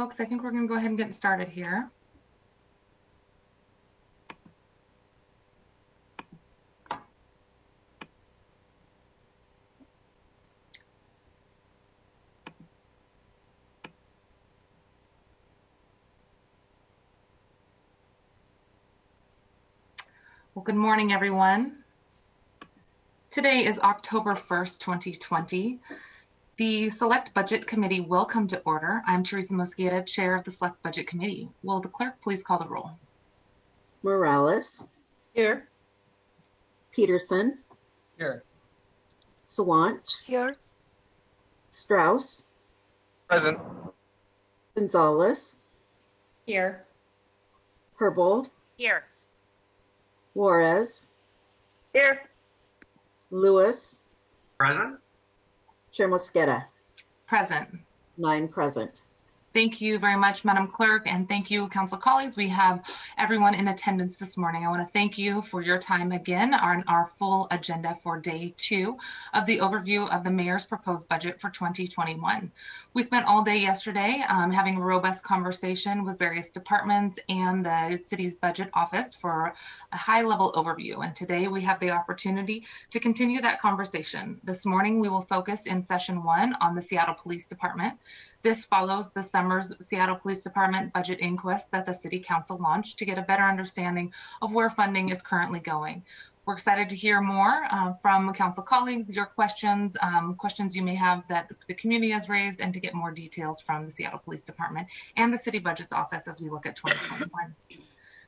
Folks, I think we're going to go ahead and get started here. Well, good morning, everyone. Today is October 1st, 2020. The Select Budget Committee will come to order. I'm Teresa Mosqueda, Chair of the Select Budget Committee. Will the clerk please call the roll? Morales. Here. Peterson. Here. Sawant. Here. Strauss. Present. Gonzalez. Here. Herbold. Here. Juarez. Here. Lewis. Present. Chair Mosqueda. Present. 9 present. Thank you very much, Madam Clerk, and thank you, Council colleagues. We have everyone in attendance this morning. I want to thank you for your time again on our full agenda for day 2 of the overview of the Mayor's proposed budget for 2021. We spent all day yesterday having a robust conversation with various departments and the city's budget office for a high-level overview. And today we have the opportunity to continue that conversation. This morning we will focus in session 1 on the Seattle Police Department. This follows the summer's Seattle Police Department budget inquest that the City Council launched to get a better understanding of where funding is currently going. We're excited to hear more from Council colleagues, your questions, questions you may have that the community has raised, and to get more details from the Seattle Police Department and the City Budget's Office as we look at 2021.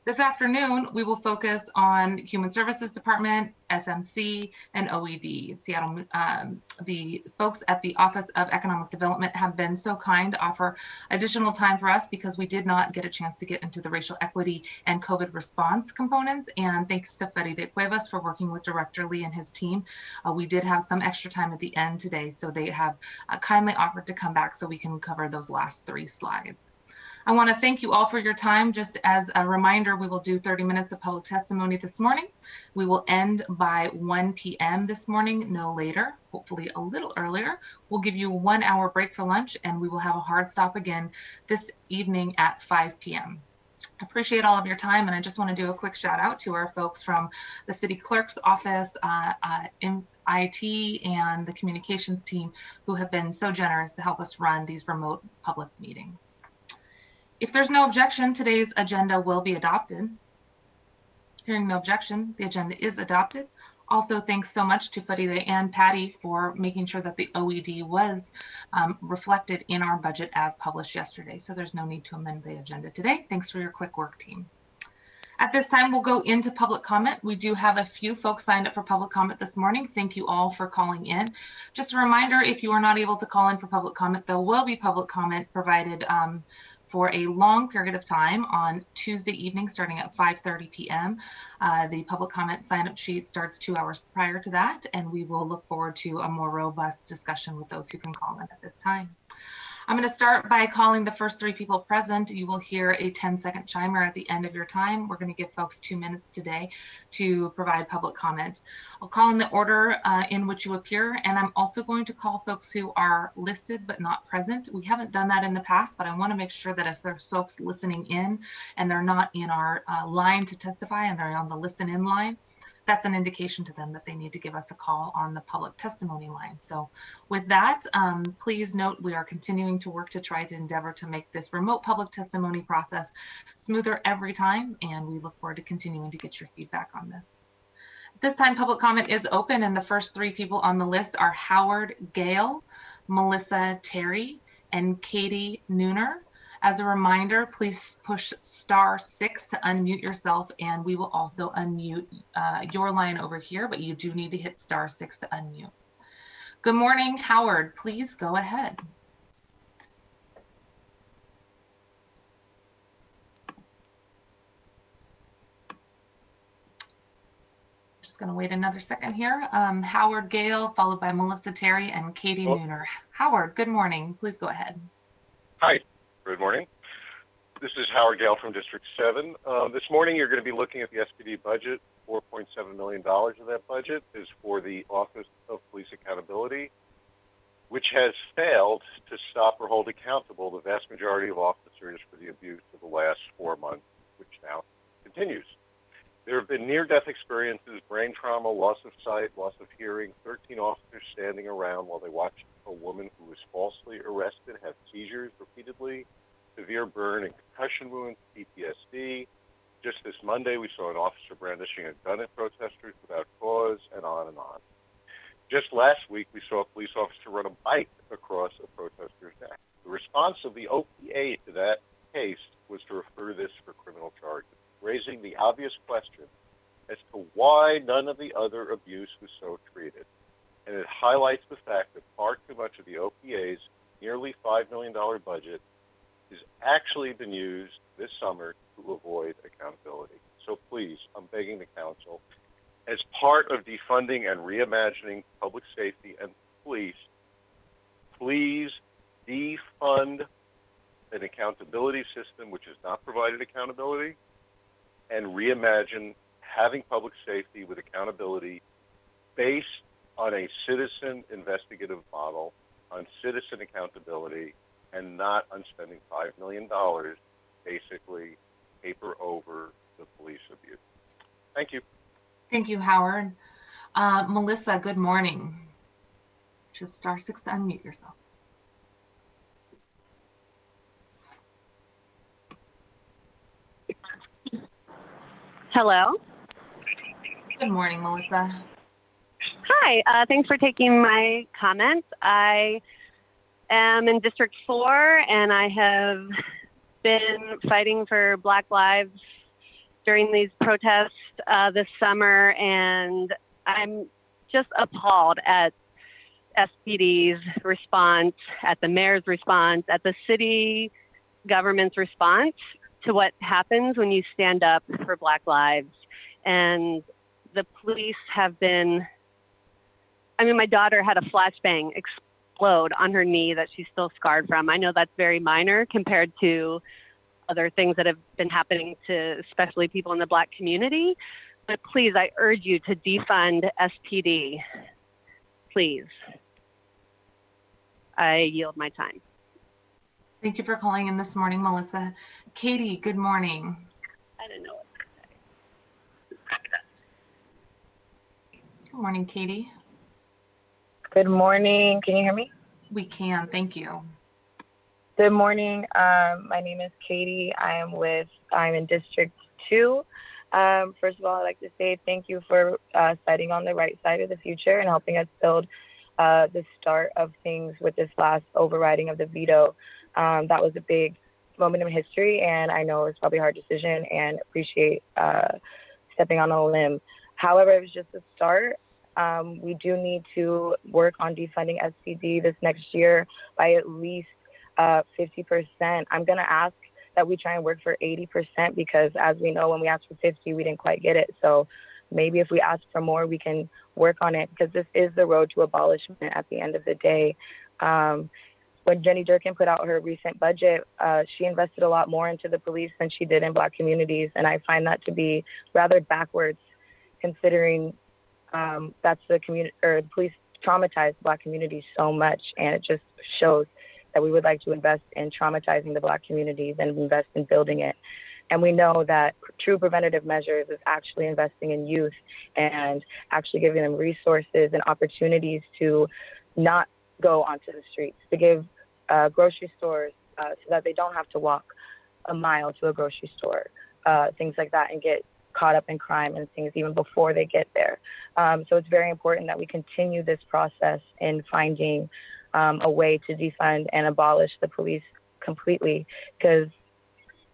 This afternoon, we will focus on Human Services Department, SMC, and OED. Seattle, the folks at the Office of Economic Development have been so kind to offer additional time for us because we did not get a chance to get into the racial equity and COVID response components. And thanks to Freddy de Cuevas for working with Director Lee and his team. We did have some extra time at the end today, so they have kindly offered to come back so we can cover those last 3 slides. I want to thank you all for your time. Just as a reminder, we will do 30 minutes of public testimony this morning. We will end by 1 p.m. this morning, no later, hopefully a little earlier. We'll give you a 1-hour break for lunch, and we will have a hard stop again this evening at 5 p.m. I appreciate all of your time, and I just want to do a quick shout out to our folks from the City Clerk's office, IT, and the communications team who have been so generous to help us run these remote public meetings. If there's no objection, today's agenda will be adopted. Hearing no objection, the agenda is adopted. Also, thanks so much to Faride and Patty for making sure that the OED was reflected in our budget as published yesterday. So there's no need to amend the agenda today. Thanks for your quick work, team. At this time, we'll go into public comment. We do have a few folks signed up for public comment this morning. Thank you all for calling in. Just a reminder, if you are not able to call in for public comment, there will be public comment provided for a long period of time on Tuesday evening, starting at 5:30 p.m. The public comment sign-up sheet starts 2 hours prior to that, and we will look forward to a more robust discussion with those who can call in at this time. I'm going to start by calling the first 3 people present. You will hear a 10-second chimer at the end of your time. We're going to give folks 2 minutes today to provide public comment. I'll call in the order in which you appear, and I'm also going to call folks who are listed but not present. We haven't done that in the past, but I want to make sure that if there's folks listening in and they're not in our line to testify and they're on the listen-in line, that's an indication to them that they need to give us a call on the public testimony line. So with that, please note we are continuing to work to try to endeavor to make this remote public testimony process smoother every time, and we look forward to continuing to get your feedback on this. At this time, public comment is open, and the first 3 people on the list are Howard Gale, Melissa Terry, and Katie Nooner. As a reminder, please push *6 to unmute yourself, and we will also unmute your line over here, but you do need to hit *6 to unmute. Good morning, Howard. Please go ahead. Just going to wait another second here. Howard Gale, followed by Melissa Terry and Katie Nooner. Howard, good morning. Please go ahead. Hi. Good morning. This is Howard Gale from District 7. This morning you're going to be looking at the SPD budget. $4.7 million of that budget is for the Office of Police Accountability. which has failed to stop or hold accountable the vast majority of officers for the abuse of the last 4 months, which now continues. There have been near-death experiences, brain trauma, loss of sight, loss of hearing, 13 officers standing around while they watched a woman who was falsely arrested have seizures repeatedly, severe burn and concussion wounds, PTSD. Just this Monday, we saw an officer brandishing a gun at protesters without cause, and on and on. Just last week, we saw a police officer run a bike across a protester's neck. The response of the OPA to that case was to refer this for criminal charges, raising the obvious question as to why none of the other abuse was so treated. And it highlights the fact that far too much of the OPA's nearly $5 million budget has actually been used this summer to avoid accountability. So please, I'm begging the council, as part of defunding and reimagining public safety and police, please defund an accountability system which has not provided accountability and reimagine having public safety with accountability based on a citizen investigative model, on citizen accountability, and not on spending $5 million basically paper over the police abuse. Thank you. Thank you, Howard. Melissa, good morning. Just *6 to unmute yourself. Hello. Good morning, Melissa. Hi. Thanks for taking my comments. I am in District 4, and I have been fighting for Black lives during these protests this summer, and I'm just appalled at SPD's response, at the mayor's response, at the city government's response to what happens when you stand up for Black lives. And the police have been, my daughter had a flashbang explode on her knee that she's still scarred from. I know that's very minor compared to other things that have been happening to especially people in the Black community. But please, I urge you to defund SPD. Please. I yield my time. Thank you for calling in this morning, Melissa. Katie, good morning. I don't know what to say. Good morning, Katie. Good morning. Can you hear me? We can. Thank you. Good morning. My name is Katie. I'm in District 2. First of all, I'd like to say thank you for fighting on the right side of the future and helping us build the start of things with this last overriding of the veto. That was a big moment in history, and I know it was probably a hard decision and appreciate stepping on a limb. However, it was just a start. We do need to work on defunding SPD this next year by at least 50%. I'm going to ask that we try and work for 80% because, as we know, when we asked for 50, we didn't quite get it. So maybe if we ask for more, we can work on it because this is the road to abolishment at the end of the day. When Jenny Durkin put out her recent budget, she invested a lot more into the police than she did in Black communities. And I find that to be rather backwards considering that's the community or police traumatized Black communities so much. And it just shows that we would like to invest in traumatizing the Black communities and invest in building it. And we know that true preventative measures is actually investing in youth and actually giving them resources and opportunities to not go onto the streets, to give grocery stores so that they don't have to walk a mile to a grocery store, things like that, and get caught up in crime and things even before they get there. So it's very important that we continue this process in finding a way to defund and abolish the police completely, because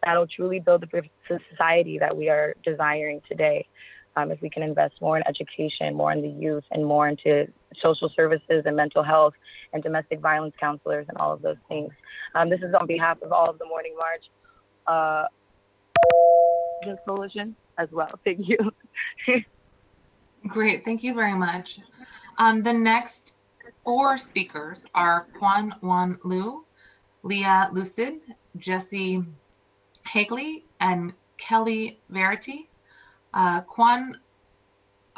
that'll truly build the society that we are desiring today. If we can invest more in education, more in the youth, and more into social services and mental health and domestic violence counselors and all of those things. This is on behalf of all of the Morning March Coalition as well. Thank you. Great. Thank you very much. The next 4 speakers are Kwan Wan Liu, Leah Lucid, Jesse Hagley, and Kelly Verity. Kwan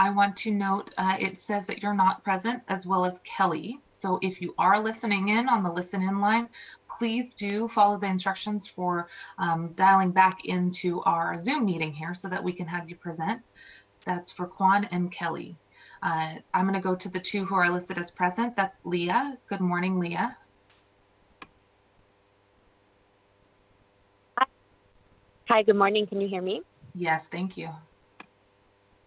I want to note it says that you're not present, as well as Kelly. So if you are listening in on the listen in line, please do follow the instructions for dialing back into our Zoom meeting here so that we can have you present. That's for Quan and Kelly. I'm going to go to the two who are listed as present. That's Leah. Good morning, Leah. Hi, good morning. Can you hear me? Yes, thank you.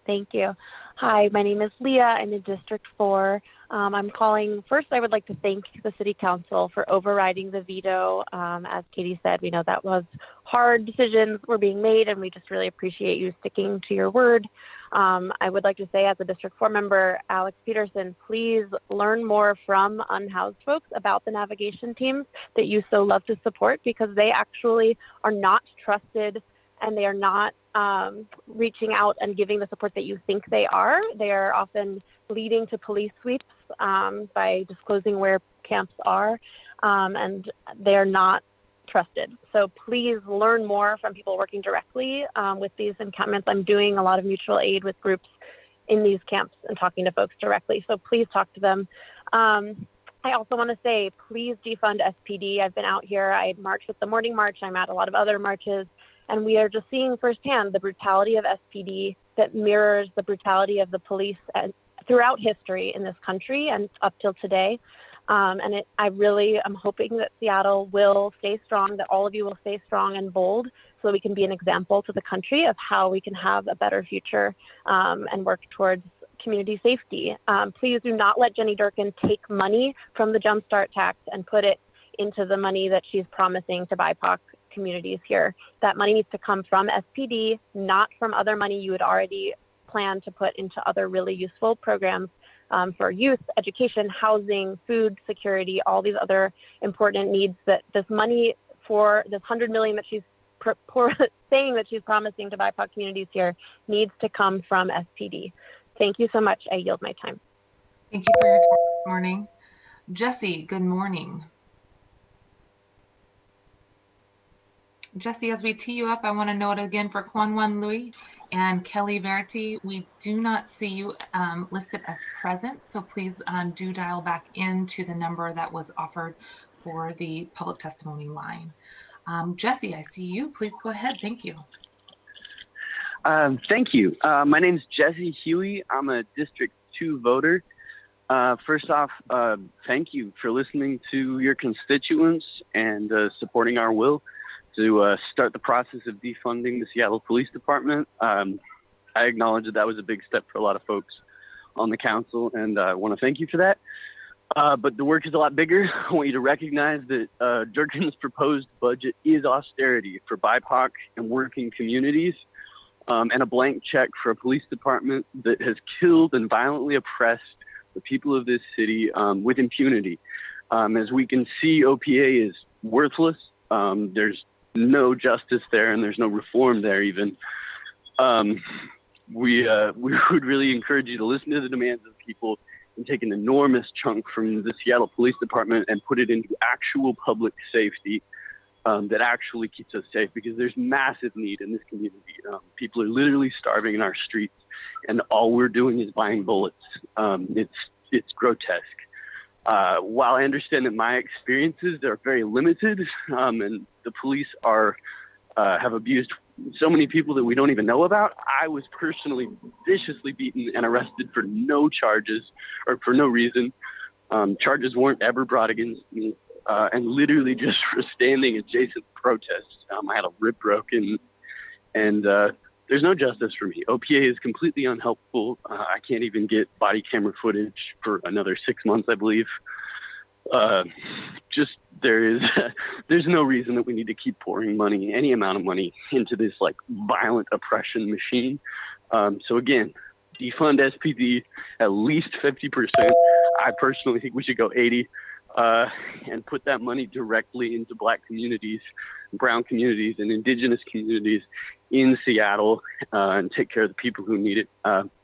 Thank you. Hi, my name is Leah. I'm in District 4. I'm calling. First, I would like to thank the City Council for overriding the veto. As Katie said, we know that was hard decisions were being made, and we just really appreciate you sticking to your word. I would like to say, as a District 4 member, Alex Peterson, please learn more from unhoused folks about the navigation teams that you so love to support, because they actually are not trusted and they are not reaching out and giving the support that you think they are. They are often leading to police sweeps by disclosing where camps are, and they are not trusted. So please learn more from people working directly with these encampments. I'm doing a lot of mutual aid with groups in these camps and talking to folks directly. So please talk to them. I also want to say, please defund SPD. I've been out here. I marched at the morning march. I'm at a lot of other marches. And we are just seeing firsthand the brutality of SPD that mirrors the brutality of the police throughout history in this country and up till today. I really am hoping that Seattle will stay strong, that all of you will stay strong and bold, so that we can be an example to the country of how we can have a better future and work towards community safety. Please do not let Jenny Durkin take money from the Jumpstart tax and put it into the money that she's promising to BIPOC communities here. That money needs to come from SPD, not from other money you had already planned to put into other really useful programs for youth, education, housing, food security, all these other important needs. That this money for this $100 million that she's saying that she's promising to BIPOC communities here needs to come from SPD. Thank you so much. I yield my time. Thank you for your talk this morning. Jesse, good morning. Jesse, as we tee you up, I want to note again for Kwanwan Louis and Kelly Verity, we do not see you listed as present, so please do dial back into the number that was offered for the public testimony line. Jesse, I see you. Please go ahead. Thank you. Thank you. My name is Jesse Huey. I'm a District 2 voter. First off, thank you for listening to your constituents and supporting our will to start the process of defunding the Seattle Police Department. I acknowledge that was a big step for a lot of folks on the council, and I want to thank you for that. But the work is a lot bigger. I want you to recognize that Durkin's proposed budget is austerity for BIPOC and working communities, and a blank check for a police department that has killed and violently oppressed the people of this city with impunity. As we can see, OPA is worthless. There's no justice there, and there's no reform there even. We would really encourage you to listen to the demands of people and take an enormous chunk from the Seattle Police Department and put it into actual public safety that actually keeps us safe, because there's massive need in this community. People are literally starving in our streets, and all we're doing is buying bullets. It's grotesque. While I understand that my experiences are very limited, and the police have abused so many people that we don't even know about, I was personally viciously beaten and arrested for no charges or for no reason. Charges weren't ever brought against me, and literally just for standing adjacent protests. I had a rib broken, and there's no justice for me. OPA is completely unhelpful. I can't even get body camera footage for another 6 months, I believe. There's no reason that we need to keep pouring money, any amount of money, into this like violent oppression machine. So again, defund SPD at least 50%. I personally think we should go 80%, and put that money directly into Black communities, brown communities, and indigenous communities in Seattle, and take care of the people who need it.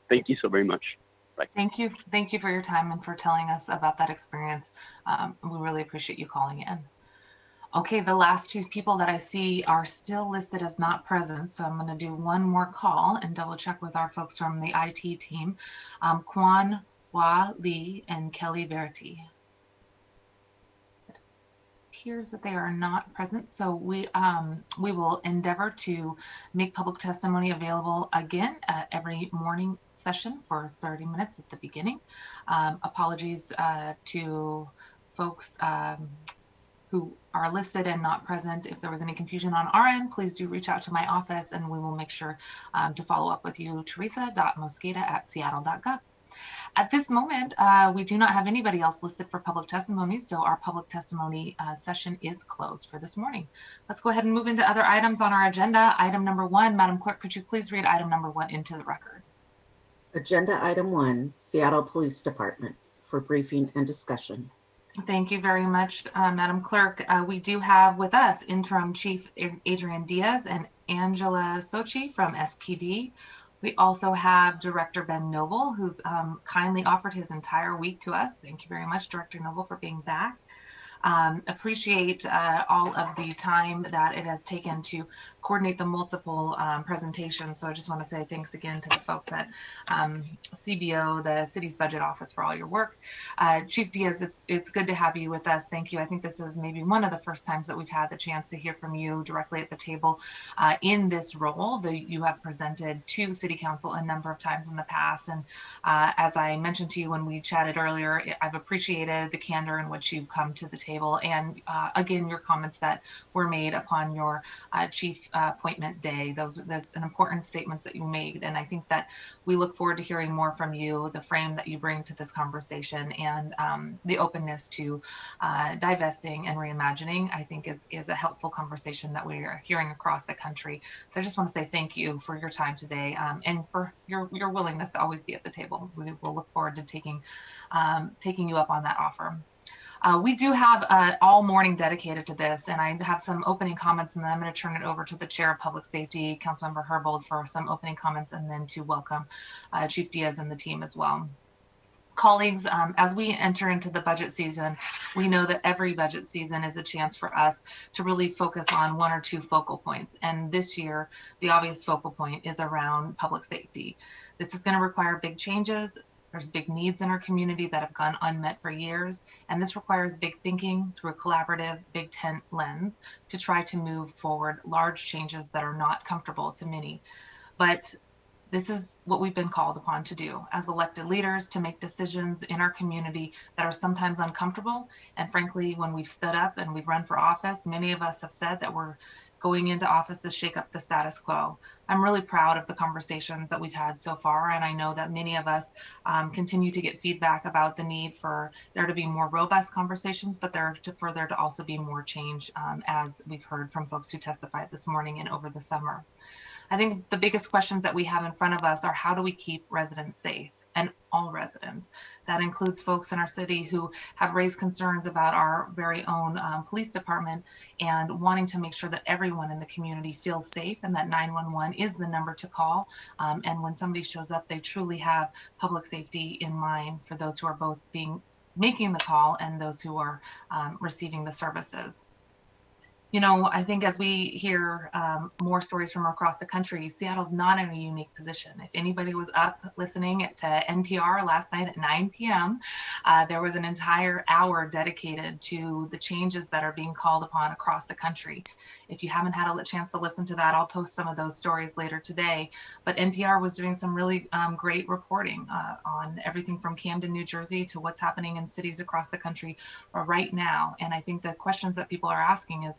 Thank you so very much. Bye. Thank you for your time and for telling us about that experience. We really appreciate you calling in. Okay, the last two people that I see are still listed as not present, so I'm going to do one more call and double check with our folks from the IT team, Kwan Hua Lee and Kelly Verity. Appears that they are not present, so we will endeavor to make public testimony available again at every morning session for 30 minutes at the beginning. Apologies to folks who are listed and not present. If there was any confusion on our end, please do reach out to my office and we will make sure to follow up with you, teresa.mosqueda@seattle.gov. At this moment, we do not have anybody else listed for public testimony, so our public testimony session is closed for this morning. Let's go ahead and move into other items on our agenda. Item number 1, Madam Clerk, could you please read item number 1 into the record? Agenda item 1, Seattle Police Department, for briefing and discussion. Thank you very much, Madam Clerk. We do have with us Interim Chief Adrian Diaz and Angela Sochi from SPD. We also have Director Ben Noble, who's kindly offered his entire week to us. Thank you very much, Director Noble, for being back. Appreciate all of the time that it has taken to coordinate the multiple presentations. So I just want to say thanks again to the folks at CBO, the city's budget office, for all your work. Chief Diaz, it's good to have you with us. Thank you. I think this is maybe one of the first times that we've had the chance to hear from you directly at the table in this role. You have presented to City Council a number of times in the past. And as I mentioned to you when we chatted earlier, I've appreciated the candor in which you've come to the table. And again, your comments that were made upon your chief appointment day. That's an important statements that you made. And I think that we look forward to hearing more from you, the frame that you bring to this conversation, and the openness to divesting and reimagining, I think is a helpful conversation that we are hearing across the country. So I just want to say thank you for your time today and for your willingness to always be at the table. We will look forward to taking you up on that offer. We do have all morning dedicated to this, and I have some opening comments, and then I'm going to turn it over to the Chair of Public Safety, Councilmember Herbold, for some opening comments, and then to welcome Chief Diaz and the team as well. Colleagues, as we enter into the budget season, we know that every budget season is a chance for us to really focus on one or two focal points. And this year, the obvious focal point is around public safety. This is going to require big changes. There's big needs in our community that have gone unmet for years, and this requires big thinking through a collaborative, big tent lens to try to move forward large changes that are not comfortable to many. But this is what we've been called upon to do as elected leaders, to make decisions in our community that are sometimes uncomfortable. And frankly, when we've stood up and we've run for office, many of us have said that we're going into office to shake up the status quo. I'm really proud of the conversations that we've had so far, and I know that many of us continue to get feedback about the need for there to be more robust conversations, but for there to also be more change, as we've heard from folks who testified this morning and over the summer. I think the biggest questions that we have in front of us are, how do we keep residents safe, and all residents? That includes folks in our city who have raised concerns about our very own police department and wanting to make sure that everyone in the community feels safe and that 911 is the number to call. And when somebody shows up, they truly have public safety in mind for those who are both making the call and those who are receiving the services. You know, I think as we hear more stories from across the country, Seattle's not in a unique position. If anybody was up listening to NPR last night at 9 p.m., there was an entire hour dedicated to the changes that are being called upon across the country. If you haven't had a chance to listen to that, I'll post some of those stories later today. But NPR was doing some really great reporting on everything from Camden, New Jersey, to what's happening in cities across the country right now. And I think the questions that people are asking is,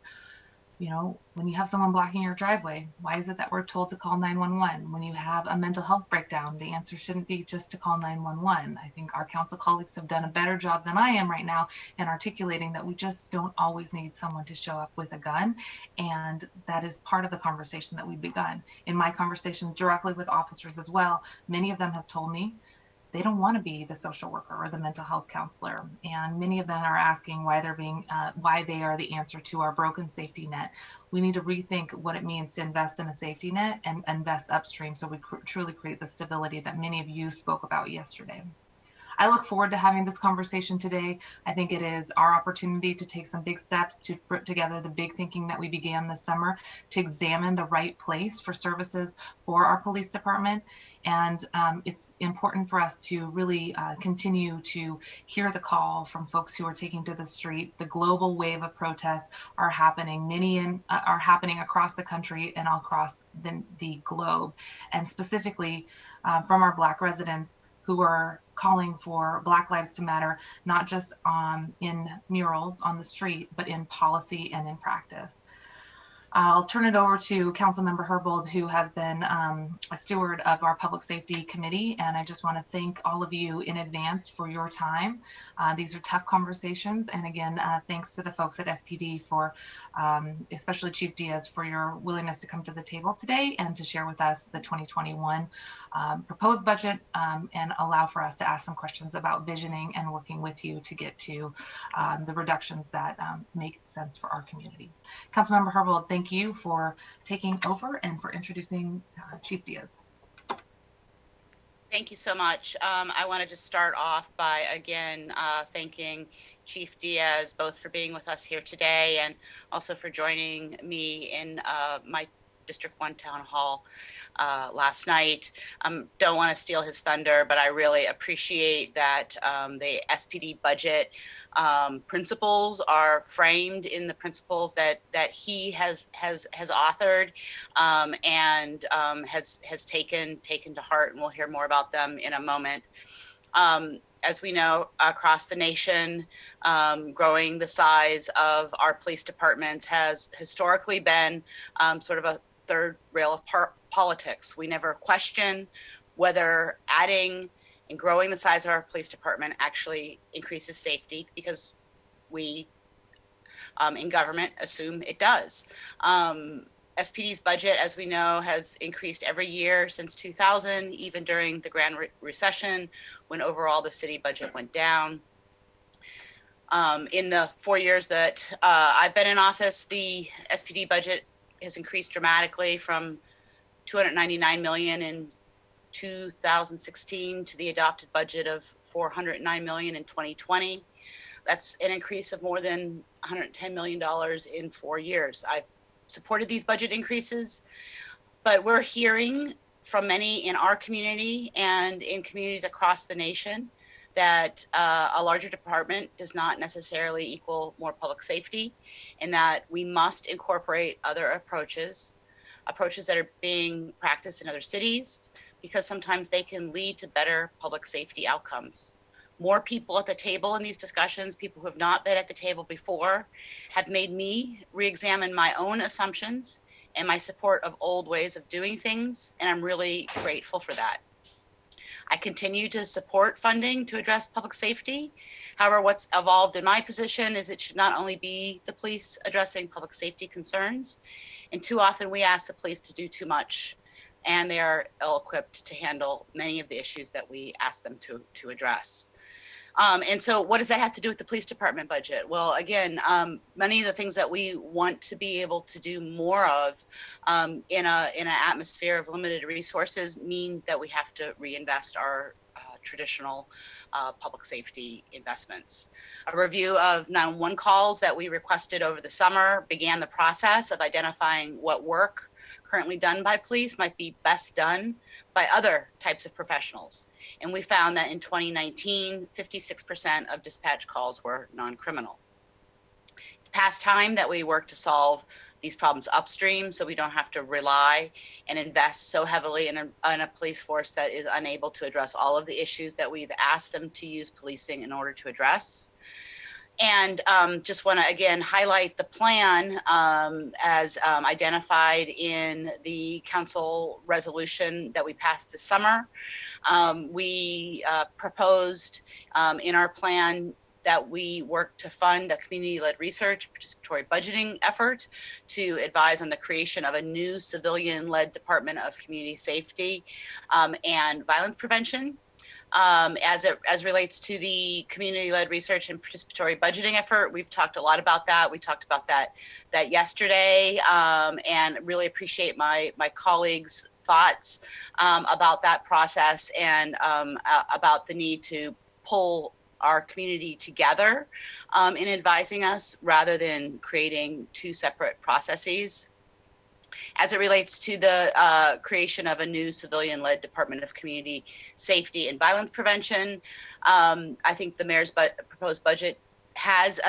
you know, when you have someone blocking your driveway, why is it that we're told to call 911? When you have a mental health breakdown, the answer shouldn't be just to call 911. I think our council colleagues have done a better job than I am right now in articulating that we just don't always need someone to show up with a gun. And that is part of the conversation that we've begun. In my conversations directly with officers as well, many of them have told me they don't want to be the social worker or the mental health counselor. And many of them are asking why they are the answer to our broken safety net. We need to rethink what it means to invest in a safety net and invest upstream so we truly create the stability that many of you spoke about yesterday. I look forward to having this conversation today. I think it is our opportunity to take some big steps to put together the big thinking that we began this summer to examine the right place for services for our police department. And it's important for us to really continue to hear the call from folks who are taking to the street. The global wave of protests are happening. Many are happening across the country and across the globe. And specifically from our Black residents who are calling for Black Lives to Matter, not just in murals on the street, but in policy and in practice. I'll turn it over to Councilmember Herbold, who has been a steward of our Public Safety Committee, and I just want to thank all of you in advance for your time. These are tough conversations, and again, thanks to the folks at SPD for, especially Chief Diaz, for your willingness to come to the table today and to share with us the 2021 proposed budget and allow for us to ask some questions about visioning and working with you to get to the reductions that make sense for our community. Councilmember Herbold, thank you for taking over and for introducing Chief Diaz. Thank you so much. I want to just start off by again thanking Chief Diaz both for being with us here today and also for joining me in my District 1 Town Hall last night. Don't want to steal his thunder, but I really appreciate that the SPD budget principles are framed in the principles that he has authored and has taken to heart, and we'll hear more about them in a moment. As we know, across the nation, growing the size of our police departments has historically been sort of a third rail of politics. We never question whether adding and growing the size of our police department actually increases safety, because we in government assume it does. SPD's budget, as we know, has increased every year since 2000, even during the Grand Recession, when overall the city budget went down. In the 4 years that I've been in office, the SPD budget has increased dramatically from $299 million in 2016 to the adopted budget of $409 million in 2020. That's an increase of more than $110 million in 4 years. I've supported these budget increases, but we're hearing from many in our community and in communities across the nation that a larger department does not necessarily equal more public safety, and that we must incorporate other approaches that are being practiced in other cities, because sometimes they can lead to better public safety outcomes. More people at the table in these discussions, people who have not been at the table before, have made me re-examine my own assumptions and my support of old ways of doing things, and I'm really grateful for that. I continue to support funding to address public safety. However, what's evolved in my position is it should not only be the police addressing public safety concerns, and too often we ask the police to do too much, and they are ill-equipped to handle many of the issues that we ask them to address. And so what does that have to do with the police department budget? Well, again, many of the things that we want to be able to do more of in an atmosphere of limited resources mean that we have to reinvest our traditional public safety investments. A review of 911 calls that we requested over the summer began the process of identifying what work currently done by police might be best done by other types of professionals. And we found that in 2019, 56% of dispatch calls were non-criminal. It's past time that we work to solve these problems upstream, so we don't have to rely and invest so heavily in a police force that is unable to address all of the issues that we've asked them to use policing in order to address. And just want to, again, highlight the plan as identified in the council resolution that we passed this summer. We proposed in our plan that we work to fund a community-led research participatory budgeting effort to advise on the creation of a new civilian-led Department of Community Safety and Violence Prevention. As relates to the community-led research and participatory budgeting effort, we've talked a lot about that. We talked about that yesterday, and really appreciate my colleagues' thoughts about that process and about the need to pull our community together in advising us rather than creating two separate processes. As it relates to the creation of a new civilian-led Department of Community Safety and Violence Prevention, I think the mayor's proposed budget has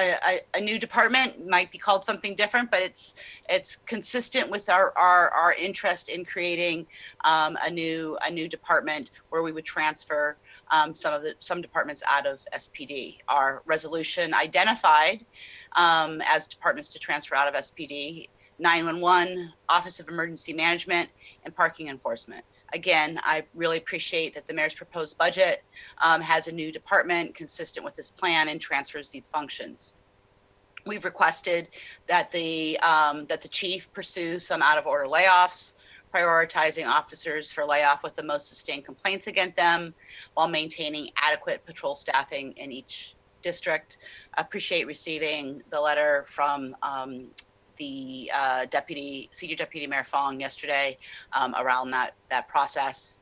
a new department. Might be called something different, but it's consistent with our interest in creating a new department where we would transfer some departments out of SPD. Our resolution identified as departments to transfer out of SPD 911, Office of Emergency Management, and Parking Enforcement. Again, I really appreciate that the mayor's proposed budget has a new department consistent with this plan and transfers these functions. We've requested that the chief pursue some out-of-order layoffs, prioritizing officers for layoff with the most sustained complaints against them, while maintaining adequate patrol staffing in each district. I appreciate receiving the letter from the Senior Deputy Mayor Fong yesterday around that process.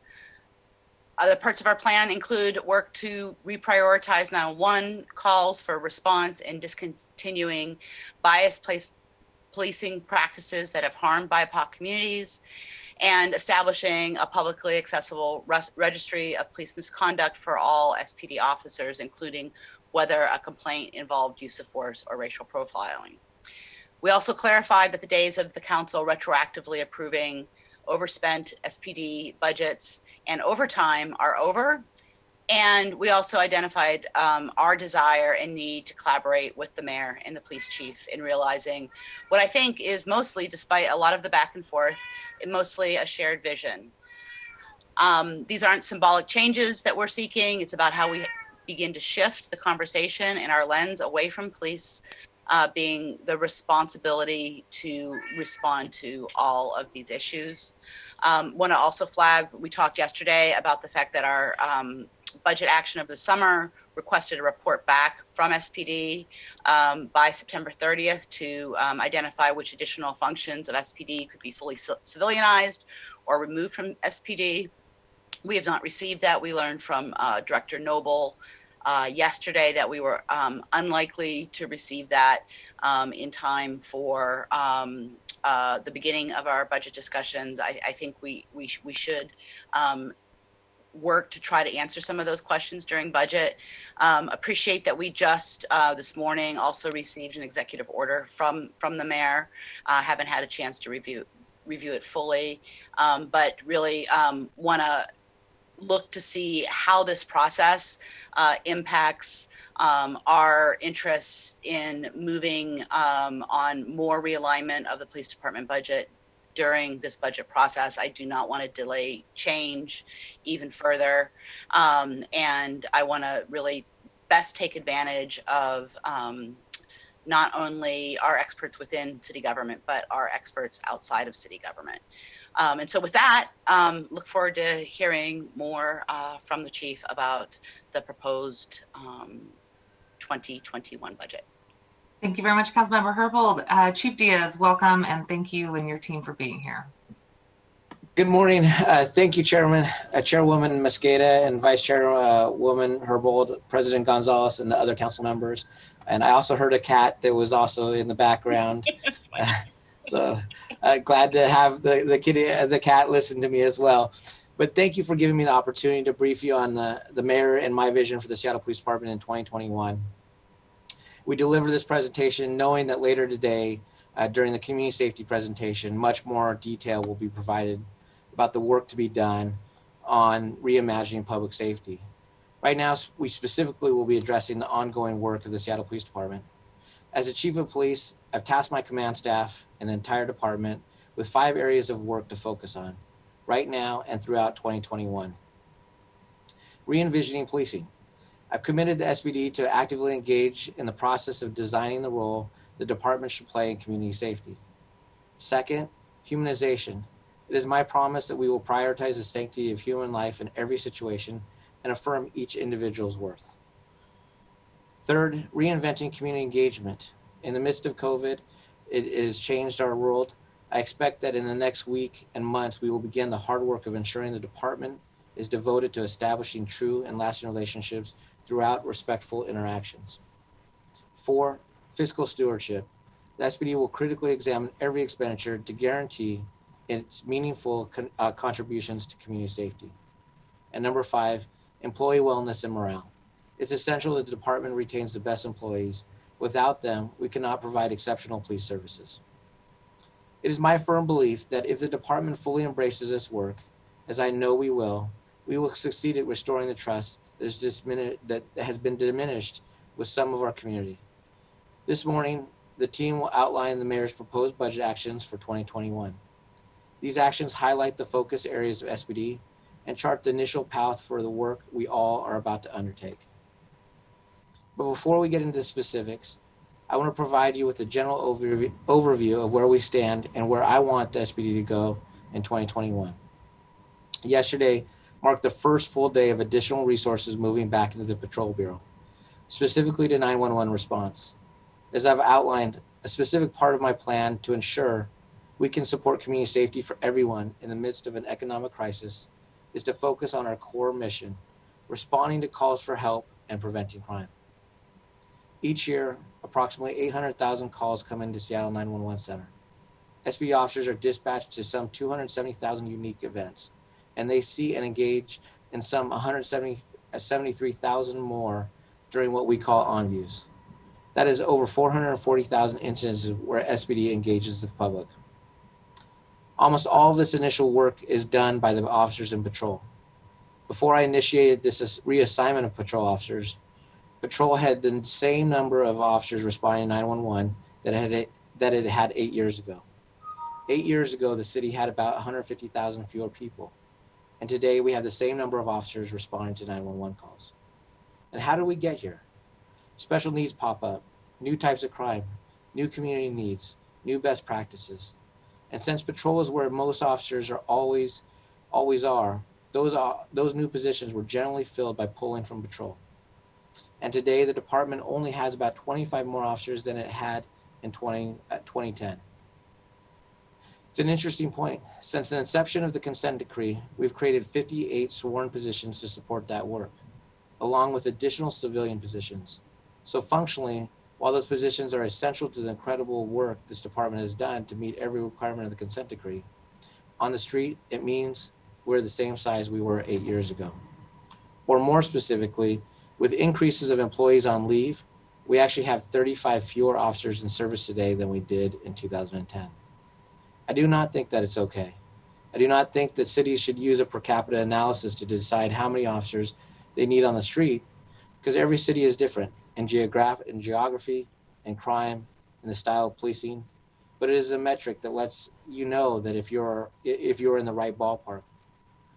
Other parts of our plan include work to reprioritize 911 calls for response and discontinuing bias policing practices that have harmed BIPOC communities, and establishing a publicly accessible registry of police misconduct for all SPD officers, including whether a complaint involved use of force or racial profiling. We also clarified that the days of the council retroactively approving overspent SPD budgets and overtime are over. And we also identified our desire and need to collaborate with the mayor and the police chief in realizing what I think is mostly, despite a lot of the back and forth, mostly a shared vision. These aren't symbolic changes that we're seeking. It's about how we begin to shift the conversation and our lens away from police being the responsibility to respond to all of these issues. Want to also flag, we talked yesterday about the fact that our budget action of the summer requested a report back from SPD by September 30th to identify which additional functions of SPD could be fully civilianized or removed from SPD. We have not received that. We learned from Director Noble yesterday that we were unlikely to receive that in time for the beginning of our budget discussions. I think we should work to try to answer some of those questions during budget. Appreciate that we just this morning also received an executive order from the mayor. Haven't had a chance to review it fully, but really want to look to see how this process impacts our interests in moving on more realignment of the police department budget during this budget process. I do not want to delay change even further. And I want to really best take advantage of not only our experts within city government, but our experts outside of city government. And so with that, look forward to hearing more from the chief about the proposed 2021 budget. Thank you very much, Councilmember Herbold. Chief Diaz, welcome, and thank you and your team for being here. Good morning. Thank you, Chairwoman Mosqueda and Vice Chairwoman Herbold, President Gonzalez, and the other council members. And I also heard a cat that was also in the background. So glad to have the cat listen to me as well. But thank you for giving me the opportunity to brief you on the mayor and my vision for the Seattle Police Department in 2021. We deliver this presentation knowing that later today, during the community safety presentation, much more detail will be provided about the work to be done on reimagining public safety. Right now, we specifically will be addressing the ongoing work of the Seattle Police Department. As a chief of police, I've tasked my command staff and the entire department with 5 areas of work to focus on right now and throughout 2021. Re-envisioning policing. I've committed the SPD to actively engage in the process of designing the role the department should play in community safety. Second, humanization. It is my promise that we will prioritize the sanctity of human life in every situation and affirm each individual's worth. Third, reinventing community engagement. In the midst of COVID, it has changed our world. I expect that in the next week and months, we will begin the hard work of ensuring the department is devoted to establishing true and lasting relationships throughout respectful interactions. 4, fiscal stewardship. The SPD will critically examine every expenditure to guarantee its meaningful contributions to community safety. And number 5, employee wellness and morale. It's essential that the department retains the best employees. Without them, we cannot provide exceptional police services. It is my firm belief that if the department fully embraces this work, as I know we will succeed at restoring the trust that has been diminished with some of our community. This morning, the team will outline the mayor's proposed budget actions for 2021. These actions highlight the focus areas of SPD and chart the initial path for the work we all are about to undertake. But before we get into the specifics, I want to provide you with a general overview of where we stand and where I want the SPD to go in 2021. Yesterday marked the first full day of additional resources moving back into the Patrol Bureau, specifically to 911 response. As I've outlined, a specific part of my plan to ensure we can support community safety for everyone in the midst of an economic crisis is to focus on our core mission, responding to calls for help and preventing crime. Each year, approximately 800,000 calls come into Seattle 911 Center. SPD officers are dispatched to some 270,000 unique events, and they see and engage in some 173,000 more during what we call on-views. That is over 440,000 incidences where SPD engages the public. Almost all of this initial work is done by the officers in patrol. Before I initiated this reassignment of patrol officers, Patrol had the same number of officers responding to 911 that it had 8 years ago. 8 years ago, the city had about 150,000 fewer people. And today we have the same number of officers responding to 911 calls. And how do we get here? Special needs pop up, new types of crime, new community needs, new best practices. And since patrol is where most officers are always are, those new positions were generally filled by pulling from patrol. And today the department only has about 25 more officers than it had in 2010. It's an interesting point. Since the inception of the consent decree, we've created 58 sworn positions to support that work, along with additional civilian positions. So functionally, while those positions are essential to the incredible work this department has done to meet every requirement of the consent decree, on the street, it means we're the same size we were 8 years ago. Or more specifically, with increases of employees on leave, we actually have 35 fewer officers in service today than we did in 2010. I do not think that it's okay. I do not think that cities should use a per capita analysis to decide how many officers they need on the street, because every city is different in geography, in crime, in the style of policing. But it is a metric that lets you know that if you're in the right ballpark.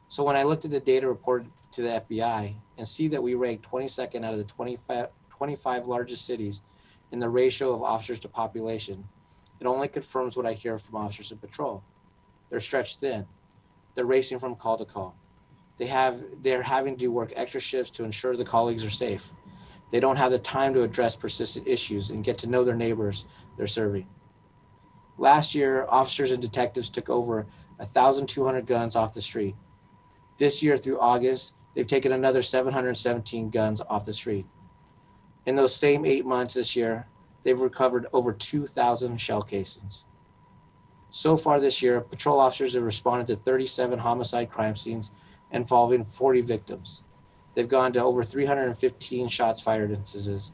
So when I looked at the data reported to the FBI and see that we ranked 22nd out of the 25 largest cities in the ratio of officers to population, it only confirms what I hear from officers in patrol. They're stretched thin. They're racing from call to call. They're having to work extra shifts to ensure the colleagues are safe. They don't have the time to address persistent issues and get to know their neighbors they're serving. Last year, officers and detectives took over 1,200 guns off the street. This year through August, they've taken another 717 guns off the street. In those same 8 months this year, they've recovered over 2,000 shell casings. So far this year, patrol officers have responded to 37 homicide crime scenes involving 40 victims. They've gone to over 315 shots fired instances,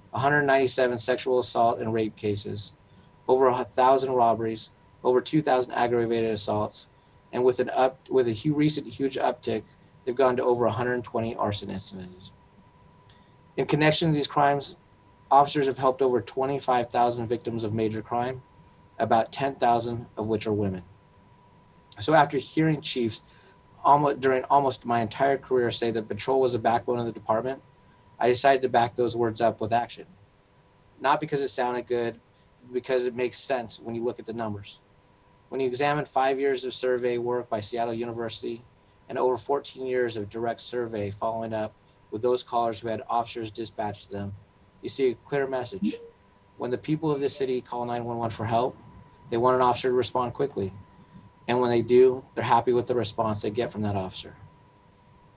197 sexual assault and rape cases, over 1,000 robberies, over 2,000 aggravated assaults, and with a recent huge uptick, they've gone to over 120 arson incidents. In connection to these crimes, officers have helped over 25,000 victims of major crime, about 10,000 of which are women. So after hearing chiefs during almost my entire career say that patrol was a backbone of the department, I decided to back those words up with action. Not because it sounded good, because it makes sense when you look at the numbers. When you examine 5 years of survey work by Seattle University and over 14 years of direct survey following up with those callers who had officers dispatched to them, you see a clear message. When the people of this city call 911 for help, they want an officer to respond quickly. And when they do, they're happy with the response they get from that officer.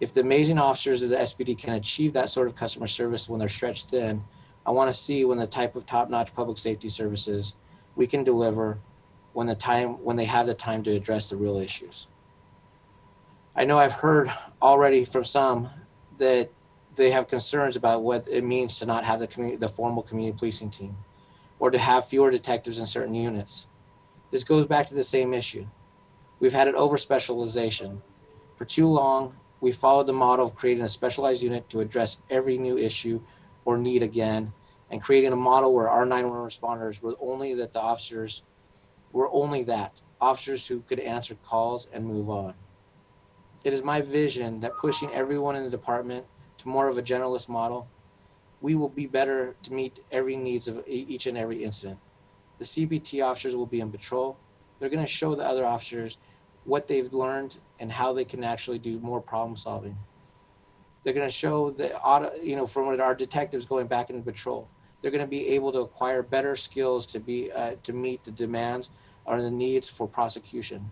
If the amazing officers of the SPD can achieve that sort of customer service when they're stretched thin, I want to see when the type of top-notch public safety services we can deliver when they have the time to address the real issues. I know I've heard already from some that they have concerns about what it means to not have the formal community policing team, or to have fewer detectives in certain units. This goes back to the same issue. We've had an over-specialization. For too long, we followed the model of creating a specialized unit to address every new issue or need again, and creating a model where our 911 responders were only officers who could answer calls and move on. It is my vision that pushing everyone in the department to more of a generalist model, we will be better to meet every needs of each and every incident. The CPT officers will be in patrol. They're going to show the other officers what they've learned and how they can actually do more problem solving. They're going to show from our detectives going back into patrol, they're going to be able to acquire better skills to meet the demands or the needs for prosecution.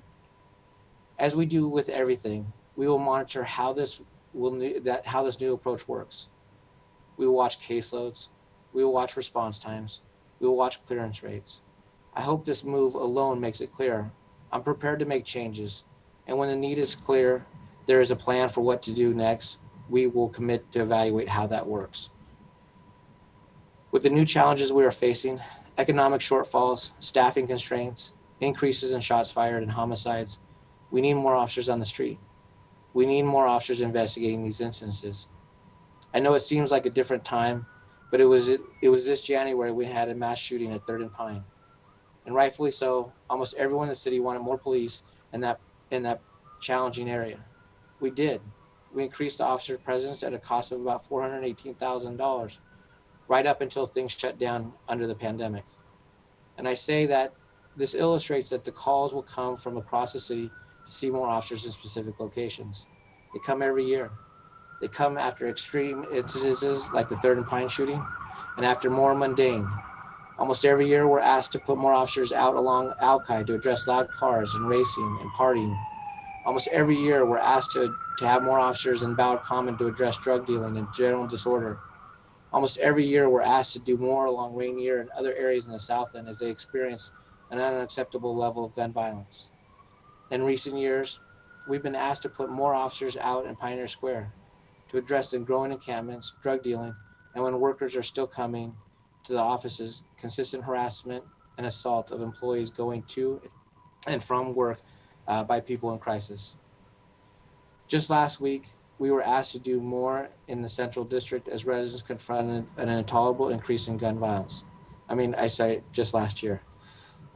As we do with everything, we will monitor how this new approach works. We will watch caseloads. We will watch response times. We will watch clearance rates. I hope this move alone makes it clear. I'm prepared to make changes. And when the need is clear, there is a plan for what to do next. We will commit to evaluate how that works. With the new challenges we are facing, economic shortfalls, staffing constraints, increases in shots fired and homicides, we need more officers on the street. We need more officers investigating these incidences. I know it seems like a different time, but it was this January we had a mass shooting at 3rd and Pine. And rightfully so, almost everyone in the city wanted more police in that challenging area. We did. We increased the officer presence at a cost of about $418,000, right up until things shut down under the pandemic. And I say that this illustrates that the calls will come from across the city to see more officers in specific locations. They come every year. They come after extreme incidences like the 3rd and Pine shooting, and after more mundane. Almost every year, we're asked to put more officers out along Alki to address loud cars and racing and partying. Almost every year, we're asked to have more officers in Ballard Common to address drug dealing and general disorder. Almost every year, we're asked to do more along Rainier and other areas in the South End as they experience an unacceptable level of gun violence. In recent years, we've been asked to put more officers out in Pioneer Square to address the growing encampments, drug dealing, and when workers are still coming to the offices, consistent harassment and assault of employees going to and from work by people in crisis. Just last week, we were asked to do more in the Central District as residents confronted an intolerable increase in gun violence. I say just last year.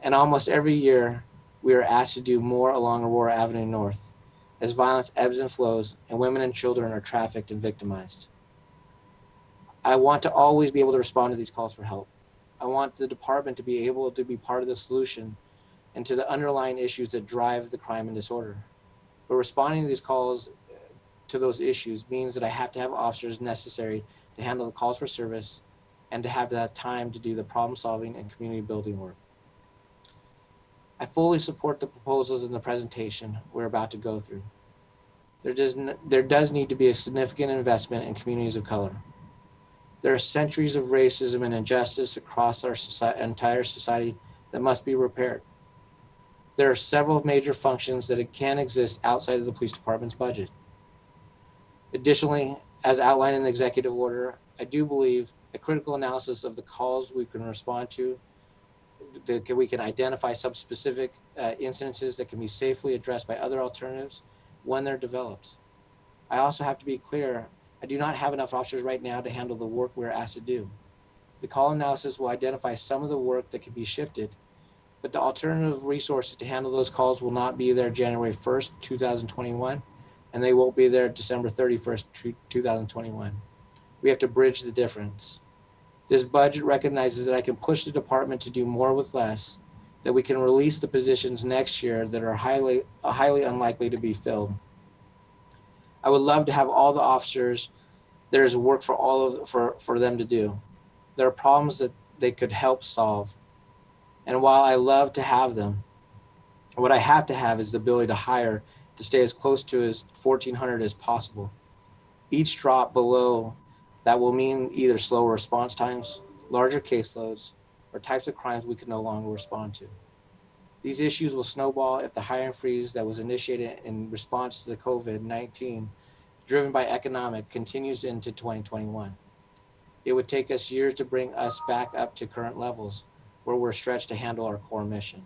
And almost every year, we are asked to do more along Aurora Avenue North as violence ebbs and flows and women and children are trafficked and victimized. I want to always be able to respond to these calls for help. I want the department to be able to be part of the solution and to the underlying issues that drive the crime and disorder. But responding to these calls to those issues means that I have to have officers necessary to handle the calls for service and to have that time to do the problem solving and community building work. I fully support the proposals in the presentation we're about to go through. There does need to be a significant investment in communities of color. There are centuries of racism and injustice across our entire society that must be repaired. There are several major functions that can exist outside of the police department's budget. Additionally, as outlined in the executive order, I do believe a critical analysis of the calls we can respond to, we can identify some specific incidences that can be safely addressed by other alternatives when they're developed. I also have to be clear, I do not have enough officers right now to handle the work we're asked to do. The call analysis will identify some of the work that can be shifted, but the alternative resources to handle those calls will not be there January 1st, 2021, and they won't be there December 31st, 2021. We have to bridge the difference. This budget recognizes that I can push the department to do more with less, that we can release the positions next year that are highly unlikely to be filled. I would love to have all the officers. There's work for them to do. There are problems that they could help solve. And while I love to have them, what I have to have is the ability to hire to stay as close to as 1,400 as possible. Each drop below that will mean either slower response times, larger caseloads, or types of crimes we can no longer respond to. These issues will snowball if the hiring freeze that was initiated in response to the COVID-19, driven by economic, continues into 2021. It would take us years to bring us back up to current levels where we're stretched to handle our core mission.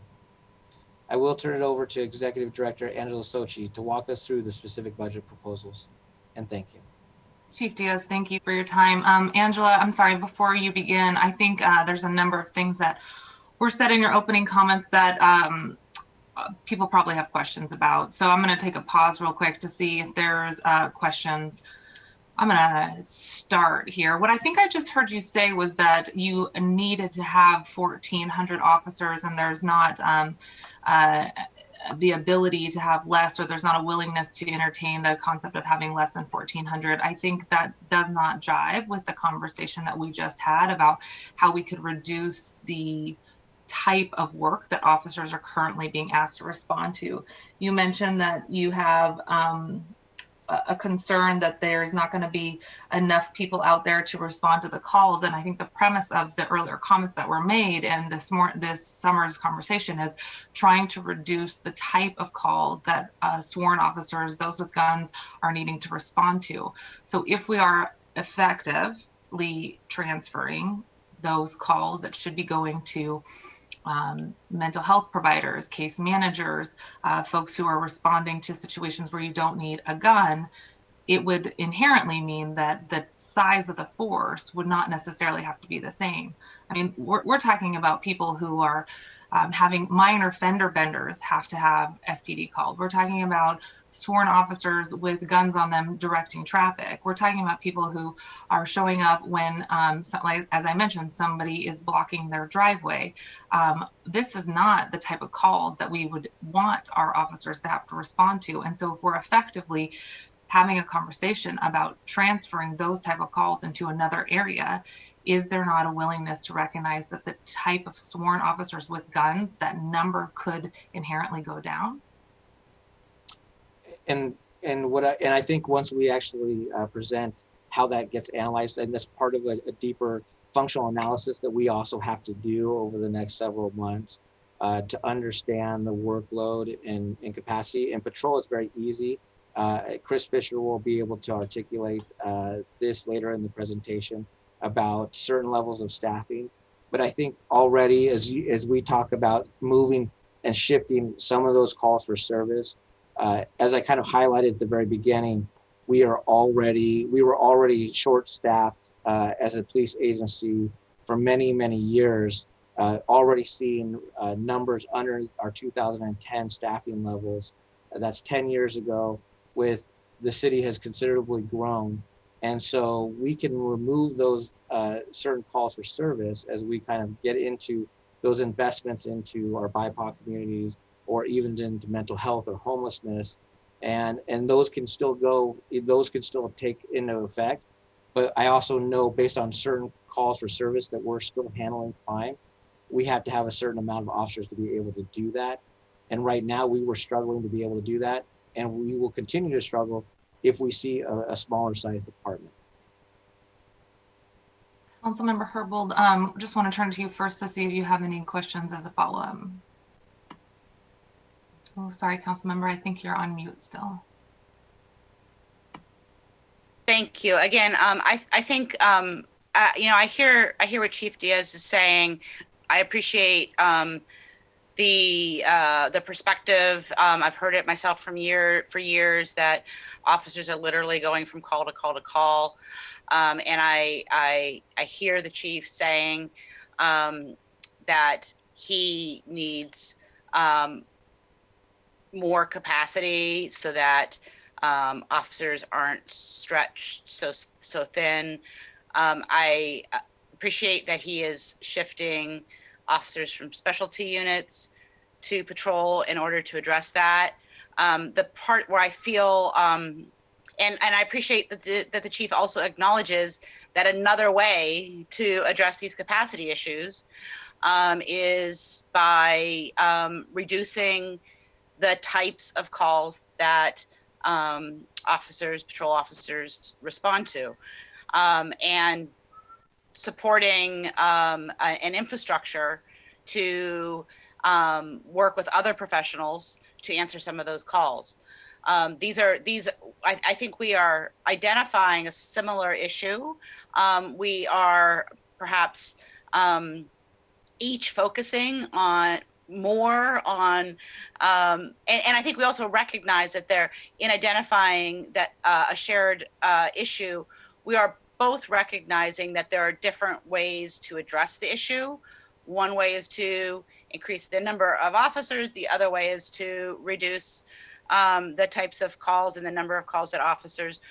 I will turn it over to Executive Director Angela Sochi to walk us through the specific budget proposals. And thank you. Chief Diaz, thank you for your time. Angela, I'm sorry, before you begin, I think there's a number of things that were said in your opening comments that people probably have questions about. So I'm going to take a pause real quick to see if there's questions. I'm going to start here. What I think I just heard you say was that you needed to have 1,400 officers and there's not the ability to have less, or there's not a willingness to entertain the concept of having less than 1,400. I think that does not jive with the conversation that we just had about how we could reduce the type of work that officers are currently being asked to respond to. You mentioned that you have a concern that there's not going to be enough people out there to respond to the calls. And I think the premise of the earlier comments that were made and this summer's conversation is trying to reduce the type of calls that sworn officers, those with guns, are needing to respond to. So if we are effectively transferring those calls that should be going to mental health providers, case managers, folks who are responding to situations where you don't need a gun, it would inherently mean that the size of the force would not necessarily have to be the same. I mean, we're talking about people who are having minor fender benders have to have SPD called. We're talking about sworn officers with guns on them directing traffic. We're talking about people who are showing up when, like, as I mentioned, somebody is blocking their driveway. This is not the type of calls that we would want our officers to have to respond to. And so if we're effectively having a conversation about transferring those type of calls into another area, is there not a willingness to recognize that the type of sworn officers with guns, that number could inherently go down? And I think once we actually present how that gets analyzed, and that's part of a deeper functional analysis that we also have to do over the next several months to understand the workload and capacity. And patrol is very easy. Chris Fisher will be able to articulate this later in the presentation about certain levels of staffing. But I think already as we talk about moving and shifting some of those calls for service, as I kind of highlighted at the very beginning, we were already short-staffed as a police agency for many, many years, already seeing numbers under our 2010 staffing levels. That's 10 years ago. With the city has considerably grown. And so we can remove those certain calls for service as we kind of get into those investments into our BIPOC communities, or even into mental health or homelessness. And those can still take into effect. But I also know based on certain calls for service that we're still handling fine, we have to have a certain amount of officers to be able to do that. And right now we were struggling to be able to do that. And we will continue to struggle if we see a smaller size department. Councilmember Herbold, just want to turn to you first to see if you have any questions as a follow-up. Oh, sorry, Councilmember, I think you're on mute still. Thank you. Again, I think, I hear what Chief Diaz is saying. I appreciate the perspective. I've heard it myself for years that officers are literally going from call to call to call. And I hear the chief saying that he needs more capacity so that officers aren't stretched so thin. I appreciate that he is shifting officers from specialty units to patrol in order to address that. The part where I feel, and I appreciate that the chief also acknowledges that another way to address these capacity issues is by reducing the types of calls that patrol officers respond to, and supporting an infrastructure to work with other professionals to answer some of those calls. I think we are identifying a similar issue. We are perhaps each focusing on more on, and I think we also recognize that in identifying that a shared issue, we are both recognizing that there are different ways to address the issue. One way is to increase the number of officers. The other way is to reduce the types of calls and the number of calls that officers,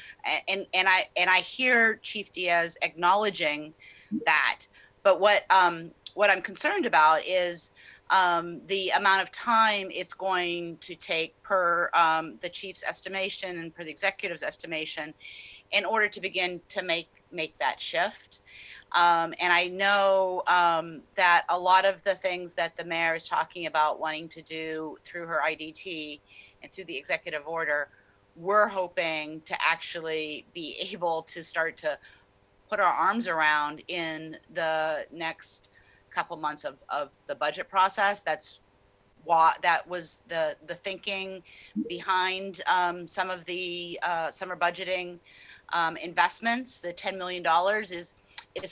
and I hear Chief Diaz acknowledging that. But what I'm concerned about is the amount of time it's going to take per the chief's estimation and per the executive's estimation in order to begin to make that shift. And I know that a lot of the things that the mayor is talking about wanting to do through her IDT and through the executive order, we're hoping to actually be able to start to put our arms around in the next couple months of the budget process. That was the thinking behind some of the summer budgeting investments. The $10 million is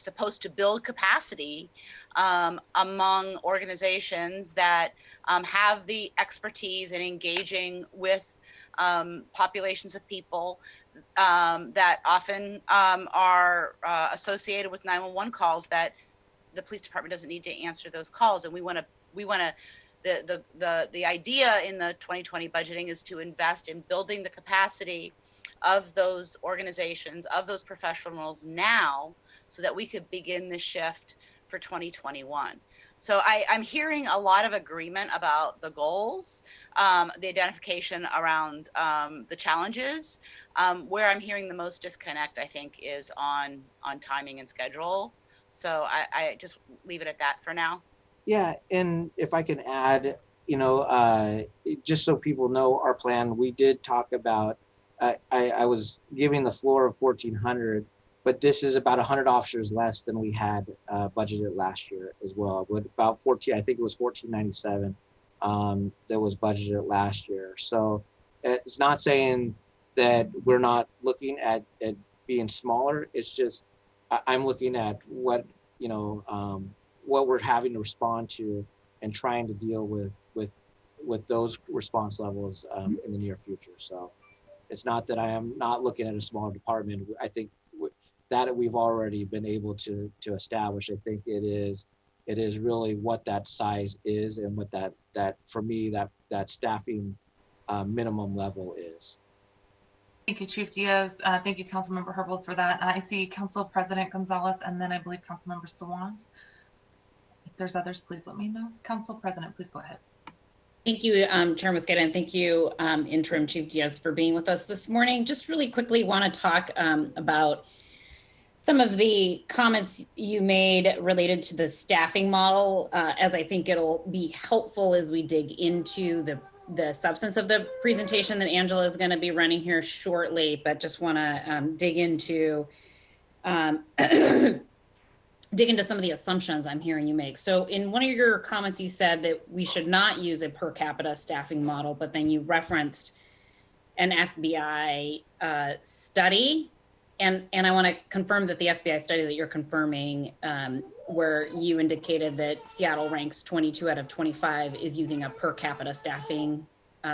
supposed to build capacity among organizations that have the expertise in engaging with populations of people that often are associated with 911 calls that the police department doesn't need to answer those calls. And the idea in the 2020 budgeting is to invest in building the capacity of those organizations, of those professionals now, so that we could begin the shift for 2021. So I'm hearing a lot of agreement about the goals, the identification around the challenges. Where I'm hearing the most disconnect, I think, is on timing and schedule. So I just leave it at that for now. Yeah, and if I can add, just so people know our plan, we did talk about, I was giving the floor of 1,400, but this is about 100 officers less than we had budgeted last year as well. With about 14, I think it was 1,497 that was budgeted last year. So it's not saying that we're not looking at being smaller. It's just I'm looking at what we're having to respond to and trying to deal with those response levels in the near future. So it's not that I am not looking at a smaller department. I think that we've already been able to establish. I think it is really what that size is and what that for me that staffing minimum level is. Thank you, Chief Diaz. Thank you, Councilmember Herbold, for that. I see Council President Gonzalez and then I believe Councilmember Sawant. If there's others, please let me know. Council President, please go ahead. Thank you, Chair Mosqueda, and thank you, Interim Chief Diaz, for being with us this morning. Just really quickly want to talk about some of the comments you made related to the staffing model, as I think it'll be helpful as we dig into the substance of the presentation that Angela is going to be running here shortly, but just want to dig into some of the assumptions I'm hearing you make. So in one of your comments, you said that we should not use a per capita staffing model, but then you referenced an FBI study. And I want to confirm that the FBI study that you're confirming, where you indicated that Seattle ranks 22 out of 25 is using a per capita staffing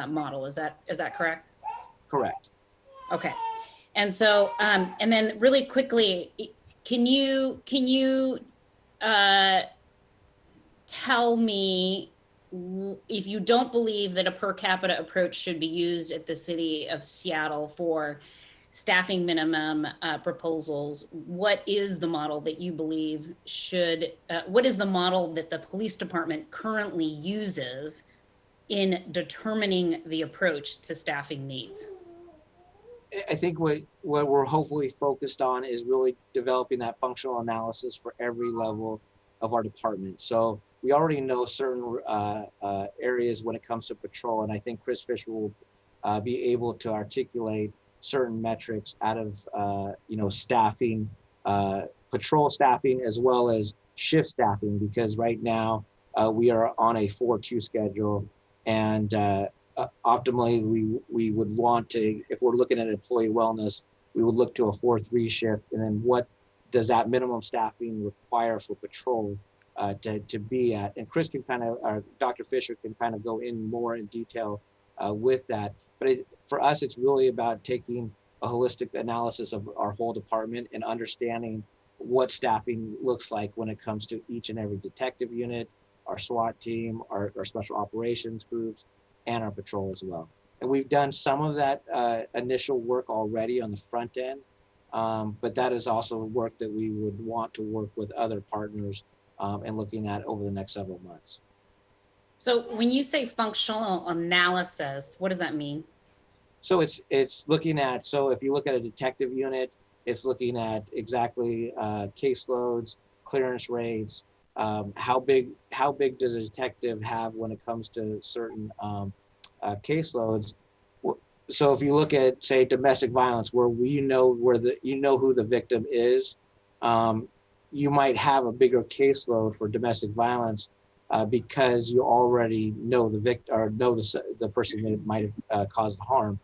model. Is that correct? Correct. Okay. And so, and then really quickly, can you tell me if you don't believe that a per capita approach should be used at the city of Seattle for staffing minimum proposals, what is the model that you believe what is the model that the police department currently uses in determining the approach to staffing needs? I think what we're hopefully focused on is really developing that functional analysis for every level of our department. So we already know certain areas when it comes to patrol, and I think Chris Fisher will be able to articulate certain metrics out of staffing, patrol staffing, as well as shift staffing, because right now we are on a 4-2 schedule, and optimally we would want to, if we're looking at employee wellness, we would look to a 4-3 shift, and then what does that minimum staffing require for patrol to be at? And Chris can Dr. Fisher can kind of go in more in detail with that. But for us, it's really about taking a holistic analysis of our whole department and understanding what staffing looks like when it comes to each and every detective unit, our SWAT team, our special operations groups, and our patrol as well. And we've done some of that initial work already on the front end, but that is also work that we would want to work with other partners and looking at over the next several months. So when you say functional analysis, what does that mean? So it's looking at, so if you look at a detective unit, it's looking at exactly caseloads, clearance rates, how big does a detective have when it comes to certain caseloads. So if you look at, say, domestic violence, where who the victim is, you might have a bigger caseload for domestic violence because you already know the victim or know the person that might have caused the harm.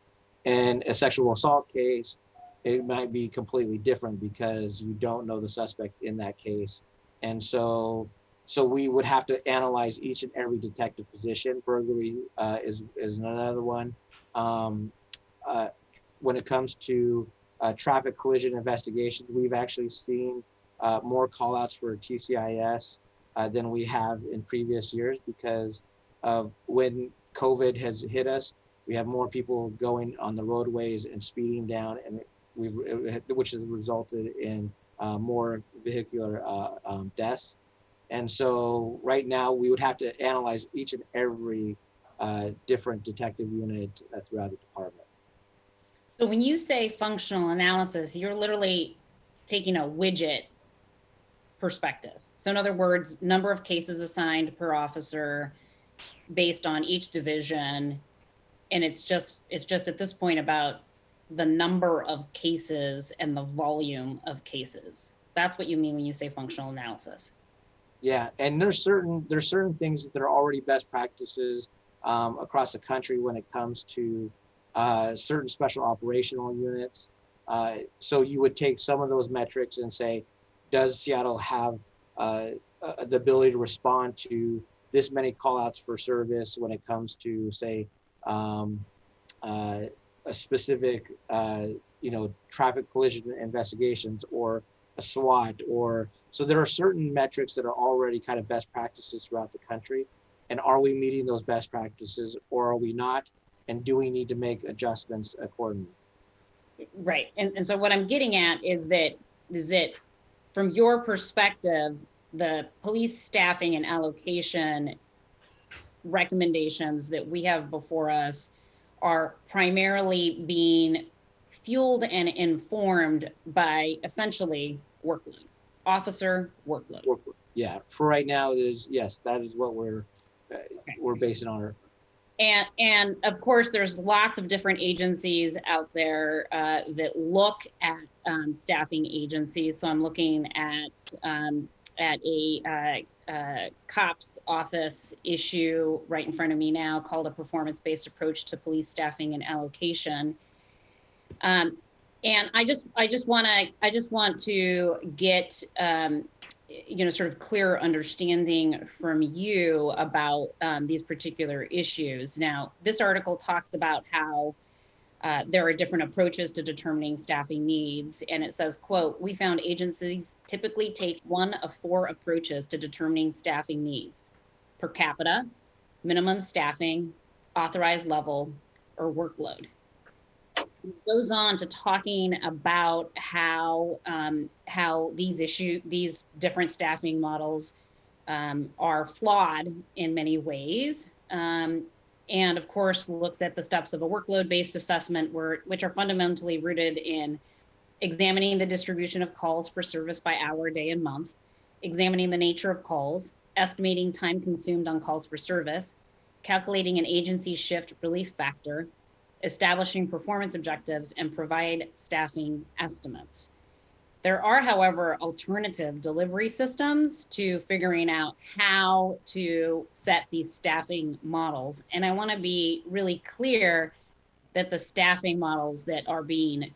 In a sexual assault case, it might be completely different because you don't know the suspect in that case. And so we would have to analyze each and every detective position. Burglary is another one. When it comes to traffic collision investigations, we've actually seen more call-outs for TCIS than we have in previous years because of when COVID has hit us. We have more people going on the roadways and speeding down, and which has resulted in more vehicular deaths. And so right now we would have to analyze each and every different detective unit throughout the department. So when you say functional analysis, you're literally taking a widget perspective. So in other words, number of cases assigned per officer based on each division. And it's just at this point about the number of cases and the volume of cases. That's what you mean when you say functional analysis. Yeah, and there's certain things that are already best practices across the country when it comes to certain special operational units. So you would take some of those metrics and say, does Seattle have the ability to respond to this many call-outs for service when it comes to, say, a specific, traffic collision investigations or a SWAT, so there are certain metrics that are already kind of best practices throughout the country. And are we meeting those best practices or are we not? And do we need to make adjustments accordingly? Right. And so what I'm getting at is that from your perspective, the police staffing and allocation recommendations that we have before us are primarily being fueled and informed by essentially workload, officer workload. Yeah, for right now, that is what we're basing on. And of course, there's lots of different agencies out there that look at staffing agencies. So I'm looking at a COPS office issue right in front of me now called a performance-based approach to police staffing and allocation. And I just want to get sort of clearer understanding from you about these particular issues. Now, this article talks about how there are different approaches to determining staffing needs, and it says, quote, "We found agencies typically take one of 4 approaches to determining staffing needs: per capita, minimum staffing, authorized level, or workload." It goes on to talking about how these different staffing models are flawed in many ways, and of course looks at the steps of a workload-based assessment, which are fundamentally rooted in examining the distribution of calls for service by hour, day, and month, examining the nature of calls, estimating time consumed on calls for service, calculating an agency shift relief factor, establishing performance objectives, and provide staffing estimates. There are, however, alternative delivery systems to figuring out how to set these staffing models. And I want to be really clear that the staffing models that are being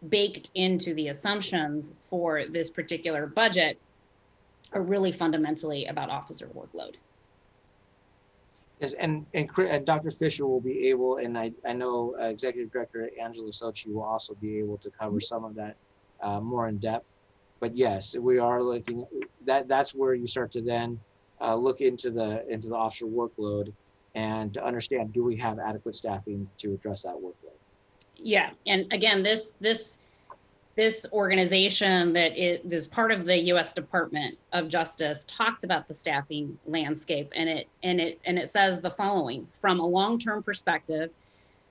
baked into the assumptions for this particular budget are really fundamentally about officer workload. Yes, and Dr. Fisher will be able, and I know Executive Director Angela Sochi will also be able to cover some of that more in depth. But yes, we are looking, that's where you start to then look into the officer workload and to understand, do we have adequate staffing to address that workload? Yeah, and again, this organization that is part of the U.S. Department of Justice talks about the staffing landscape, and it says the following: from a long-term perspective,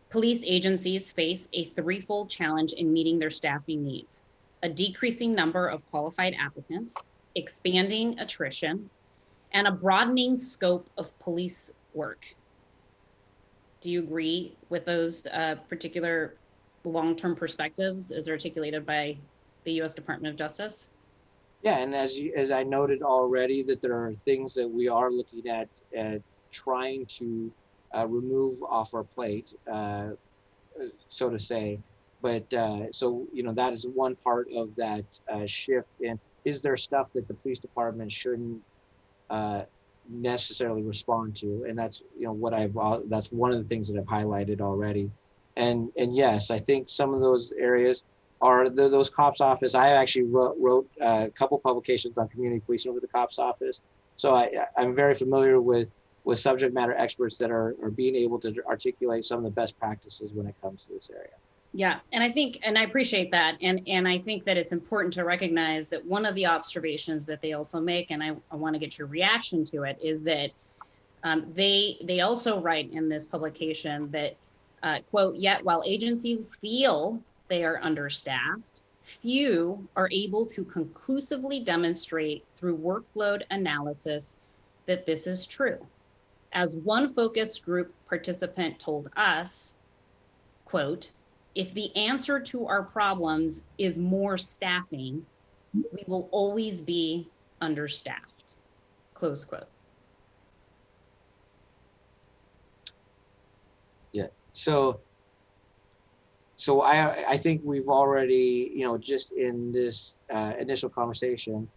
police agencies face a threefold challenge in meeting their staffing needs: a decreasing number of qualified applicants, expanding attrition, and a broadening scope of police work. Do you agree with those particular long-term perspectives as articulated by the U.S. Department of Justice? Yeah, and as I noted already, that there are things that we are looking at trying to remove off our plate, so to say. But so, you know, that is one part of that shift in, is there stuff that the police department shouldn't necessarily respond to? And that's, you know, that's one of the things that I've highlighted already. And yes, I think some of those areas are those cops office. I actually wrote a couple publications on community policing over the cops office. So I'm very familiar with subject matter experts that are being able to articulate some of the best practices when it comes to this area. Yeah, and I appreciate that. And I think that it's important to recognize that one of the observations that they also make, and I want to get your reaction to it, is that they also write in this publication that, quote, yet while agencies feel they are understaffed, few are able to conclusively demonstrate through workload analysis that this is true. As one focus group participant told us, quote, if the answer to our problems is more staffing, we will always be understaffed, close quote. Yeah, so I think we've already, you know, just in this initial conversation,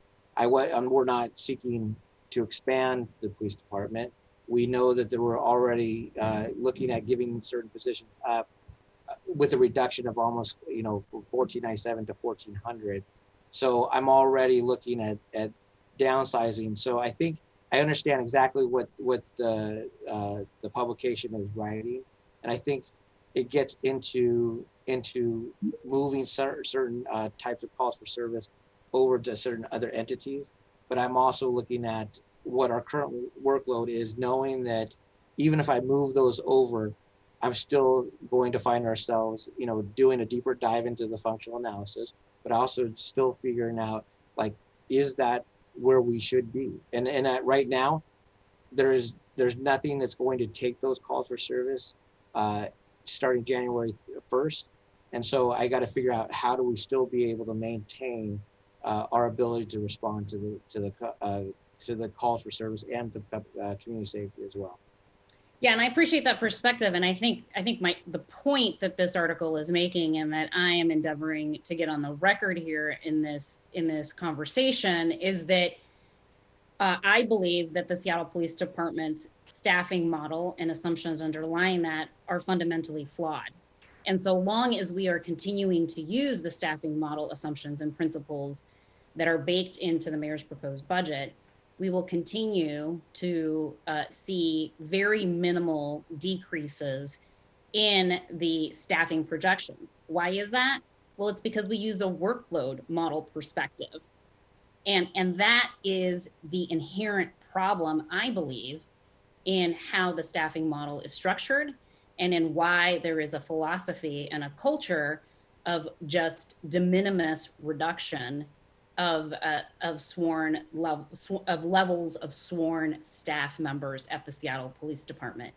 we're not seeking to expand the police department. We know that they were already looking at giving certain positions up with a reduction of almost, you know, from 1497 to 1400. So I'm already looking at downsizing. So I think I understand exactly what the publication is writing, and I think it gets into moving certain types of calls for service over to certain other entities. But I'm also looking at what our current workload is, knowing that even if I move those over, I'm still going to find ourselves, you know, doing a deeper dive into the functional analysis, but also still figuring out, like, is that where we should be? And right now, there's nothing that's going to take those calls for service starting January 1st. And so I got to figure out, how do we still be able to maintain our ability to respond to the calls for service and the community safety as well. Yeah, and I appreciate that perspective. And I think the point that this article is making, and that I am endeavoring to get on the record here in this conversation, is that I believe that the Seattle Police Department's staffing model and assumptions underlying that are fundamentally flawed. And so long as we are continuing to use the staffing model assumptions and principles that are baked into the mayor's proposed budget, we will continue to see very minimal decreases in the staffing projections. Why is that? Well, it's because we use a workload model perspective. And that is the inherent problem, I believe, in how the staffing model is structured, and in why there is a philosophy and a culture of just de minimis reduction of levels of sworn staff members at the Seattle Police Department.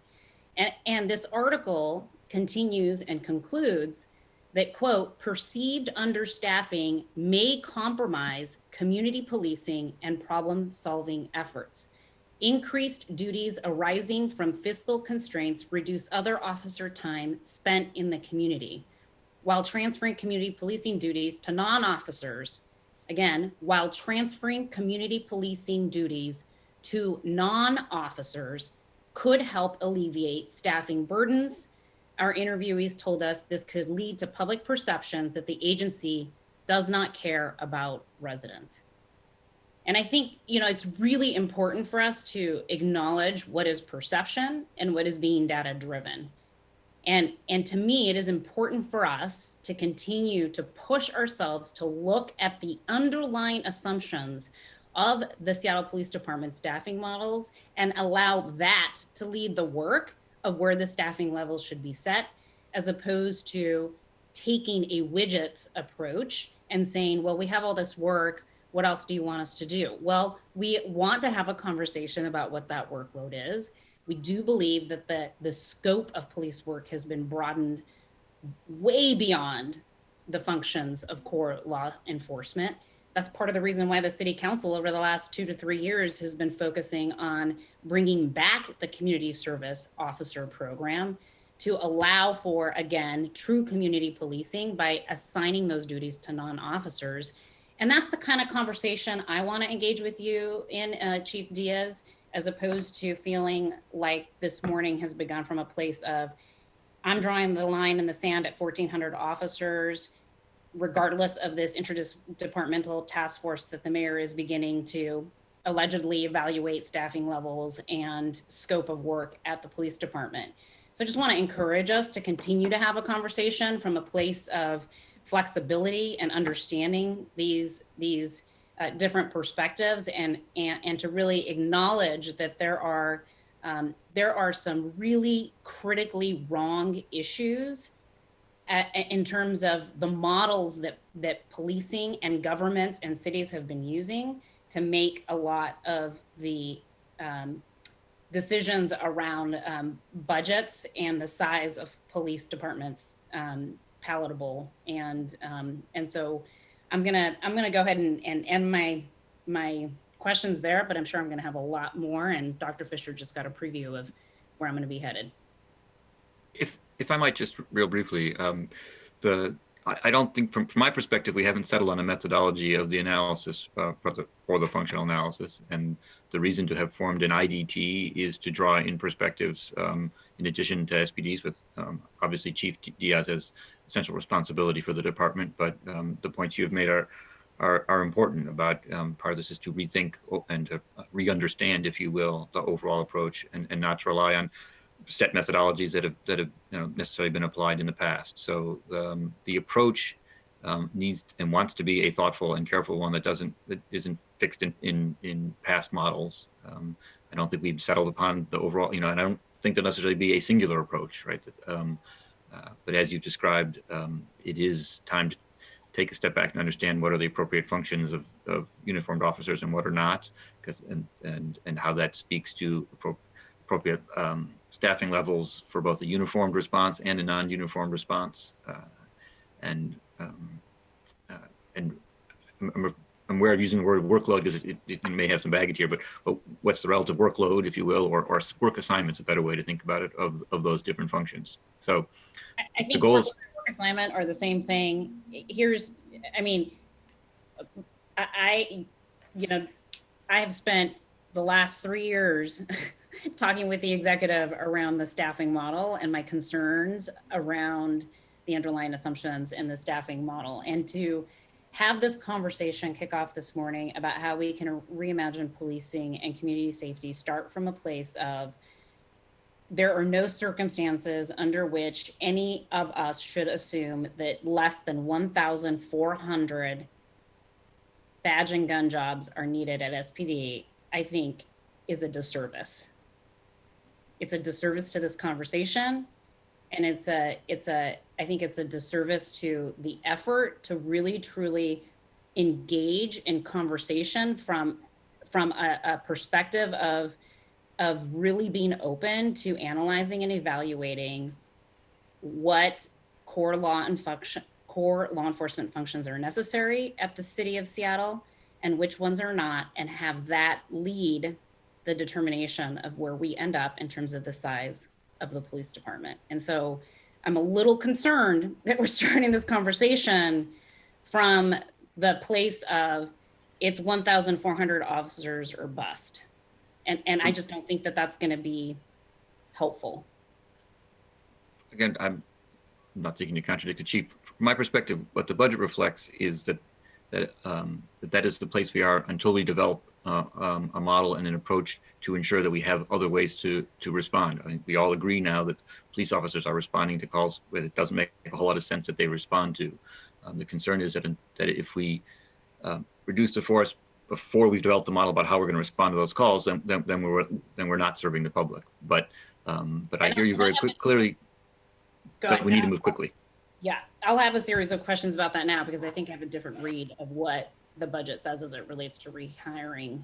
And this article continues and concludes that, quote, perceived understaffing may compromise community policing and problem-solving efforts. Increased duties arising from fiscal constraints reduce other officer time spent in the community, while transferring community policing duties to non-officers. Again, while transferring community policing duties to non-officers could help alleviate staffing burdens. Our interviewees told us this could lead to public perceptions that the agency does not care about residents. And I think, it's really important for us to acknowledge what is perception and what is being data driven. And to me, it is important for us to continue to push ourselves to look at the underlying assumptions of the Seattle Police Department staffing models and allow that to lead the work of where the staffing levels should be set, as opposed to taking a widgets approach and saying, well, we have all this work, what else do you want us to do? Well, we want to have a conversation about what that workload is. We do believe that the scope of police work has been broadened way beyond the functions of core law enforcement. That's part of the reason why the city council over the last 2 to 3 years has been focusing on bringing back the community service officer program to allow for, again, true community policing by assigning those duties to non-officers. And that's the kind of conversation I want to engage with you in, Chief Diaz, as opposed to feeling like this morning has begun from a place of, I'm drawing the line in the sand at 1,400 officers, regardless of this interdepartmental task force that the mayor is beginning to allegedly evaluate staffing levels and scope of work at the police department. So I just want to encourage us to continue to have a conversation from a place of flexibility and understanding these different perspectives, and to really acknowledge that there are some really critically wrong issues in terms of the models that policing and governments and cities have been using to make a lot of the decisions around budgets and the size of police departments palatable. And so I'm gonna go ahead and end my questions there, but I'm sure I'm gonna have a lot more. And Dr. Fisher just got a preview of where I'm gonna be headed. If I might just real briefly, I don't think from my perspective we haven't settled on a methodology of the analysis for the functional analysis, and the reason to have formed an IDT is to draw in perspectives in addition to SPDs, with obviously Chief Diaz has essential responsibility for the department, but the points you have made are important about part of this is to rethink and to re-understand, if you will, the overall approach, and not to rely on set methodologies that have necessarily been applied in the past. So the approach needs and wants to be a thoughtful and careful one that isn't fixed in past models. I don't think we've settled upon the overall, and I don't think there'll necessarily be a singular approach, right? But as you described, it is time to take a step back and understand what are the appropriate functions of uniformed officers and what are not, and how that speaks to appropriate staffing levels for both a uniformed response and a non-uniformed response. And I'm aware of using the word workload because it may have some baggage here, but what's the relative workload, if you will, or work assignment's a better way to think about it, of those different functions. So I think the goals, work assignment are the same thing. I have spent the last 3 years talking with the executive around the staffing model and my concerns around the underlying assumptions in the staffing model, and to have this conversation kick off this morning about how we can reimagine policing and community safety start from a place of there are no circumstances under which any of us should assume that less than 1,400 badge and gun jobs are needed at SPD, I think is a disservice. It's a disservice to this conversation. And I think it's a disservice to the effort to really, truly engage in conversation from a perspective of really being open to analyzing and evaluating what core law enforcement functions are necessary at the city of Seattle and which ones are not, and have that lead the determination of where we end up in terms of the size of the police department. And so I'm a little concerned that we're starting this conversation from the place of it's 1,400 officers or bust. And I just don't think that that's going to be helpful. Again, I'm not seeking to contradict the chief. From my perspective, what the budget reflects is that is the place we are until we develop a model and an approach to ensure that we have other ways to respond. I think we all agree now that police officers are responding to calls where it doesn't make a whole lot of sense that they respond to. The concern is that if we reduce the force before we've developed a model about how we're going to respond to those calls, then we're not serving the public. But I hear you very clearly. But we need to move quickly. Yeah, I'll have a series of questions about that now because I think I have a different read of what the budget says as it relates to rehiring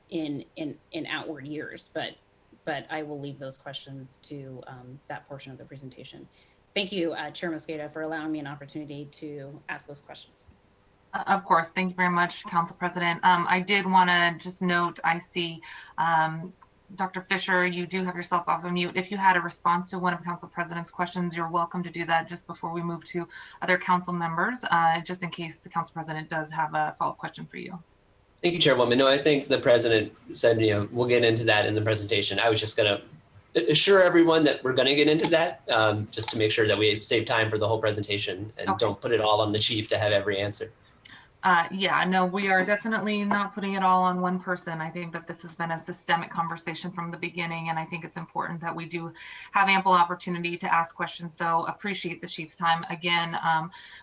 in outward years. But I will leave those questions to that portion of the presentation. Thank you, Chair Mosqueda, for allowing me an opportunity to ask those questions. Of course. Thank you very much, Council President. I did want to just note, I see Dr. Fisher, you do have yourself off of mute. If you had a response to one of Council President's questions, you're welcome to do that just before we move to other council members, just in case the Council President does have a follow-up question for you. Thank you, Chairwoman. No, I think the President said, we'll get into that in the presentation. I was just going to assure everyone that we're going to get into that, just to make sure that we save time for the whole presentation and don't put it all on the chief to have every answer. Yeah, no, we are definitely not putting it all on one person. I think that this has been a systemic conversation from the beginning, and I think it's important that we do have ample opportunity to ask questions. So appreciate the chief's time again.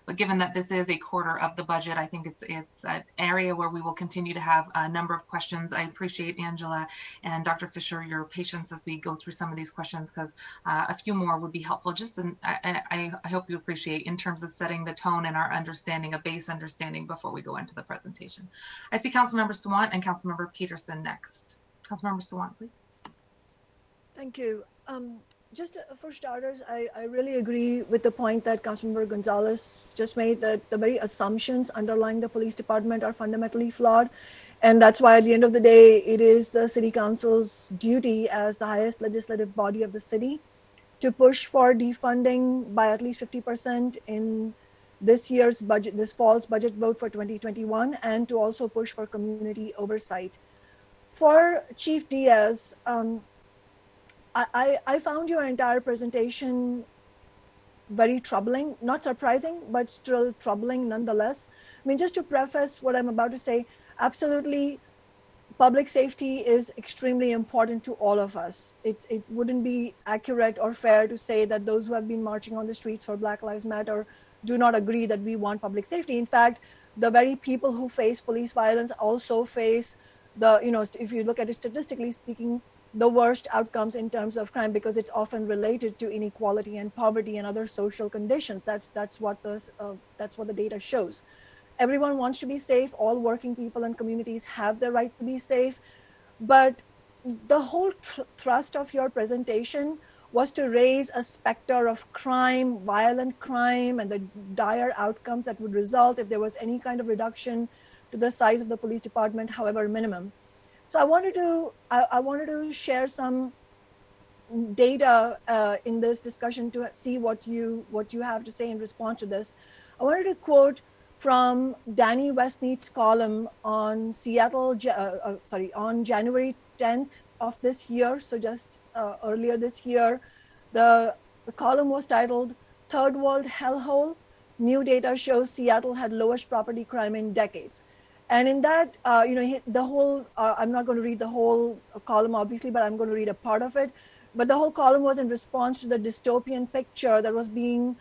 But given that this is a quarter of the budget, I think it's an area where we will continue to have a number of questions. I appreciate Angela and Dr. Fisher, your patience as we go through some of these questions, because a few more would be helpful. I hope you appreciate in terms of setting the tone and our understanding, a base understanding before we go into the presentation. I see Councilmember Sawant and Councilmember Peterson next. Councilmember Sawant, please. Thank you. Just for starters, I really agree with the point that Councilmember Gonzalez just made, that the very assumptions underlying the police department are fundamentally flawed. And that's why at the end of the day, it is the City Council's duty as the highest legislative body of the city to push for defunding by at least 50% in this year's budget, this fall's budget vote for 2021, and to also push for community oversight. For Chief Diaz, I found your entire presentation very troubling, not surprising, but still troubling nonetheless. I mean, just to preface what I'm about to say, absolutely, public safety is extremely important to all of us. It wouldn't be accurate or fair to say that those who have been marching on the streets for Black Lives Matter do not agree that we want public safety. In fact, the very people who face police violence also face if you look at it statistically speaking, the worst outcomes in terms of crime, because it's often related to inequality and poverty and other social conditions. That's what the data shows. Everyone wants to be safe. All working people and communities have the right to be safe. But the whole thrust of your presentation was to raise a specter of crime, violent crime, and the dire outcomes that would result if there was any kind of reduction to the size of the police department, however minimum. So I wanted to share some data in this discussion to see what you have to say in response to this. I wanted to quote from Danny Westneat's column on on January 10th of this year, so just earlier this year. The column was titled "Third World Hellhole, New Data Shows Seattle Had Lowest Property Crime in Decades." And in that, the whole, I'm not going to read the whole column, obviously, but I'm going to read a part of it. But the whole column was in response to the dystopian picture that was being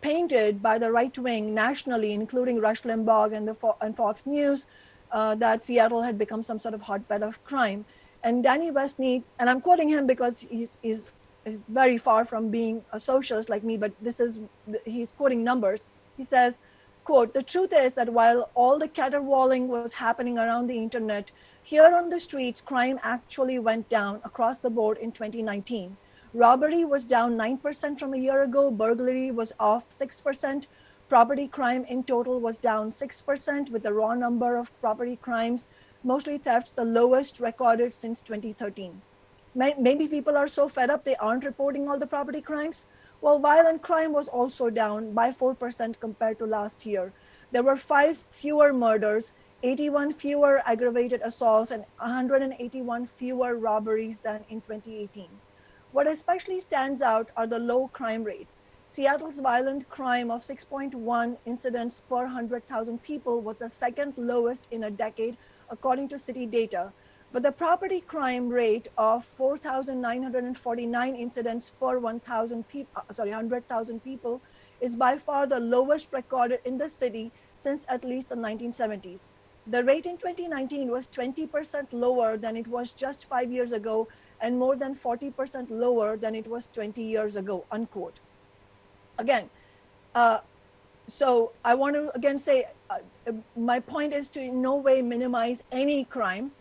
painted by the right wing nationally, including Rush Limbaugh and Fox News, that Seattle had become some sort of hotbed of crime. And Danny Westneat, and I'm quoting him because he's very far from being a socialist like me, but he's quoting numbers. He says, quote, "The truth is that while all the caterwauling was happening around the internet, here on the streets, crime actually went down across the board in 2019. Robbery was down 9% from a year ago. Burglary was off 6%. Property crime in total was down 6%, with the raw number of property crimes, mostly thefts, the lowest recorded since 2013. Maybe people are so fed up they aren't reporting all the property crimes. Well, violent crime was also down by 4% compared to last year. There were 5 fewer murders, 81 fewer aggravated assaults, and 181 fewer robberies than in 2018. What especially stands out are the low crime rates. Seattle's violent crime of 6.1 incidents per 100,000 people was the second lowest in a decade, according to city data. But the property crime rate of 4,949 incidents per 100,000 people is by far the lowest recorded in the city since at least the 1970s. The rate in 2019 was 20% lower than it was just 5 years ago, and more than 40% lower than it was 20 years ago, unquote. Again, so I want to again say, my point is to in no way minimize any crime,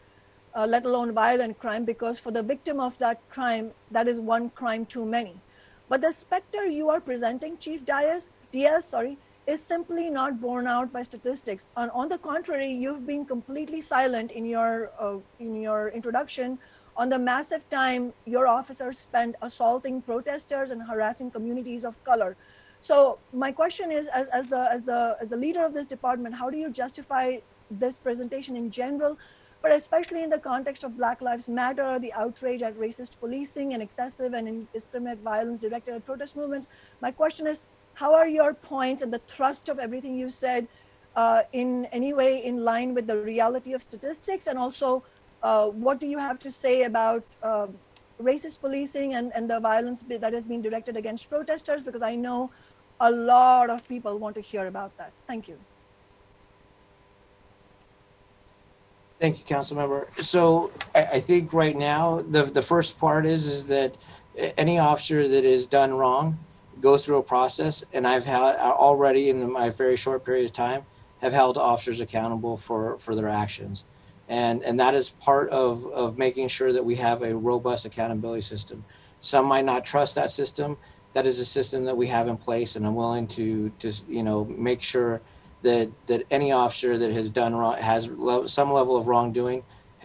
let alone violent crime, because for the victim of that crime, that is one crime too many. But the specter you are presenting, Chief Diaz, is simply not borne out by statistics. And on the contrary, you've been completely silent in your introduction on the massive time your officers spend assaulting protesters and harassing communities of color. So my question is, as the leader of this department, how do you justify this presentation in general, but especially in the context of Black Lives Matter, the outrage at racist policing and excessive and indiscriminate violence directed at protest movements? My question is, how are your points and the thrust of everything you said in any way in line with the reality of statistics? And also, what do you have to say about racist policing and the violence that has been directed against protesters? Because I know a lot of people want to hear about that. Thank you. Thank you, council member. So I think right now, the first part is that any officer that is done wrong goes through a process, and I've had already in my very short period of time have held officers accountable for their actions. And that is part of making sure that we have a robust accountability system. Some might not trust that system. That is a system that we have in place, and I'm willing to make sure that any officer that has done wrong, has some level of wrongdoing,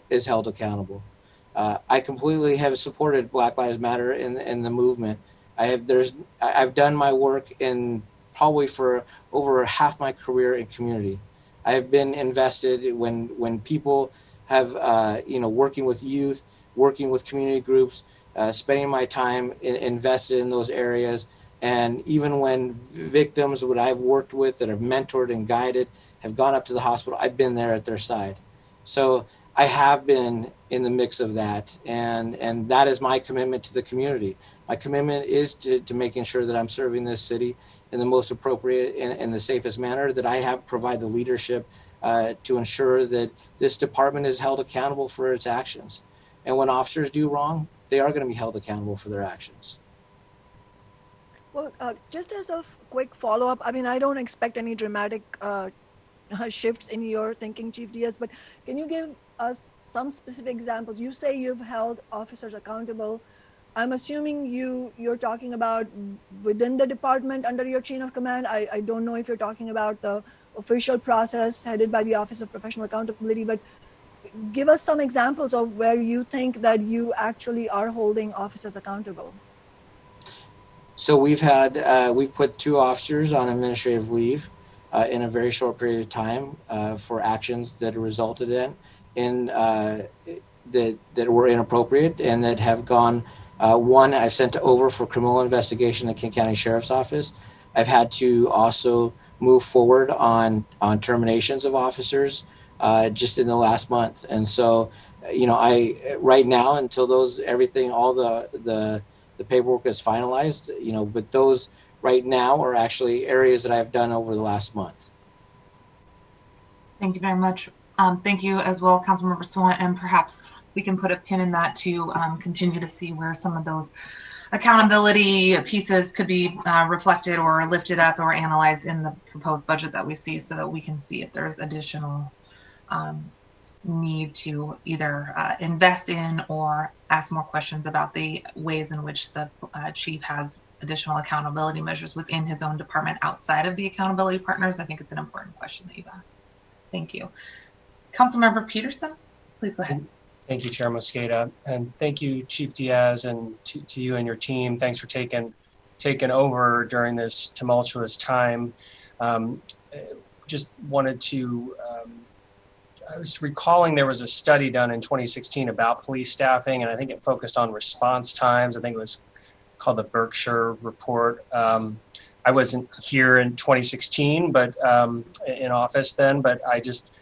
is held accountable. I completely have supported Black Lives Matter in the movement. I've done my work in probably for over half my career in community. I have been invested when people have working with youth, working with community groups, spending my time invested in those areas. And even when victims that I've worked with that have mentored and guided have gone up to the hospital, I've been there at their side. So I have been in the mix of that. And that is my commitment to the community. My commitment is to making sure that I'm serving this city in the most appropriate and the safest manner, that I have provide the leadership to ensure that this department is held accountable for its actions. And when officers do wrong, they are going to be held accountable for their actions. Well, just as a quick follow-up, I mean, I don't expect any dramatic shifts in your thinking, Chief Diaz, but can you give us some specific examples? You say you've held officers accountable. I'm assuming you're talking about within the department under your chain of command. I don't know if you're talking about the official process headed by the Office of Professional Accountability, but give us some examples of where you think that you actually are holding officers accountable. So we've put 2 officers on administrative leave in a very short period of time for actions that resulted in that were inappropriate and that have gone. One I've sent over for criminal investigation at King County Sheriff's Office. I've had to also move forward on terminations of officers just in the last month. And so, I right now until all the paperwork is finalized, but those right now are actually areas that I've done over the last month. Thank you very much. Thank you as well, Councilmember Swan, and perhaps we can put a pin in that to continue to see where some of those accountability pieces could be reflected or lifted up or analyzed in the proposed budget that we see, so that we can see if there's additional need to either invest in or ask more questions about the ways in which the chief has additional accountability measures within his own department outside of the accountability partners. I think it's an important question that you've asked. Thank you. Councilmember Peterson, please go ahead. Thank you, Chair Mosqueda, and thank you, Chief Diaz, and to you and your team. Thanks for taking over during this tumultuous time. Just wanted to, I was recalling there was a study done in 2016 about police staffing, and I think it focused on response times. I think it was called the Berkshire Report. I wasn't here in 2016, but in office then, but I just,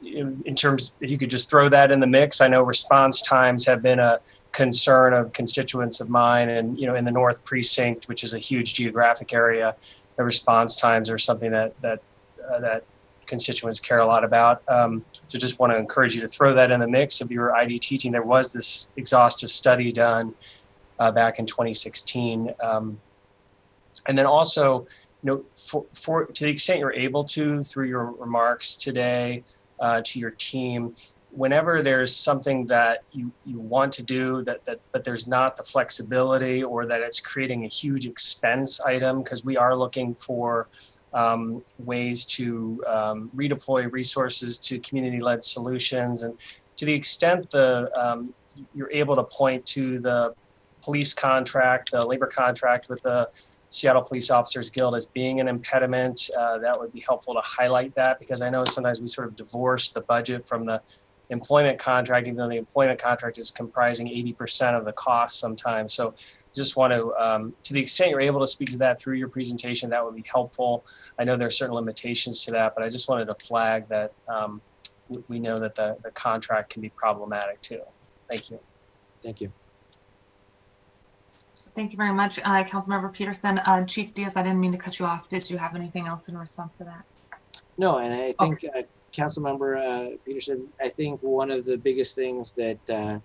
in terms, if you could just throw that in the mix. I know response times have been a concern of constituents of mine, and in the North Precinct, which is a huge geographic area, the response times are something that constituents care a lot about. So just want to encourage you to throw that in the mix of your IDT team. There was this exhaustive study done back in 2016, and then also, for to the extent you're able to, through your remarks today, to your team, whenever there's something that you want to do but there's not the flexibility, or that it's creating a huge expense item, because we are looking for ways to redeploy resources to community-led solutions. And to the extent you're able to point to the police contract, the labor contract with the Seattle Police Officers Guild as being an impediment, that would be helpful to highlight that, because I know sometimes we sort of divorce the budget from the employment contract, even though the employment contract is comprising 80% of the cost sometimes. So just want to the extent you're able to speak to that through your presentation, that would be helpful. I know there are certain limitations to that, but I just wanted to flag that we know that the contract can be problematic too. Thank you. Thank you. Thank you very much, Councilmember Peterson. Chief Diaz, I didn't mean to cut you off. Did you have anything else in response to that? No, and I think Councilmember Peterson, I think one of the biggest things that I'm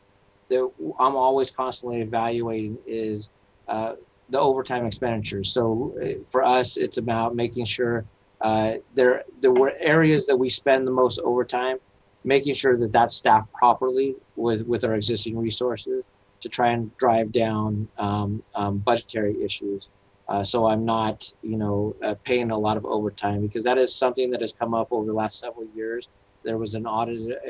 always constantly evaluating is the overtime expenditures. So for us, it's about making sure there were areas that we spend the most overtime, making sure that that's staffed properly with our existing resources, to try and drive down budgetary issues. So I'm not, paying a lot of overtime, because that is something that has come up over the last several years. There was an audit,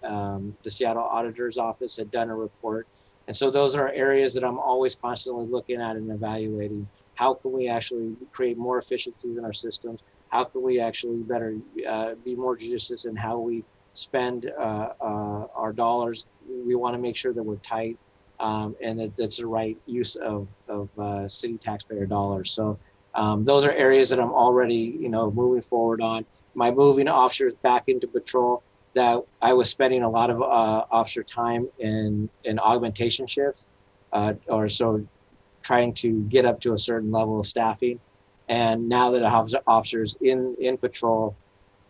the Seattle Auditor's Office had done a report. And so those are areas that I'm always constantly looking at and evaluating. How can we actually create more efficiencies in our systems? How can we actually better be more judicious in how we spend our dollars? We want to make sure that we're tight. And that's the right use of city taxpayer dollars. So those are areas that I'm already, moving forward on. My moving officers back into patrol, that I was spending a lot of officer time in augmentation shifts, or so trying to get up to a certain level of staffing. And now that I have officers in patrol,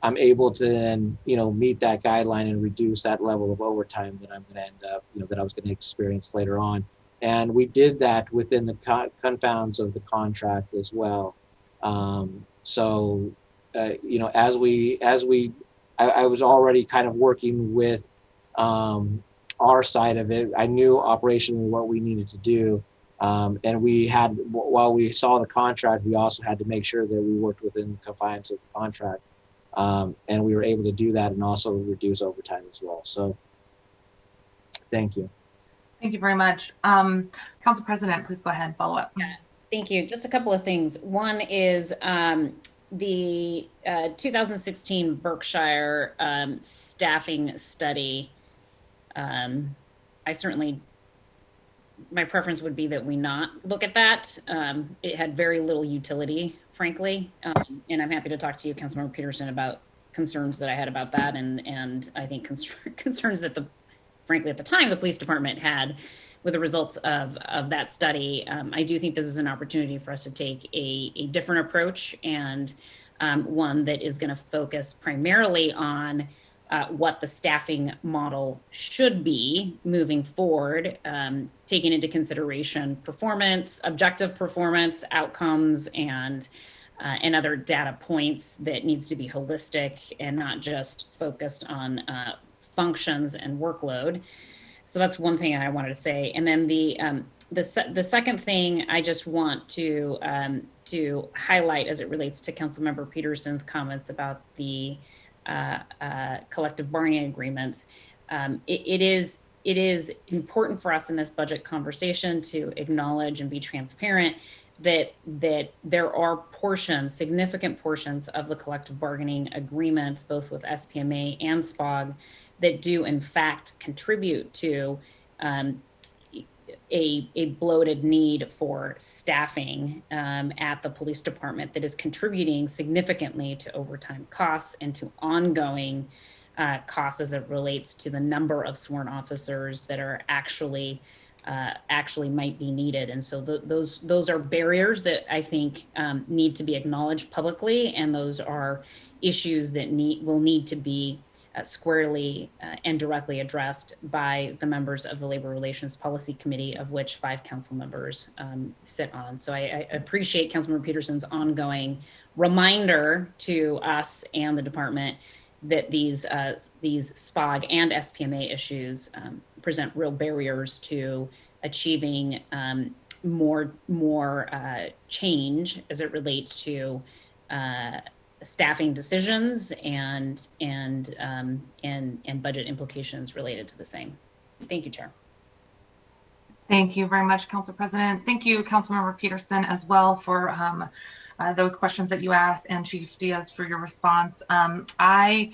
I'm able to then, meet that guideline and reduce that level of overtime that I'm going to end up, that I was going to experience later on. And we did that within the confounds of the contract as well. I was already kind of working with our side of it. I knew operationally what we needed to do. And we had, while we saw the contract, we also had to make sure that we worked within the confines of the contract. And we were able to do that and also reduce overtime as well. So thank you. Thank you very much. Council President, please go ahead and follow up. Yeah, thank you. Just a couple of things. One is the 2016 Berkshire staffing study. I certainly, my preference would be that we not look at that. It had very little utility, frankly. And I'm happy to talk to you, Councilmember Peterson, about concerns that I had about that. And I think concerns that frankly, at the time, the police department had with the results of that study. I do think this is an opportunity for us to take a different approach, and one that is going to focus primarily on what the staffing model should be moving forward, taking into consideration performance, objective performance, outcomes, and other data points that needs to be holistic and not just focused on functions and workload. So that's one thing I wanted to say. And then the second thing I just want to highlight as it relates to Councilmember Peterson's comments about the collective bargaining agreements. It is important for us in this budget conversation to acknowledge and be transparent that there are portions, significant portions of the collective bargaining agreements, both with SPMA and SPOG, that do in fact contribute to a bloated need for staffing at the police department that is contributing significantly to overtime costs and to ongoing costs as it relates to the number of sworn officers that are actually might be needed. And so those are barriers that I think need to be acknowledged publicly, and those are issues that will need to be squarely and directly addressed by the members of the Labor Relations Policy Committee, of which 5 council members sit on. So I appreciate Councilmember Peterson's ongoing reminder to us and the department that these SPOG and SPMA issues present real barriers to achieving more change as it relates to staffing decisions and budget implications related to the same. Thank you, Chair. Thank you very much, Council President. Thank you, Councilmember Peterson, as well for those questions that you asked, and Chief Diaz for your response. I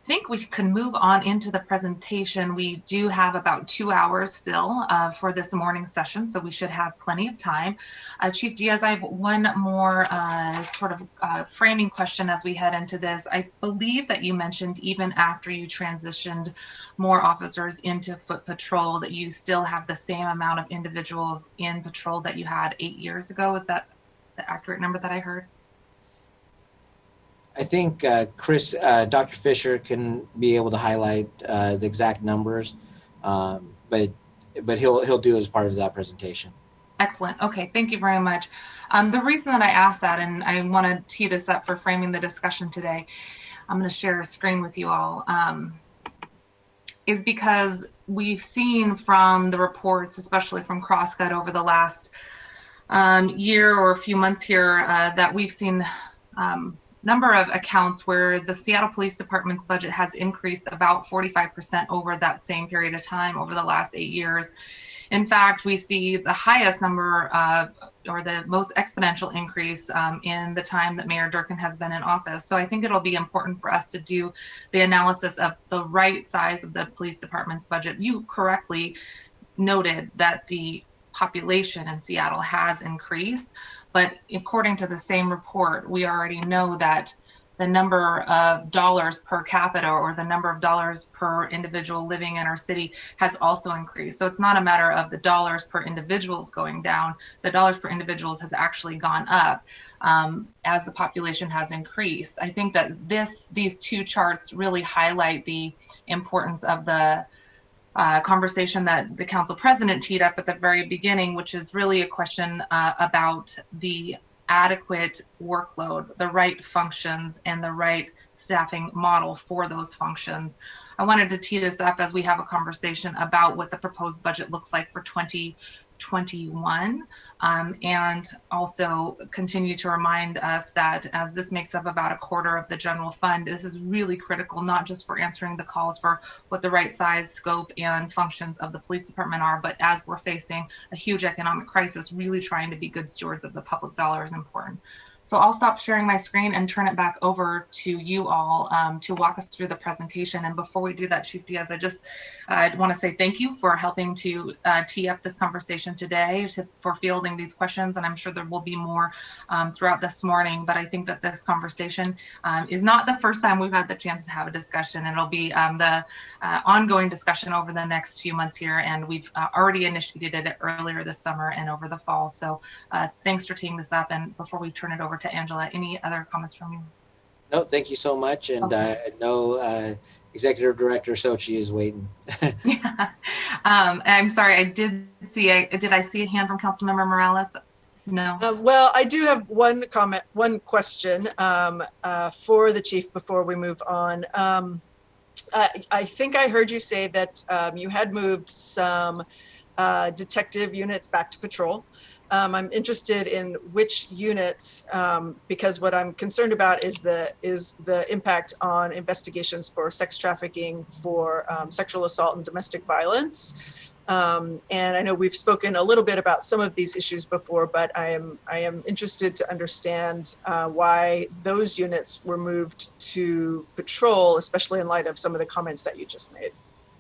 think we can move on into the presentation. We do have about 2 hours still for this morning session, so we should have plenty of time. Chief Diaz, I have one more framing question as we head into this. I believe that you mentioned even after you transitioned more officers into foot patrol that you still have the same amount of individuals in patrol that you had 8 years ago. Is that the accurate number that I heard? I think Dr. Fisher can be able to highlight the exact numbers, but he'll do it as part of that presentation. Excellent. Okay, thank you very much. The reason that I asked that, and I want to tee this up for framing the discussion today, I'm going to share a screen with you all, is because we've seen from the reports, especially from Crosscut over the last year or a few months here, that we've seen number of accounts where the Seattle Police Department's budget has increased about 45% over that same period of time over the last 8 years. In fact, we see the highest number or the most exponential increase in the time that Mayor Durkin has been in office. So I think it'll be important for us to do the analysis of the right size of the police department's budget. You correctly noted that the population in Seattle has increased, but according to the same report, we already know that the number of dollars per capita or the number of dollars per individual living in our city has also increased. So it's not a matter of the dollars per individuals going down. The dollars per individuals has actually gone up as the population has increased. I think that these two charts really highlight the importance of the conversation that the council president teed up at the very beginning, which is really a question about the adequate workload, the right functions, and the right staffing model for those functions. I wanted to tee this up as we have a conversation about what the proposed budget looks like for 2021, and also continue to remind us that as this makes up about a quarter of the general fund, this is really critical, not just for answering the calls for what the right size, scope, and functions of the police department are, but as we're facing a huge economic crisis, really trying to be good stewards of the public dollar is important. So I'll stop sharing my screen and turn it back over to you all to walk us through the presentation. And before we do that, Chief Diaz, I want to say thank you for helping to tee up this conversation today, for fielding these questions. And I'm sure there will be more throughout this morning. But I think that this conversation is not the first time we've had the chance to have a discussion. It'll be the ongoing discussion over the next few months here. And we've already initiated it earlier this summer and over the fall. So thanks for teeing this up. And before we turn it over to Angela, any other comments from you? No, thank you so much. And no, Executive Director Sochi is waiting. Yeah. I'm sorry, I did see I see a hand from Councilmember Morales? No. Well, I do have one comment, one question for the chief before we move on. I think I heard you say that you had moved some detective units back to patrol. I'm interested in which units, because what I'm concerned about is the impact on investigations for sex trafficking, for sexual assault and domestic violence. And I know we've spoken a little bit about some of these issues before, but I am interested to understand why those units were moved to patrol, especially in light of some of the comments that you just made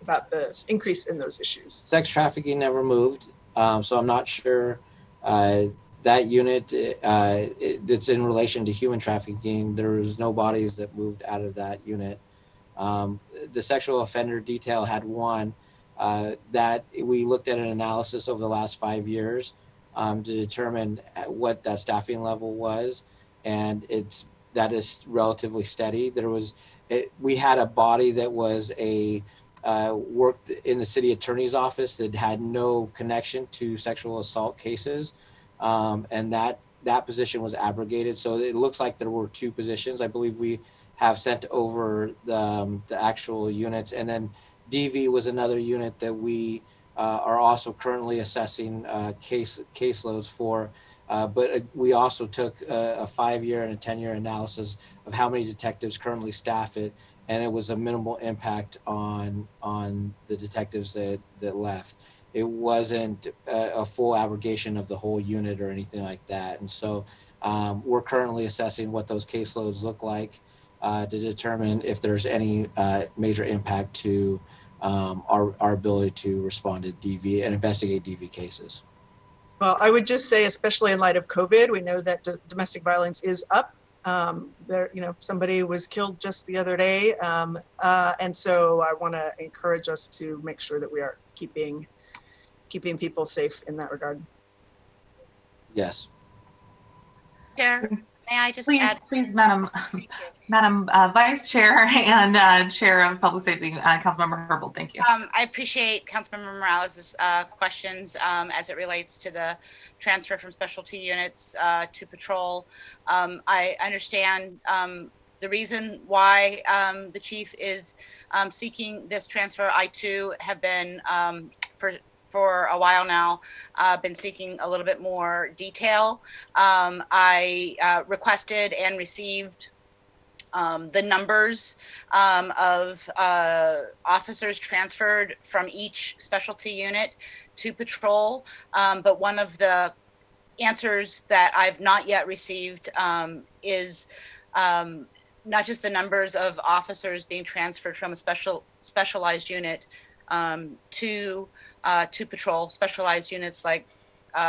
about the increase in those issues. Sex trafficking never moved, so I'm not sure that unit that's in relation to human trafficking. There was no bodies that moved out of that unit. The sexual offender detail had one that we looked at an analysis over the last 5 years to determine what that staffing level was, and that is relatively steady. We had a body that was worked in the city attorney's office that had no connection to sexual assault cases, and that position was abrogated. So it looks like there were 2 positions. I believe we have sent over the actual units, and then DV was another unit that we are also currently assessing caseloads for. But we also took a 5-year and a 10-year analysis of how many detectives currently staff it, and it was a minimal impact on the detectives that left. It wasn't a full abrogation of the whole unit or anything like that. And so we're currently assessing what those caseloads look like to determine if there's any major impact to our ability to respond to DV and investigate DV cases. Well, I would just say, especially in light of COVID, we know that domestic violence is up. Somebody was killed just the other day. And so I want to encourage us to make sure that we are keeping people safe in that regard. Yes. Chair, may I just Please, add? please, Madam Vice Chair and Chair of Public Safety, Councilmember Herbold. Thank you. I appreciate Councilmember Morales' questions as it relates to the transfer from specialty units to patrol. I understand the reason why the chief is seeking this transfer. I too have been for a while now been seeking a little bit more detail. I requested and received the numbers of officers transferred from each specialty unit to patrol. But one of the answers that I've not yet received is not just the numbers of officers being transferred from a specialized unit to patrol, specialized units like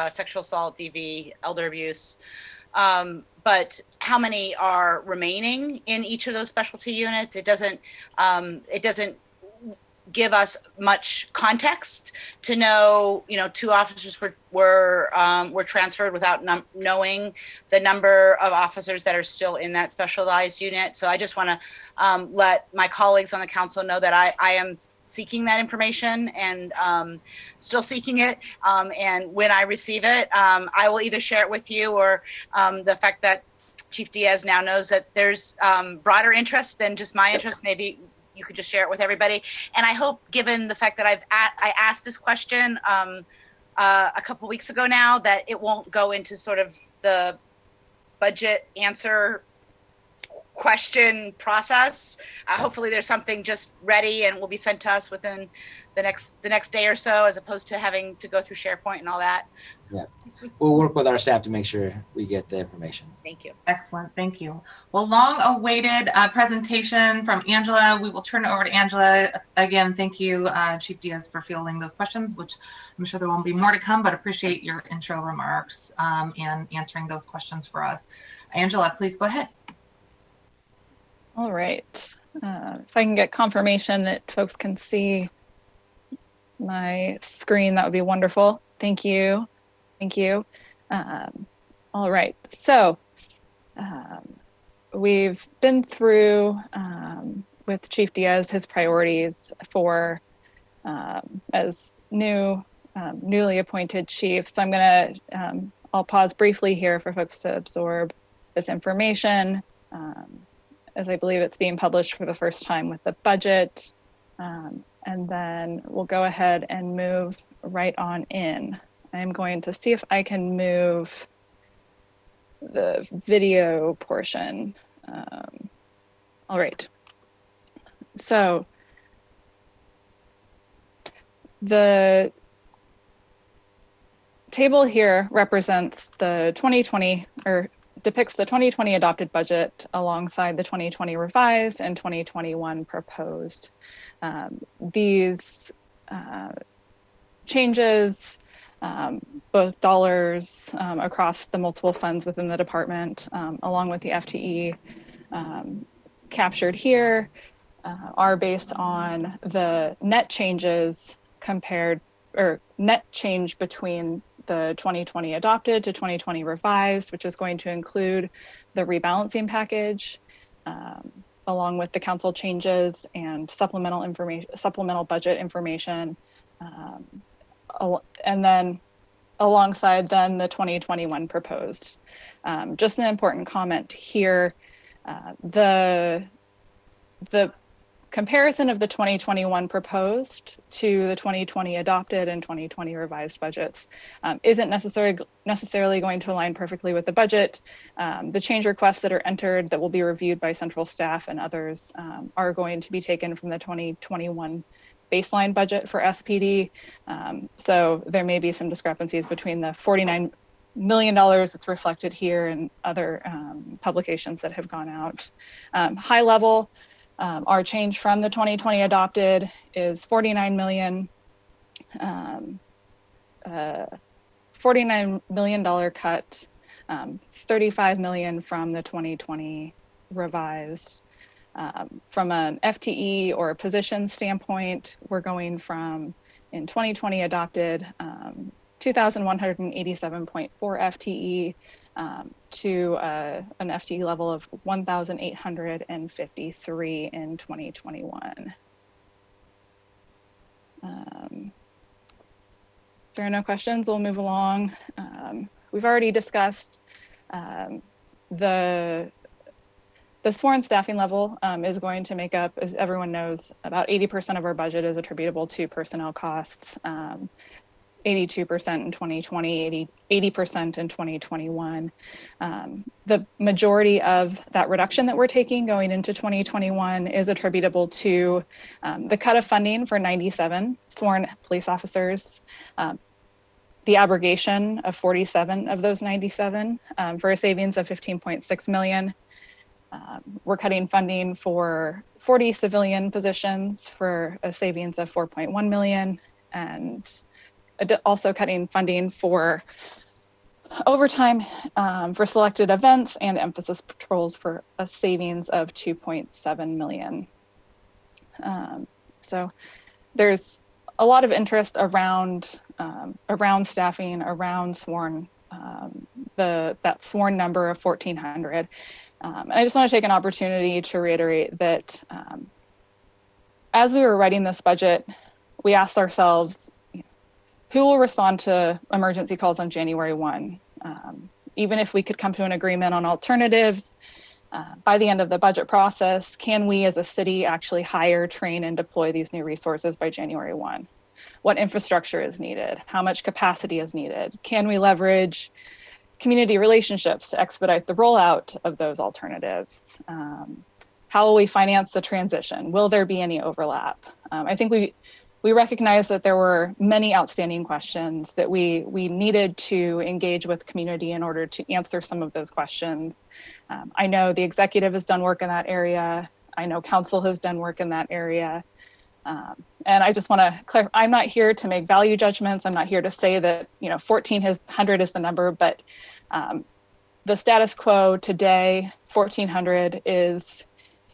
sexual assault, DV, elder abuse, but how many are remaining in each of those specialty units? It doesn't give us much context to know, 2 officers were transferred without knowing the number of officers that are still in that specialized unit. So I just want to let my colleagues on the council know that I am seeking that information and still seeking it. And when I receive it, I will either share it with you or the fact that Chief Diaz now knows that there's broader interest than just my interest. Maybe you could just share it with everybody. And I hope, given the fact that I asked this question a couple weeks ago now, that it won't go into sort of the budget answer question process. Hopefully there's something just ready and will be sent to us within the next day or so, as opposed to having to go through SharePoint and all that. Yeah, we'll work with our staff to make sure we get the information. Thank you. Excellent. Thank you. Well, long-awaited presentation from Angela. We will turn it over to Angela. Again, thank you, Chief Diaz, for fielding those questions, which I'm sure there won't be more to come, but appreciate your intro remarks and answering those questions for us. Angela, please go ahead. All right. If I can get confirmation that folks can see my screen, that would be wonderful. Thank you. Thank you. All right. So we've been through with Chief Diaz his priorities for as newly appointed chief. So I'm going to I'll pause briefly here for folks to absorb this information. as I believe it's being published for the first time with the budget. And then we'll go ahead and move right on in. I'm going to see if I can move the video portion. All right. So the table here represents the 2020 or depicts the 2020 adopted budget alongside the 2020 revised and 2021 proposed. These changes, both dollars across the multiple funds within the department, along with the FTE captured here, are based on the net changes compared, or net change between the 2020 adopted to 2020 revised, which is going to include the rebalancing package, along with the council changes and supplemental budget information, and then alongside then the 2021 proposed. Just an important comment here, the comparison of the 2021 proposed to the 2020 adopted and 2020 revised budgets isn't necessarily going to align perfectly with the budget. The change requests that are entered that will be reviewed by central staff and others are going to be taken from the 2021 baseline budget for SPD. So there may be some discrepancies between the $49 million that's reflected here and other publications that have gone out. High level, our change from the 2020 adopted is $49 million cut, $35 million from the 2020 revised. From an FTE or a position standpoint, we're going from, in 2020 adopted, 2,187.4 FTE to an FTE level of 1,853 in 2021. If there are no questions, we'll move along. We've already discussed the sworn staffing level is going to make up, as everyone knows, about 80% of our budget is attributable to personnel costs. 82% in 2020, 80% in 2021. The majority of that reduction that we're taking going into 2021 is attributable to the cut of funding for 97 sworn police officers, the abrogation of 47 of those 97 for a savings of $15.6 million. We're cutting funding for 40 civilian positions for a savings of $4.1 million, and also cutting funding for overtime for selected events and emphasis patrols for a savings of $2.7 million. So there's a lot of interest around staffing, around sworn, that sworn number of 1,400. And I just want to take an opportunity to reiterate that as we were writing this budget, we asked ourselves, who will respond to emergency calls on January 1? Even if we could come to an agreement on alternatives by the end of the budget process, can we as a city actually hire, train, and deploy these new resources by January 1? What infrastructure is needed? How much capacity is needed? Can we leverage community relationships to expedite the rollout of those alternatives? How will we finance the transition? Will there be any overlap? I think we recognize that there were many outstanding questions that we needed to engage with community in order to answer some of those questions. I know the executive has done work in that area. I know council has done work in that area. And I just want to clarify, I'm not here to make value judgments. I'm not here to say that 1,400 is the number, but the status quo today, 1,400 is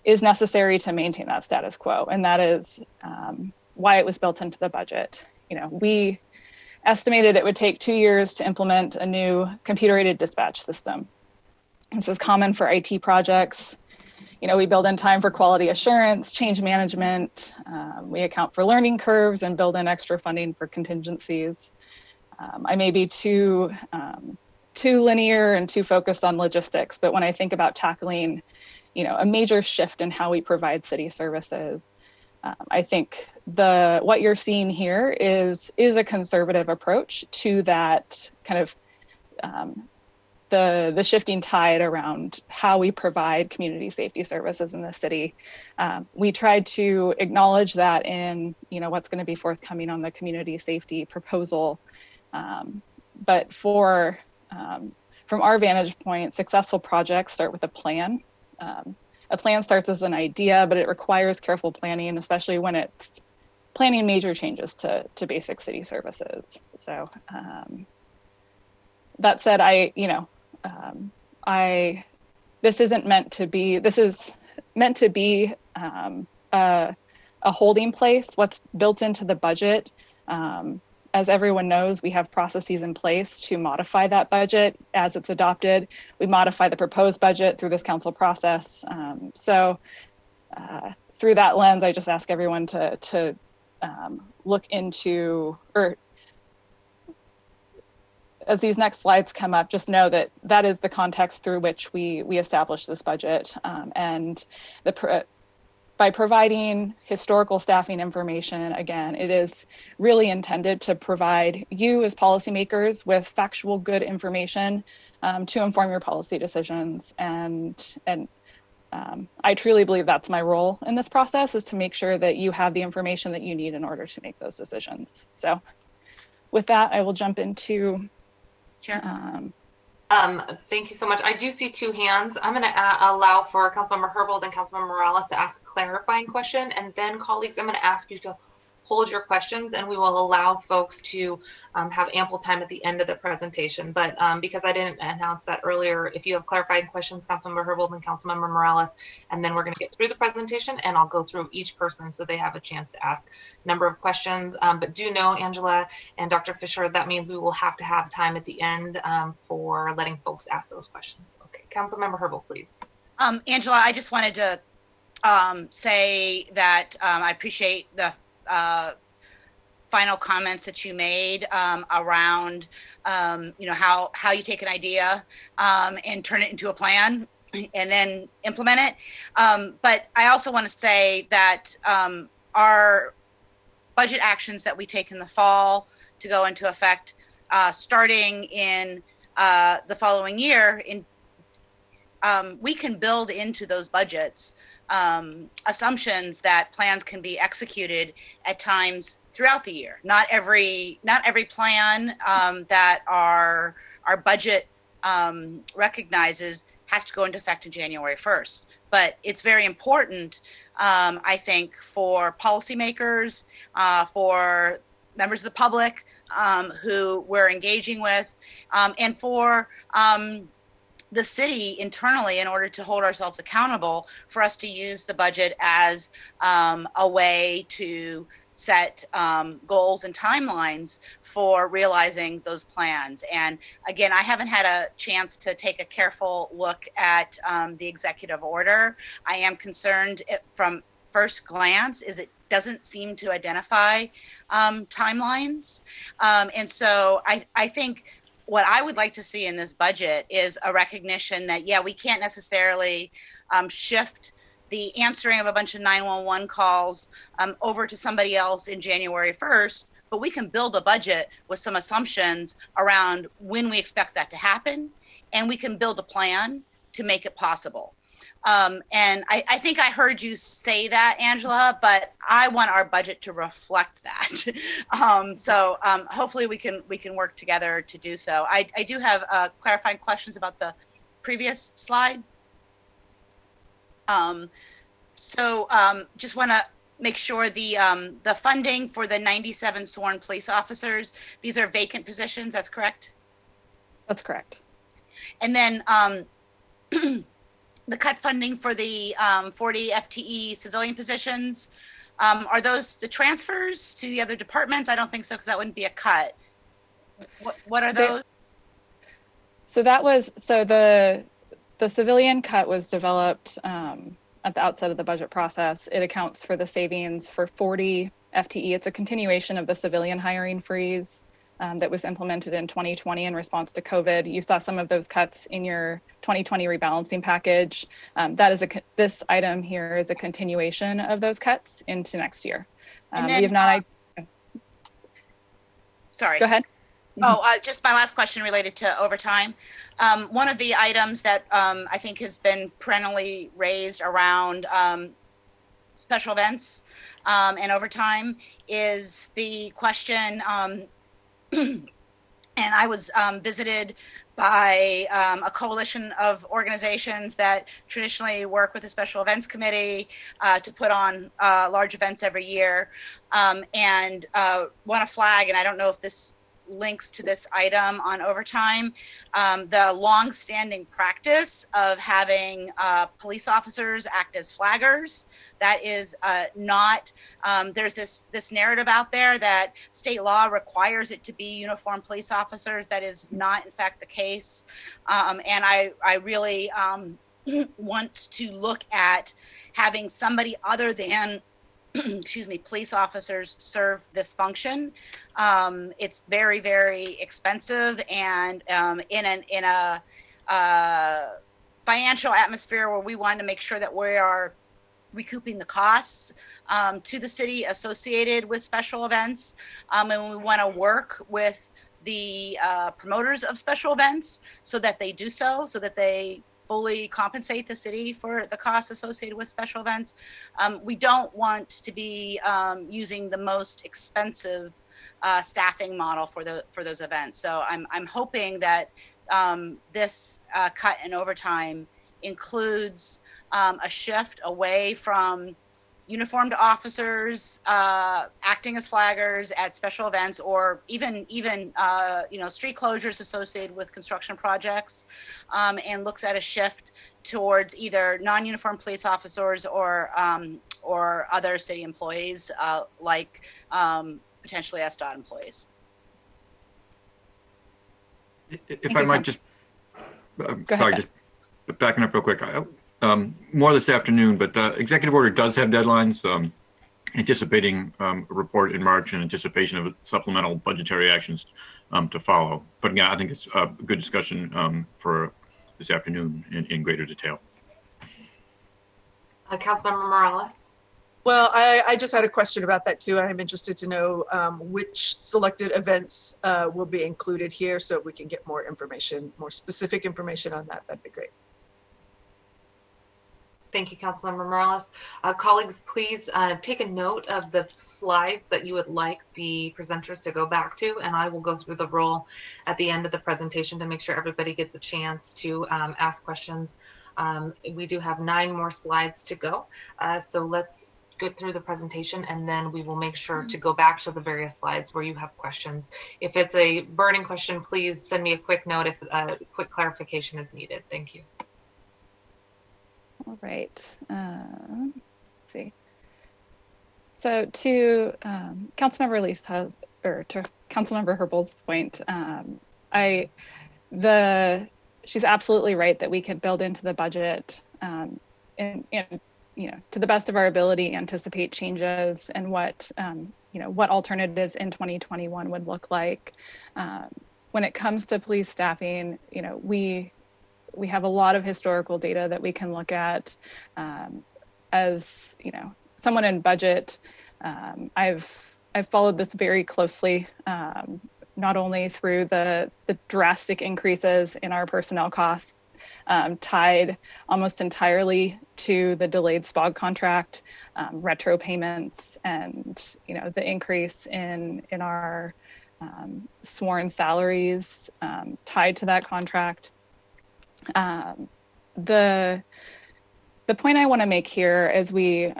necessary to maintain that status quo, and that is why it was built into the budget. We estimated it would take 2 years to implement a new computer-aided dispatch system. This is common for IT projects. We build in time for quality assurance, change management. We account for learning curves and build in extra funding for contingencies. I may be too linear and too focused on logistics, but when I think about tackling a major shift in how we provide city services. I think what you're seeing here is a conservative approach to that kind of the shifting tide around how we provide community safety services in the city. We tried to acknowledge that in what's going to be forthcoming on the community safety proposal. But from our vantage point, successful projects start with a plan. A plan starts as an idea, but it requires careful planning, especially when it's planning major changes to basic city services. So that said, this is meant to be a holding place. What's built into the budget, as everyone knows, we have processes in place to modify that budget as it's adopted. We modify the proposed budget through this council process. So through that lens, I just ask everyone to look into, or as these next slides come up, just know that that is the context through which we establish this budget. And by providing historical staffing information, again, it is really intended to provide you as policymakers with factual, good information to inform your policy decisions. And I truly believe that's my role in this process, is to make sure that you have the information that you need in order to make those decisions. So with that, I will jump into Sure. Thank you so much. I do see two hands. I'm going to allow for Councilmember Herbold and Councilmember Morales to ask a clarifying question. And then, colleagues, I'm going to ask you to hold your questions, and we will allow folks to have ample time at the end of the presentation. But because I didn't announce that earlier, if you have clarifying questions, Councilmember Herbold and Councilmember Morales, and then we're going to get through the presentation, and I'll go through each person so they have a chance to ask a number of questions. But do know, Angela and Dr. Fisher, that means we will have to have time at the end for letting folks ask those questions. Okay, Councilmember Herbold, please. Angela, I just wanted to say that I appreciate the final comments that you made around, how you take an idea and turn it into a plan and then implement it. But I also want to say that our budget actions that we take in the fall to go into effect starting in the following year, we can build into those budgets assumptions that plans can be executed at times throughout the year. Not every plan that our budget recognizes has to go into effect on January 1st. But it's very important, I think, for policymakers, for members of the public who we're engaging with, and for the city internally, in order to hold ourselves accountable, for us to use the budget as a way to set goals and timelines for realizing those plans. And again, I haven't had a chance to take a careful look at the executive order. I am concerned from first glance is it doesn't seem to identify timelines. And so I think what I would like to see in this budget is a recognition that, we can't necessarily shift the answering of a bunch of 911 calls over to somebody else in January 1st, but we can build a budget with some assumptions around when we expect that to happen, and we can build a plan to make it possible. And I think I heard you say that, Angela, but I want our budget to reflect that. So hopefully we can work together to do so. I do have clarifying questions about the previous slide. Just want to make sure the funding for the 97 sworn police officers, these are vacant positions, that's correct? That's correct. And then the cut funding for the 40 FTE civilian positions, are those the transfers to the other departments? I don't think so, because that wouldn't be a cut. What are those? So the civilian cut was developed at the outset of the budget process. It accounts for the savings for 40 FTE. It's a continuation of the civilian hiring freeze that was implemented in 2020 in response to COVID. You saw some of those cuts in your 2020 rebalancing package. This item here is a continuation of those cuts into next year. And then, we have not. Sorry. Go ahead. Just my last question related to overtime. One of the items that I think has been perennially raised around special events and overtime is the question, and I was visited by a coalition of organizations that traditionally work with the Special Events Committee to put on large events every year, and want to flag, and I don't know if this links to this item on overtime, the long-standing practice of having police officers act as flaggers. That is not, there's this narrative out there that state law requires it to be uniformed police officers. That is not, in fact, the case. And I really want to look at having somebody other than police officers serve this function. It's very, very expensive, and in a financial atmosphere where we want to make sure that we are recouping the costs to the city associated with special events, and we want to work with the promoters of special events so that they do so that they fully compensate the city for the costs associated with special events. We don't want to be using the most expensive staffing model for those events. So I'm hoping that this cut in overtime includes a shift away from uniformed officers acting as flaggers at special events, or even street closures associated with construction projects, and looks at a shift towards either non-uniformed police officers or other city employees, like potentially SDOT employees. If I might just, sorry, just backing up real quick. More this afternoon, but the executive order does have deadlines, anticipating a report in March in anticipation of supplemental budgetary actions to follow. But again, I think it's a good discussion for this afternoon in greater detail. Councilmember Morales. Well, I just had a question about that too. I'm interested to know which selected events will be included here, so we can get more information, more specific information on that. That'd be great. Thank you, Councilmember Morales. Colleagues, please take a note of the slides that you would like the presenters to go back to, and I will go through the roll at the end of the presentation to make sure everybody gets a chance to ask questions. We do have 9 more slides to go, so let's go through the presentation, and then we will make sure to go back to the various slides where you have questions. If it's a burning question, please send me a quick note if quick clarification is needed. Thank you. All right. Let's see. So to Councilmember Lisa, or to Councilmember Herbold's point, she's absolutely right that we could build into the budget and to the best of our ability, anticipate changes and what alternatives in 2021 would look like. When it comes to police staffing, we have a lot of historical data that we can look at. As someone in budget, I've followed this very closely, not only through the drastic increases in our personnel costs, tied almost entirely to the delayed SPOG contract, retro payments, and the increase in our sworn salaries tied to that contract. The point I want to make here as we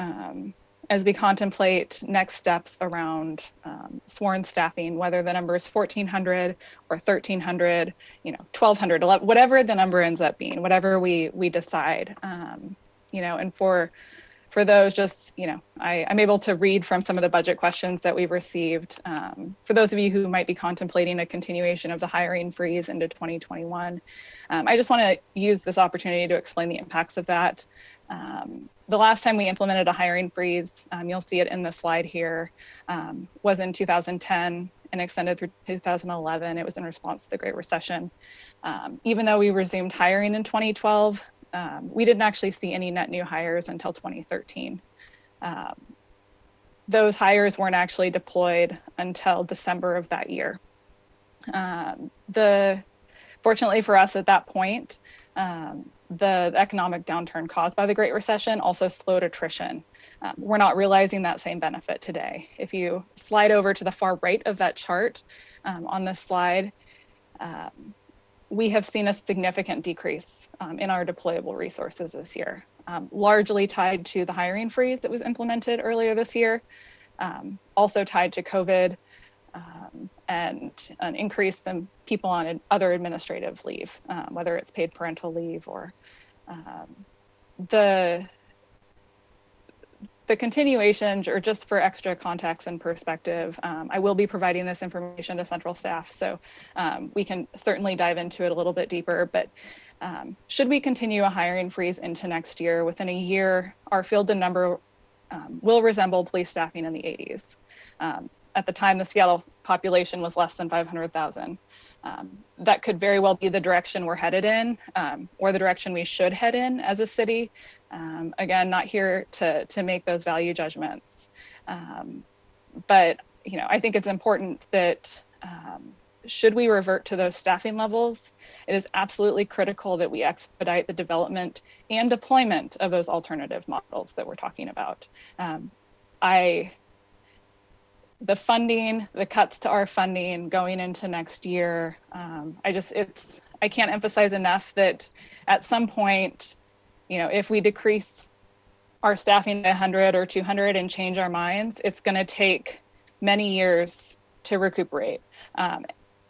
contemplate next steps around sworn staffing, whether the number is 1,400 or 1,300, 1,200, whatever the number ends up being, whatever we decide, and for those, just, I'm able to read from some of the budget questions that we've received. For those of you who might be contemplating a continuation of the hiring freeze into 2021, I just want to use this opportunity to explain the impacts of that. The last time we implemented a hiring freeze, you'll see it in the slide here, was in 2010. and extended through 2011. It was in response to the Great Recession. Even though we resumed hiring in 2012, we didn't actually see any net new hires until 2013. Those hires weren't actually deployed until December of that year. Fortunately for us at that point, the economic downturn caused by the Great Recession also slowed attrition. We're not realizing that same benefit today. If you slide over to the far right of that chart on this slide, we have seen a significant decrease in our deployable resources this year, largely tied to the hiring freeze that was implemented earlier this year, also tied to COVID, and an increase in people on other administrative leave, whether it's paid parental leave or the continuation, or just for extra context and perspective, I will be providing this information to central staff, so we can certainly dive into it a little bit deeper. But should we continue a hiring freeze into next year, within a year, our fielded number will resemble police staffing in the 80s. At the time, the Seattle population was less than 500,000. That could very well be the direction we're headed in, or the direction we should head in as a city. Again, not here to make those value judgments. But I think it's important that should we revert to those staffing levels, it is absolutely critical that we expedite the development and deployment of those alternative models that we're talking about. The funding, the cuts to our funding going into next year, I can't emphasize enough that at some point, if we decrease our staffing by 100 or 200 and change our minds, it's going to take many years to recuperate.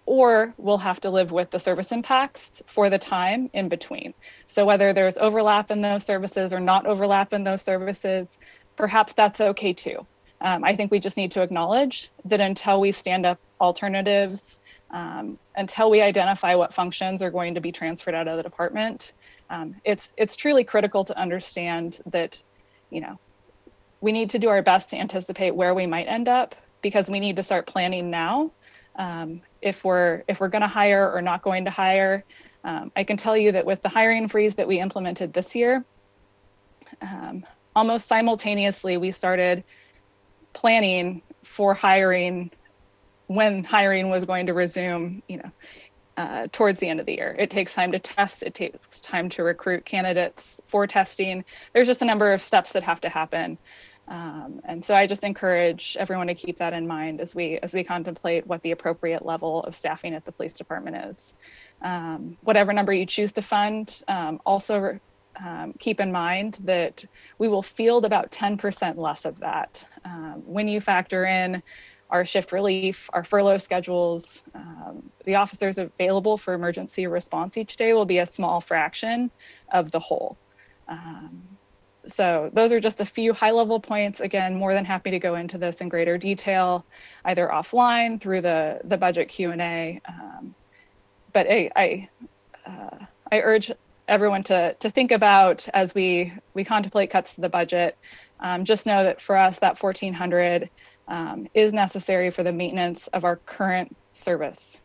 Or we'll have to live with the service impacts for the time in between. So whether there's overlap in those services or not overlap in those services, perhaps that's okay too. I think we just need to acknowledge that until we stand up alternatives, until we identify what functions are going to be transferred out of the department, it's truly critical to understand that, we need to do our best to anticipate where we might end up, because we need to start planning now. If we're going to hire or not going to hire, I can tell you that with the hiring freeze that we implemented this year, almost simultaneously we started planning for hiring when hiring was going to resume, towards the end of the year. It takes time to test. It takes time to recruit candidates for testing. There's just a number of steps that have to happen. And so I just encourage everyone to keep that in mind as we contemplate what the appropriate level of staffing at the police department is. Whatever number you choose to fund, also keep in mind that we will field about 10% less of that. When you factor in our shift relief, our furlough schedules, the officers available for emergency response each day will be a small fraction of the whole. So those are just a few high-level points. Again, more than happy to go into this in greater detail, either offline through the budget Q&A. But I urge everyone to think about, as we contemplate cuts to the budget, just know that for us, that $1,400 is necessary for the maintenance of our current service.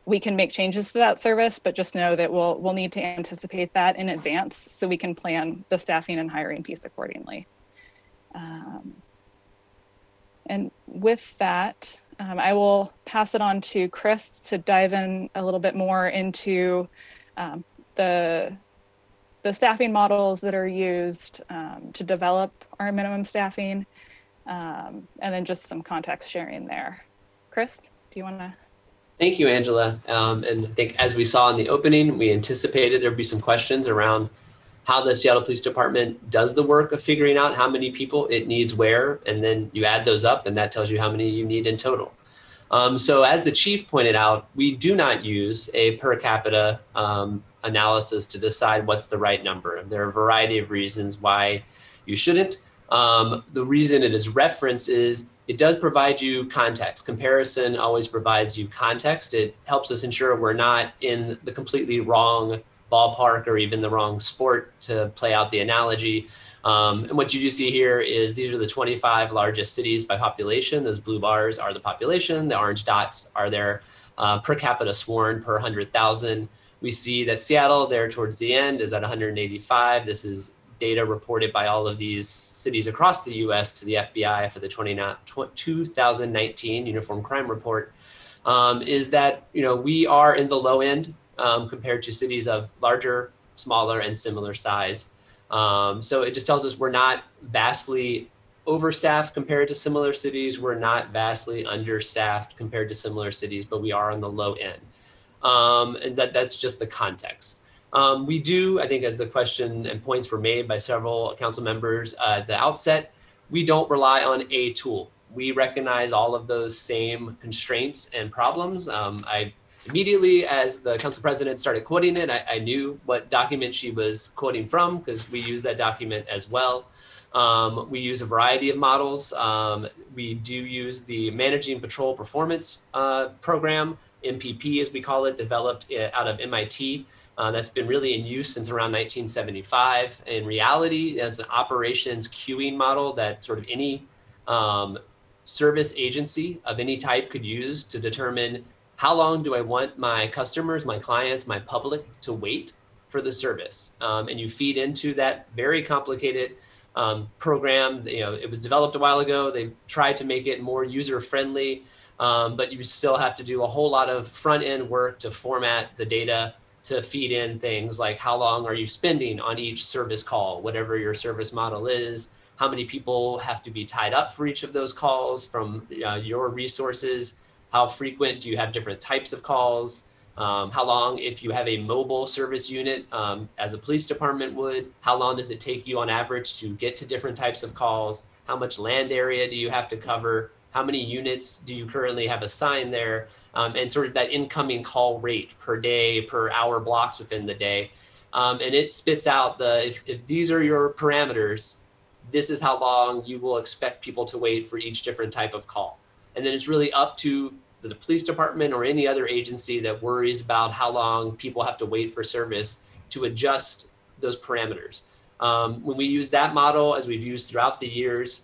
We can make changes to that service, but just know that we'll need to anticipate that in advance so we can plan the staffing and hiring piece accordingly. And with that, I will pass it on to Chris to dive in a little bit more into the staffing models that are used to develop our minimum staffing, and then just some context sharing there. Chris, do you want to? Thank you, Angela. And I think as we saw in the opening, we anticipated there'd be some questions around how the Seattle Police Department does the work of figuring out how many people it needs where, and then you add those up and that tells you how many you need in total. So as the chief pointed out, we do not use a per capita analysis to decide what's the right number. There are a variety of reasons why you shouldn't. The reason it is referenced is it does provide you context. Comparison always provides you context. It helps us ensure we're not in the completely wrong ballpark or even the wrong sport to play out the analogy. And what you do see here is these are the 25 largest cities by population. Those blue bars are the population. The orange dots are their per capita sworn per 100,000. We see that Seattle there towards the end is at 185. This is data reported by all of these cities across the US to the FBI for the 2019 Uniform Crime Report, is that, you know, we are in the low end compared to cities of larger, smaller, and similar size. So it just tells us we're not vastly overstaffed compared to similar cities. We're not vastly understaffed compared to similar cities, but we are on the low end. And that's just the context. We do, I think, as the question and points were made by several council members at the outset, we don't rely on a tool. We recognize all of those same constraints and problems. I immediately, as the council president started quoting it, I knew what document she was quoting from because we use that document as well. We use a variety of models. We do use the Managing Patrol Performance program, MPP as we call it, developed out of MIT. That's been really in use since around 1975. In reality, it's an operations queuing model that sort of any service agency of any type could use to determine how long do I want my customers, my clients, my public to wait for the service. And you feed into that very complicated program. You know, it was developed a while ago. They've tried to make it more user-friendly, but you still have to do a whole lot of front-end work to format the data to feed in things like how long are you spending on each service call, whatever your service model is, how many people have to be tied up for each of those calls from your resources, how frequent do you have different types of calls, how long, if you have a mobile service unit, as a police department would, how long does it take you on average to get to different types of calls, how much land area do you have to cover, how many units do you currently have assigned there, and sort of that incoming call rate per day, per hour blocks within the day. And it spits out if these are your parameters, this is how long you will expect people to wait for each different type of call. And then it's really up to the police department or any other agency that worries about how long people have to wait for service to adjust those parameters. When we use that model, as we've used throughout the years,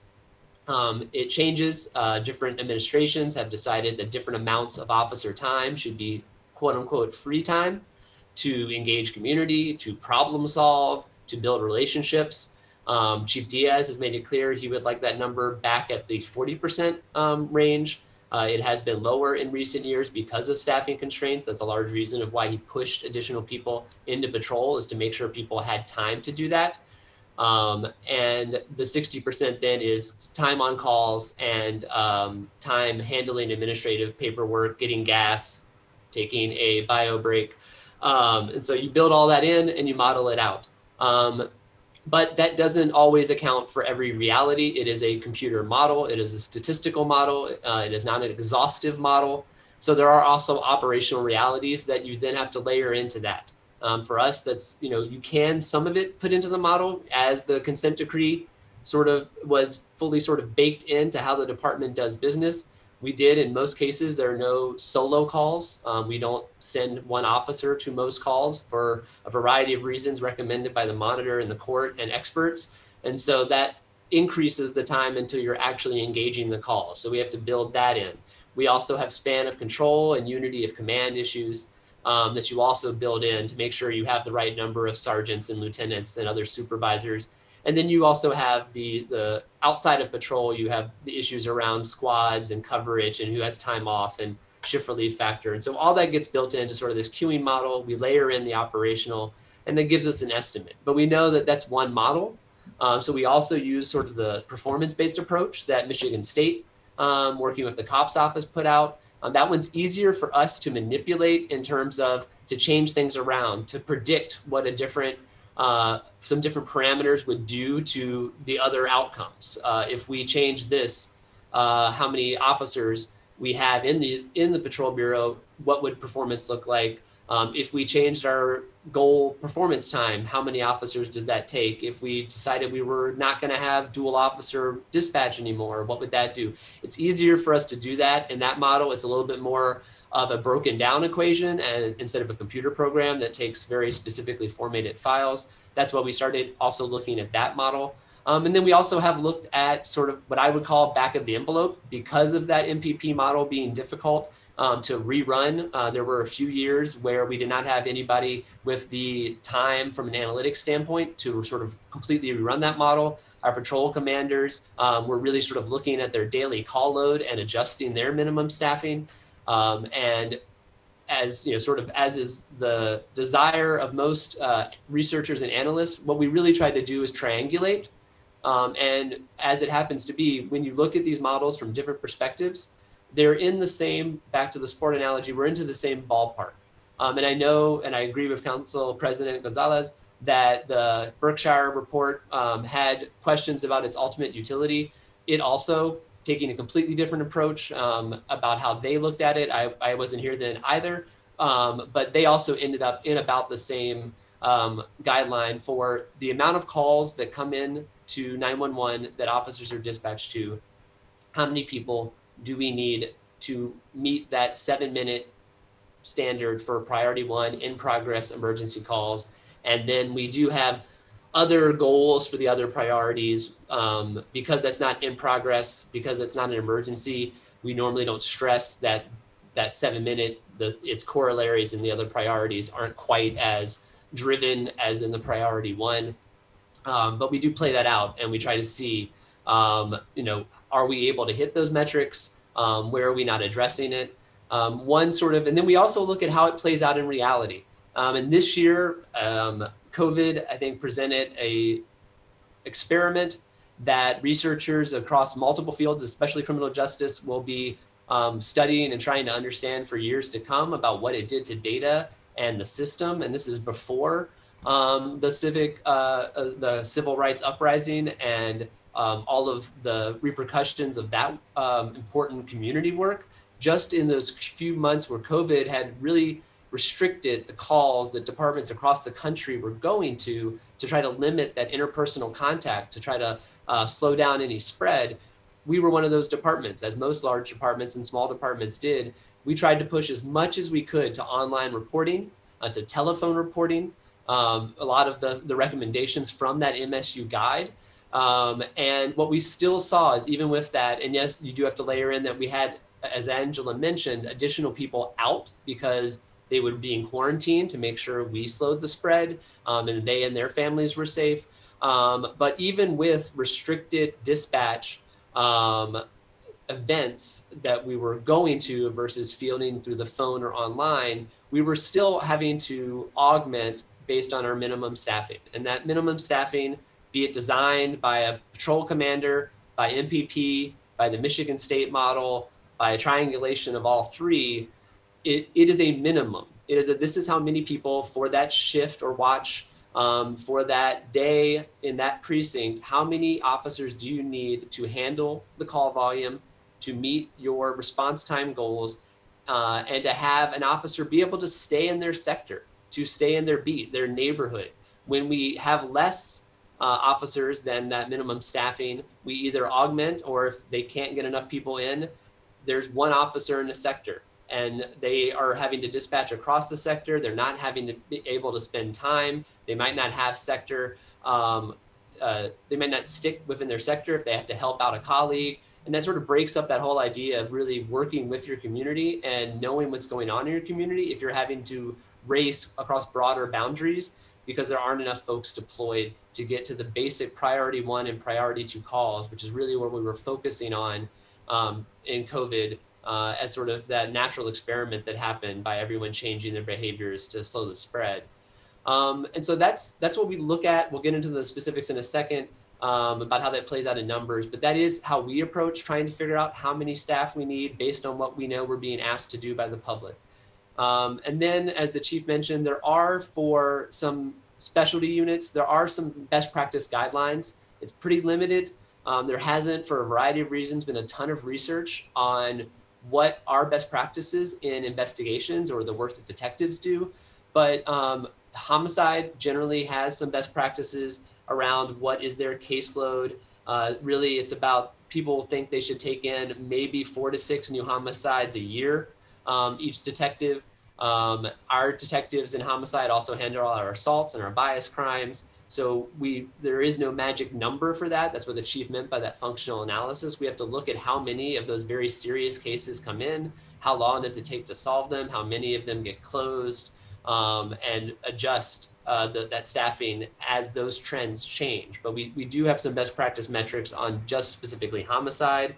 it changes. Different administrations have decided that different amounts of officer time should be quote unquote free time to engage community, to problem solve, to build relationships. Chief Diaz has made it clear he would like that number back at the 40% range. It has been lower in recent years because of staffing constraints. That's a large reason of why he pushed additional people into patrol, is to make sure people had time to do that. And the 60% then is time on calls and time handling administrative paperwork, getting gas, taking a bio break. And so you build all that in and you model it out. But that doesn't always account for every reality. It is a computer model. It is a statistical model. It is not an exhaustive model. So there are also operational realities that you then have to layer into that. For us, that's, you can some of it put into the model as the consent decree sort of was fully sort of baked into how the department does business. We did, in most cases, there are no solo calls. We don't send one officer to most calls for a variety of reasons recommended by the monitor and the court and experts. And so that increases the time until you're actually engaging the call. So we have to build that in. We also have span of control and unity of command issues that you also build in to make sure you have the right number of sergeants and lieutenants and other supervisors. And then you also have the outside of patrol, you have the issues around squads and coverage and who has time off and shift relief factor. And so all that gets built into sort of this queuing model. We layer in the operational and that gives us an estimate. But we know that that's one model. So we also use sort of the performance-based approach that Michigan State, working with the COPS office, put out. That one's easier for us to manipulate in terms of to change things around, to predict what a different some different parameters would do to the other outcomes. If we change this, how many officers we have in the patrol bureau, what would performance look like? If we changed our goal performance time, how many officers does that take? If we decided we were not going to have dual officer dispatch anymore, what would that do? It's easier for us to do that in that model. It's a little bit more of a broken down equation and instead of a computer program that takes very specifically formatted files. That's why we started also looking at that model. And then we also have looked at sort of what I would call back of the envelope because of that MPP model being difficult to rerun. There were a few years where we did not have anybody with the time from an analytics standpoint to sort of completely rerun that model. Our patrol commanders were really sort of looking at their daily call load and adjusting their minimum staffing. And as you know, sort of as is the desire of most researchers and analysts, what we really tried to do is triangulate. And as it happens to be, when you look at these models from different perspectives, they're in the same, back to the sport analogy, we're into the same ballpark. And I know, and I agree with Council President Gonzalez, that the Berkshire report had questions about its ultimate utility. It also, taking a completely different approach about how they looked at it, I wasn't here then either, but they also ended up in about the same guideline for the amount of calls that come in to 911 that officers are dispatched to. How many people do we need to meet that 7-minute standard for priority 1 in progress emergency calls? And then we do have other goals for the other priorities because that's not in progress, because it's not an emergency. We normally don't stress that 7-minute, its corollaries and the other priorities aren't quite as driven as in the priority 1. But we do play that out and we try to see, are we able to hit those metrics? Where are we not addressing it? And then we also look at how it plays out in reality. And this year, COVID, I think, presented a experiment that researchers across multiple fields, especially criminal justice, will be studying and trying to understand for years to come about what it did to data and the system. And this is before the civil rights uprising and all of the repercussions of that important community work. Just in those few months where COVID had really restricted the calls that departments across the country were going to try to limit that interpersonal contact, to try to slow down any spread, we were one of those departments, as most large departments and small departments did. We tried to push as much as we could to online reporting, to telephone reporting, a lot of the recommendations from that MSU guide. And what we still saw is even with that, and yes, you do have to layer in that we had, as Angela mentioned, additional people out because they would be in quarantine to make sure we slowed the spread and they and their families were safe. But even with restricted dispatch events that we were going to versus fielding through the phone or online, we were still having to augment based on our minimum staffing. And that minimum staffing, be it designed by a patrol commander, by MPP, by the Michigan State model, by a triangulation of all three, it is a minimum. This is how many people for that shift or watch for that day in that precinct, how many officers do you need to handle the call volume, to meet your response time goals, and to have an officer be able to stay in their sector, to stay in their beat, their neighborhood. When we have less officers than that minimum staffing, we either augment, or if they can't get enough people in, there's one officer in a sector and they are having to dispatch across the sector. They're not having to be able to spend time. They might not have sector. They might not stick within their sector if they have to help out a colleague. And that sort of breaks up that whole idea of really working with your community and knowing what's going on in your community if you're having to race across broader boundaries because there aren't enough folks deployed to get to the basic priority 1 and priority 2 calls, which is really where we were focusing on in COVID as sort of that natural experiment that happened by everyone changing their behaviors to slow the spread. And so that's what we look at. We'll get into the specifics in a second about how that plays out in numbers, but that is how we approach trying to figure out how many staff we need based on what we know we're being asked to do by the public. And then, as the chief mentioned, there are, for some specialty units, there are some best practice guidelines. It's pretty limited. There hasn't, for a variety of reasons, been a ton of research on what are best practices in investigations or the work that detectives do. But homicide generally has some best practices around what is their caseload. Really, it's about people think they should take in maybe 4 to 6 new homicides a year. each detective. Our detectives in homicide also handle all our assaults and our bias crimes. So there is no magic number for that. That's what the chief meant by that functional analysis. We have to look at how many of those very serious cases come in, how long does it take to solve them, how many of them get closed, and adjust that staffing as those trends change. But we do have some best practice metrics on just specifically homicide.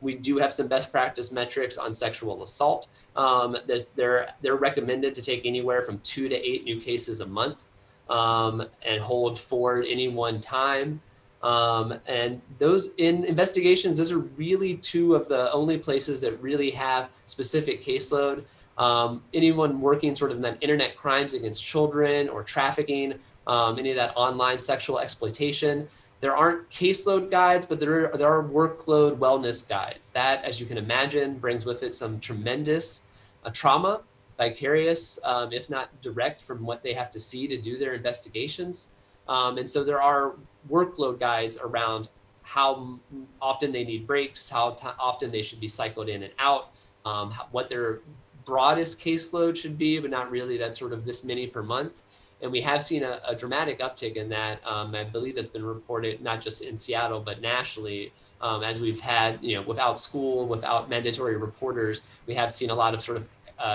We do have some best practice metrics on sexual assault. That they're recommended to take anywhere from 2 to 8 new cases a month. And hold 4 at any one time. And those in investigations, those are really 2 of the only places that really have specific caseload. Anyone working sort of in that internet crimes against children or trafficking, any of that online sexual exploitation, there aren't caseload guides, but there are workload wellness guides. That, as you can imagine, brings with it some tremendous trauma, vicarious, if not direct, from what they have to see to do their investigations. And so there are workload guides around how often they need breaks, how often they should be cycled in and out, what their broadest caseload should be, but not really that sort of this many per month. And we have seen a dramatic uptick in that. I believe that's been reported not just in Seattle, but nationally. As we've had, without school, without mandatory reporters, we have seen a lot of sort of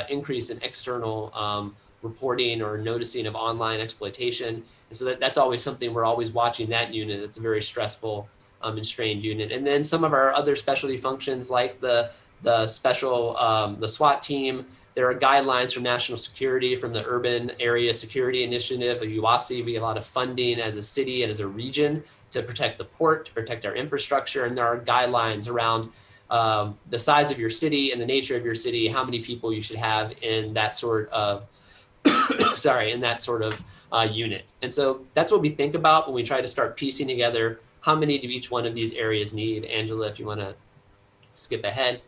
increase in external reporting or noticing of online exploitation. And so that's always something we're always watching that unit. It's a very stressful and strained unit. And then some of our other specialty functions like the special, the SWAT team, there are guidelines from national security, from the Urban Area Security Initiative, UASI. We get a lot of funding as a city and as a region to protect the port, to protect our infrastructure. And there are guidelines around the size of your city and the nature of your city, how many people you should have in that sort of, unit. And so that's what we think about when we try to start piecing together how many do each one of these areas need. Angela, if you want to skip ahead.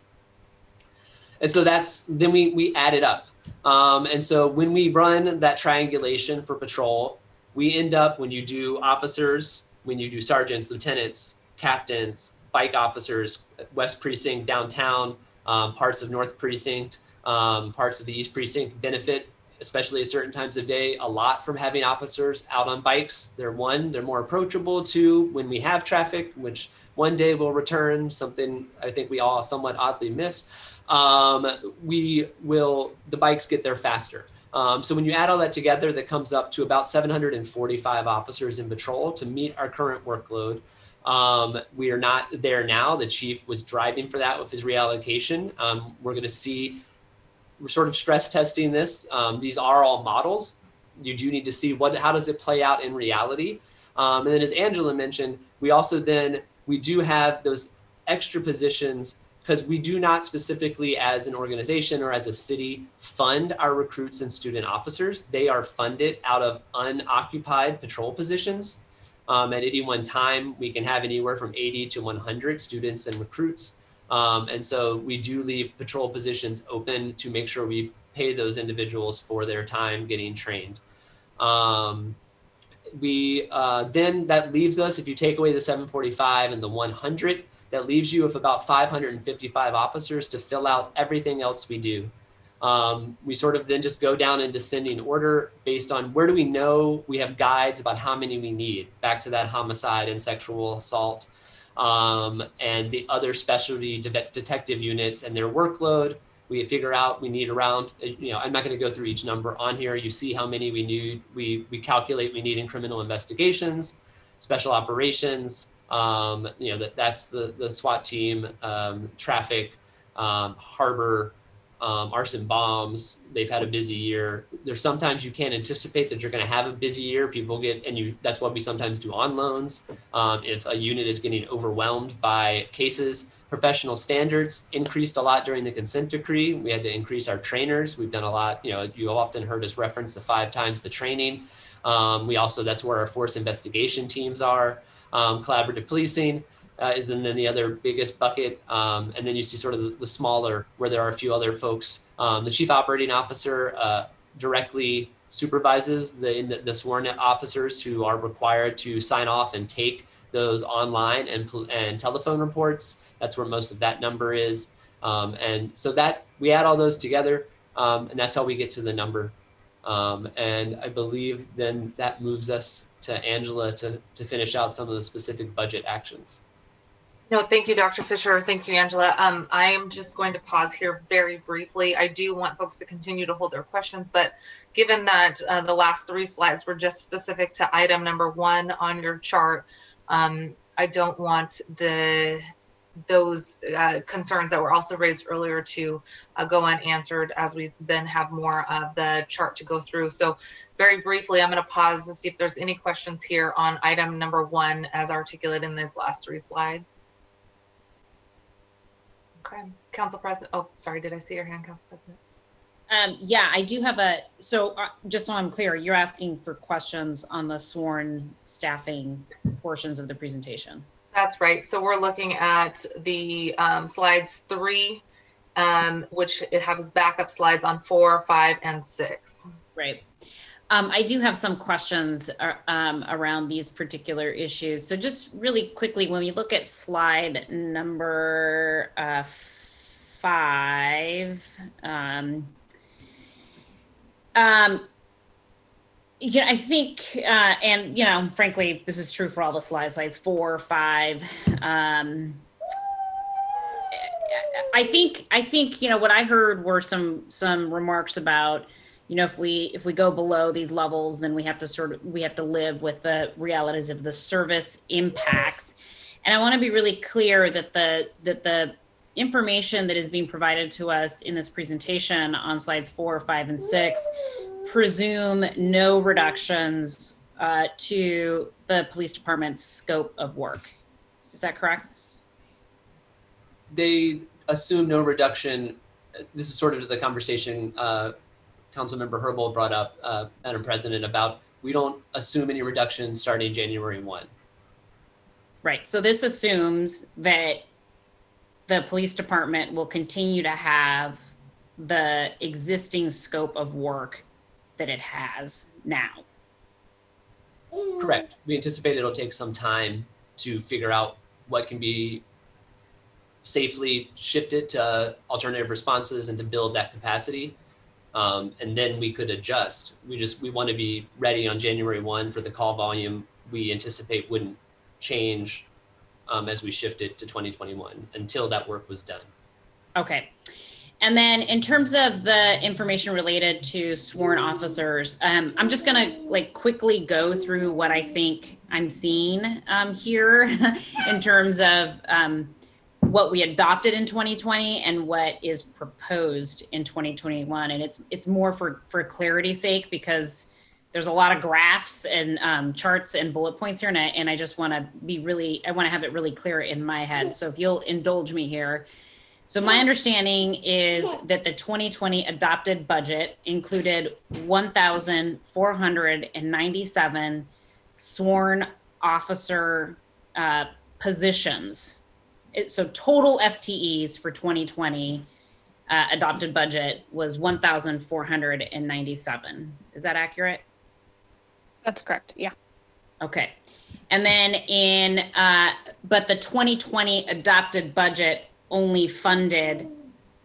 And so then we add it up. And so when we run that triangulation for patrol, we end up, when you do officers, when you do sergeants, lieutenants, captains, bike officers, West Precinct, downtown, parts of North Precinct, parts of the East Precinct benefit, especially at certain times of day, a lot from having officers out on bikes. They're more approachable. 2, when we have traffic, which one day will return, something I think we all somewhat oddly miss, the bikes get there faster. So when you add all that together, that comes up to about 745 officers in patrol to meet our current workload. We are not there now. The chief was driving for that with his reallocation. We're sort of stress testing this. These are all models. You do need to see how does it play out in reality. And then as Angela mentioned, we do have those extra positions because we do not specifically as an organization or as a city fund our recruits and student officers. They are funded out of unoccupied patrol positions. At any one time, we can have anywhere from 80 to 100 students and recruits. And so we do leave patrol positions open to make sure we pay those individuals for their time getting trained. Then that leaves us, if you take away the 745 and the 100, that leaves you with about 555 officers to fill out everything else we do. We sort of then just go down in descending order based on where do we know we have guides about how many we need, back to that homicide and sexual assault, and the other specialty detective units and their workload. We figure out we need around, I'm not going to go through each number on here. You see how many we need. We calculate we need in criminal investigations, special operations, that's the SWAT team, traffic, harbor, arson bombs. They've had a busy year. There's sometimes you can't anticipate that you're going to have a busy year. That's what we sometimes do on loans. If a unit is getting overwhelmed by cases, professional standards increased a lot during the consent decree. We had to increase our trainers. We've done a lot. You often heard us reference the 5 times the training. That's where our force investigation teams are. Collaborative policing is then the other biggest bucket. And then you see sort of the smaller, where there are a few other folks. The chief operating officer directly supervises the sworn officers who are required to sign off and take those online and telephone reports. That's where most of that number is. And so that we add all those together, and that's how we get to the number. And I believe then that moves us to Angela to finish out some of the specific budget actions. No, thank you, Dr. Fisher. Thank you, Angela. I am just going to pause here very briefly. I do want folks to continue to hold their questions, but given that the last 3 slides were just specific to item number 1 on your chart, I don't want those concerns that were also raised earlier to go unanswered as we then have more of the chart to go through. So very briefly, I'm going to pause to see if there's any questions here on item number 1 as articulated in these last 3 slides. Okay, Council President. Oh, sorry, did I see your hand, Council President? Yeah, I do have so just so I'm clear, you're asking for questions on the sworn staffing portions of the presentation. That's right. So we're looking at the slides 3, which it has backup slides on 4, 5, and 6. Right. I do have some questions around these particular issues. So just really quickly, when we look at slide number 5, yeah, I think, and you know, frankly, this is true for all the slides 4, 5. I think, you know, what I heard were some remarks about, you know, if we go below these levels, then we have to live with the realities of the service impacts. And I want to be really clear that the information that is being provided to us in this presentation on slides 4, 5, and 6 presume no reductions to the police department's scope of work. Is that correct? They assume no reduction. This is sort of the conversation Councilmember Herbold brought up, Madam President, about we don't assume any reduction starting January 1. Right. So this assumes that the police department will continue to have the existing scope of work that it has now. Correct. We anticipate it'll take some time to figure out what can be safely shifted to alternative responses and to build that capacity. And then we could adjust. We want to be ready on January 1 for the call volume we anticipate wouldn't change as we shifted to 2021 until that work was done. Okay. And then in terms of the information related to sworn officers, I'm just going to quickly go through what I think I'm seeing here in terms of what we adopted in 2020 and what is proposed in 2021. And it's more for clarity's sake, because there's a lot of graphs and charts and bullet points here. And I just want to I want to have it really clear in my head. So if you'll indulge me here. So my understanding is that the 2020 adopted budget included 1,497 sworn officer positions. So total FTEs for 2020 adopted budget was 1,497. Is that accurate? That's correct. Yeah. Okay. And then but the 2020 adopted budget only funded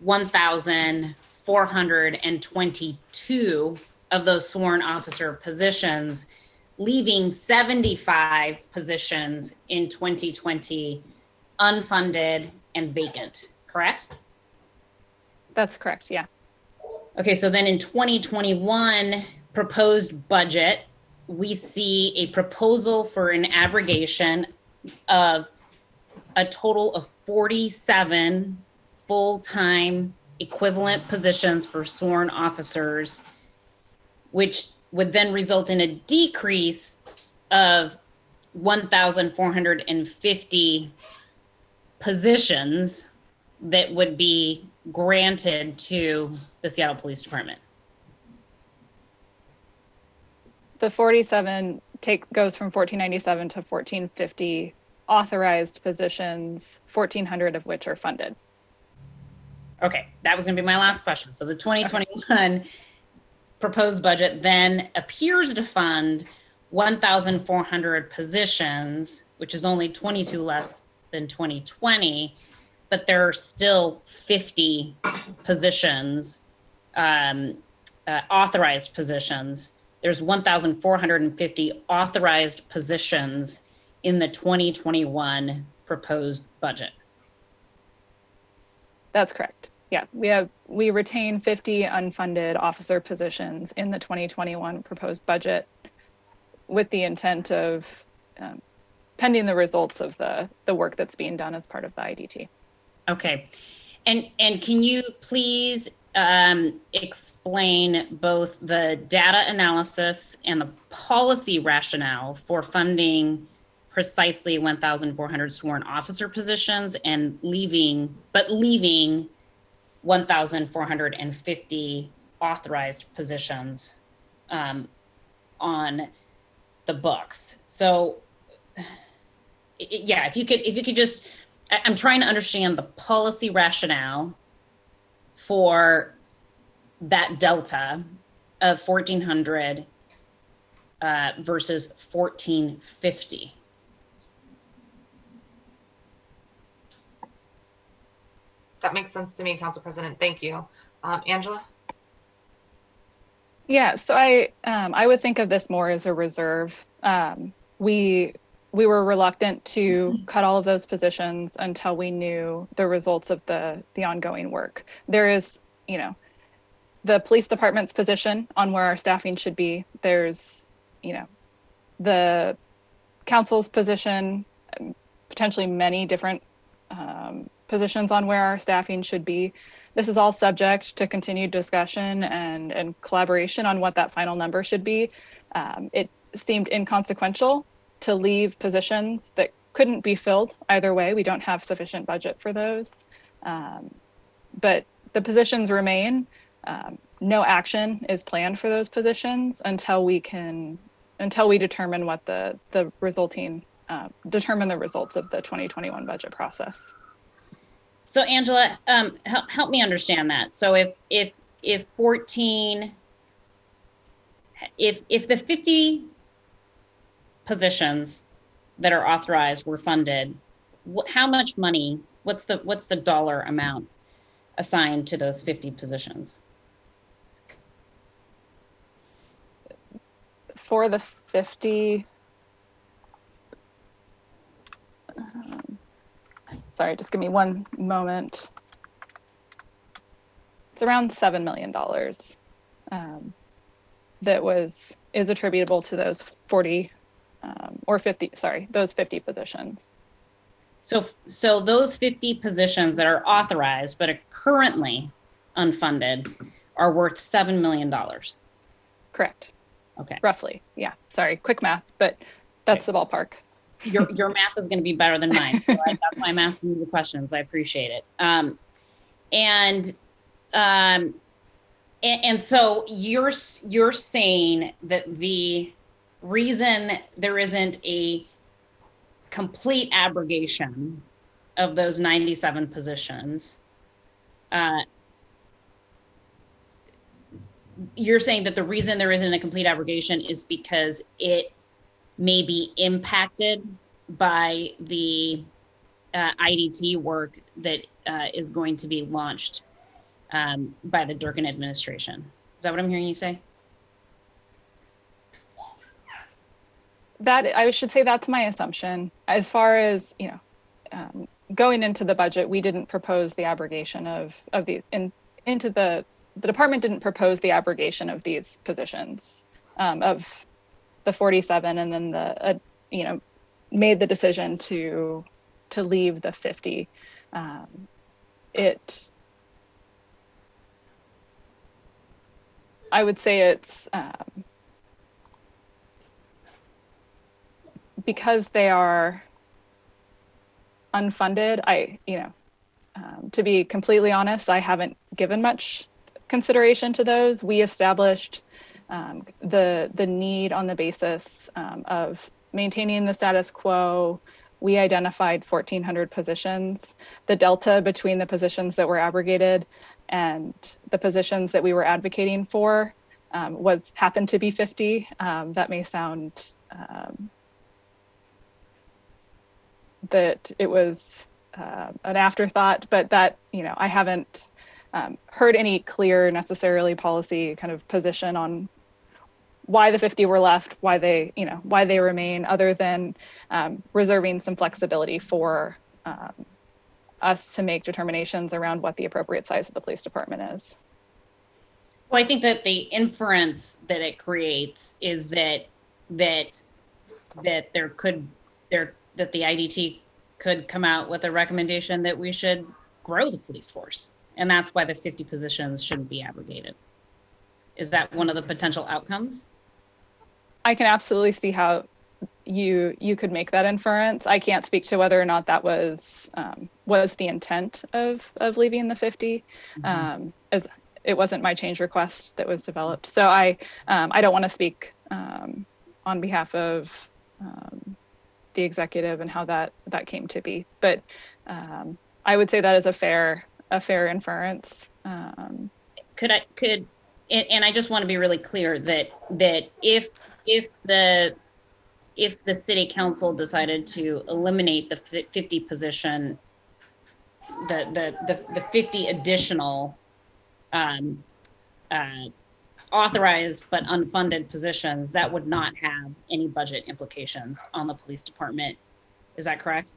1,422 of those sworn officer positions, leaving 75 positions in 2020 unfunded and vacant, correct? That's correct, yeah. Okay, so then in 2021 proposed budget, we see a proposal for an abrogation of a total of 47 full-time equivalent positions for sworn officers, which would then result in a decrease of 1,450 positions that would be granted to the Seattle Police Department. The 47 goes from 1,497 to 1,450 authorized positions, 1,400 of which are funded. Okay, that was going to be my last question. So the 2021 proposed budget then appears to fund 1,400 positions, which is only 22 less than 2020. but there are still 50 positions, authorized positions. There's 1,450 authorized positions in the 2021 proposed budget. That's correct. Yeah, we retain 50 unfunded officer positions in the 2021 proposed budget with the intent of pending the results of the work that's being done as part of the IDT. Okay. And can you please explain both the data analysis and the policy rationale for funding precisely 1,400 sworn officer positions and leaving 1,450 authorized positions on the books? So, yeah, if you could just, I'm trying to understand the policy rationale for that delta of 1,400 versus 1,450. That makes sense to me, Council President. Thank you. Angela? Yeah, so I would think of this more as a reserve. We were reluctant to cut all of those positions until we knew the results of the ongoing work. There is, the police department's position on where our staffing should be. There's, the council's position, potentially many different positions on where our staffing should be. This is all subject to continued discussion and collaboration on what that final number should be. It seemed inconsequential to leave positions that couldn't be filled either way. We don't have sufficient budget for those. But the positions remain. No action is planned for those positions until we determine what the resulting determine the results of the 2021 budget process. So Angela, help me understand that. So if the 50 positions that are authorized were funded, how much money, what's the dollar amount assigned to those 50 positions? For the 50, sorry, just give me one moment. It's around $7 million that is attributable to those 40 or 50, sorry, those 50 positions. So those 50 positions that are authorized but are currently unfunded are worth $7 million. Correct. Okay. Roughly. Yeah. Sorry. Quick math, but that's the ballpark. Your math is going to be better than mine. So that's why I'm asking you the questions. I appreciate it. And so you're saying that the reason there isn't a complete abrogation of those 97 positions, you're saying that the reason there isn't a complete abrogation is because it may be impacted by the IDT work that is going to be launched by the Durkin administration. Is that what I'm hearing you say? That, I should say, that's my assumption. As far as, going into the budget, we didn't propose the abrogation the department didn't propose the abrogation of these positions of the 47, and then made the decision to leave the 50. I would say it's because they are unfunded. To be completely honest, I haven't given much consideration to those. We established the need on the basis of maintaining the status quo. We identified 1,400 positions. The delta between the positions that were abrogated and the positions that we were advocating for happened to be 50. That may sound that it was an afterthought, but that, I haven't heard any clear necessarily policy kind of position on why the 50 were left, why they remain, other than reserving some flexibility for us to make determinations around what the appropriate size of the police department is. Well, I think that the inference that it creates is that the IDT could come out with a recommendation that we should grow the police force, and that's why the 50 positions shouldn't be abrogated. Is that one of the potential outcomes? I can absolutely see how you could make that inference. I can't speak to whether or not that was the intent of leaving the 50, as it wasn't my change request that was developed. So I don't want to speak on behalf of the executive and how that came to be, but I would say that is a fair inference. And I just want to be really clear that if the city council decided to eliminate the 50 position, the 50 additional authorized but unfunded positions, that would not have any budget implications on the police department. Is that correct?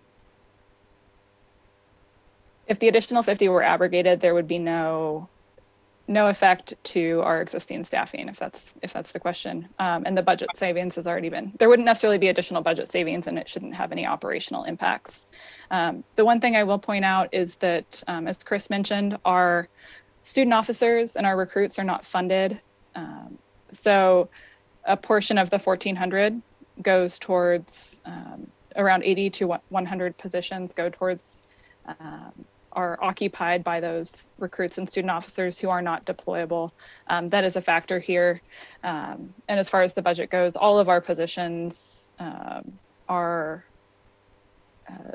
If the additional 50 were abrogated, there would be no effect to our existing staffing, if that's the question. And the budget savings has already been, there wouldn't necessarily be additional budget savings, and it shouldn't have any operational impacts. The one thing I will point out is that, as Chris mentioned, our student officers and our recruits are not funded. So a portion of the 1,400 goes towards, around 80 to 100 positions go towards, are occupied by those recruits and student officers who are not deployable. That is a factor here. And as far as the budget goes, all of our positions are,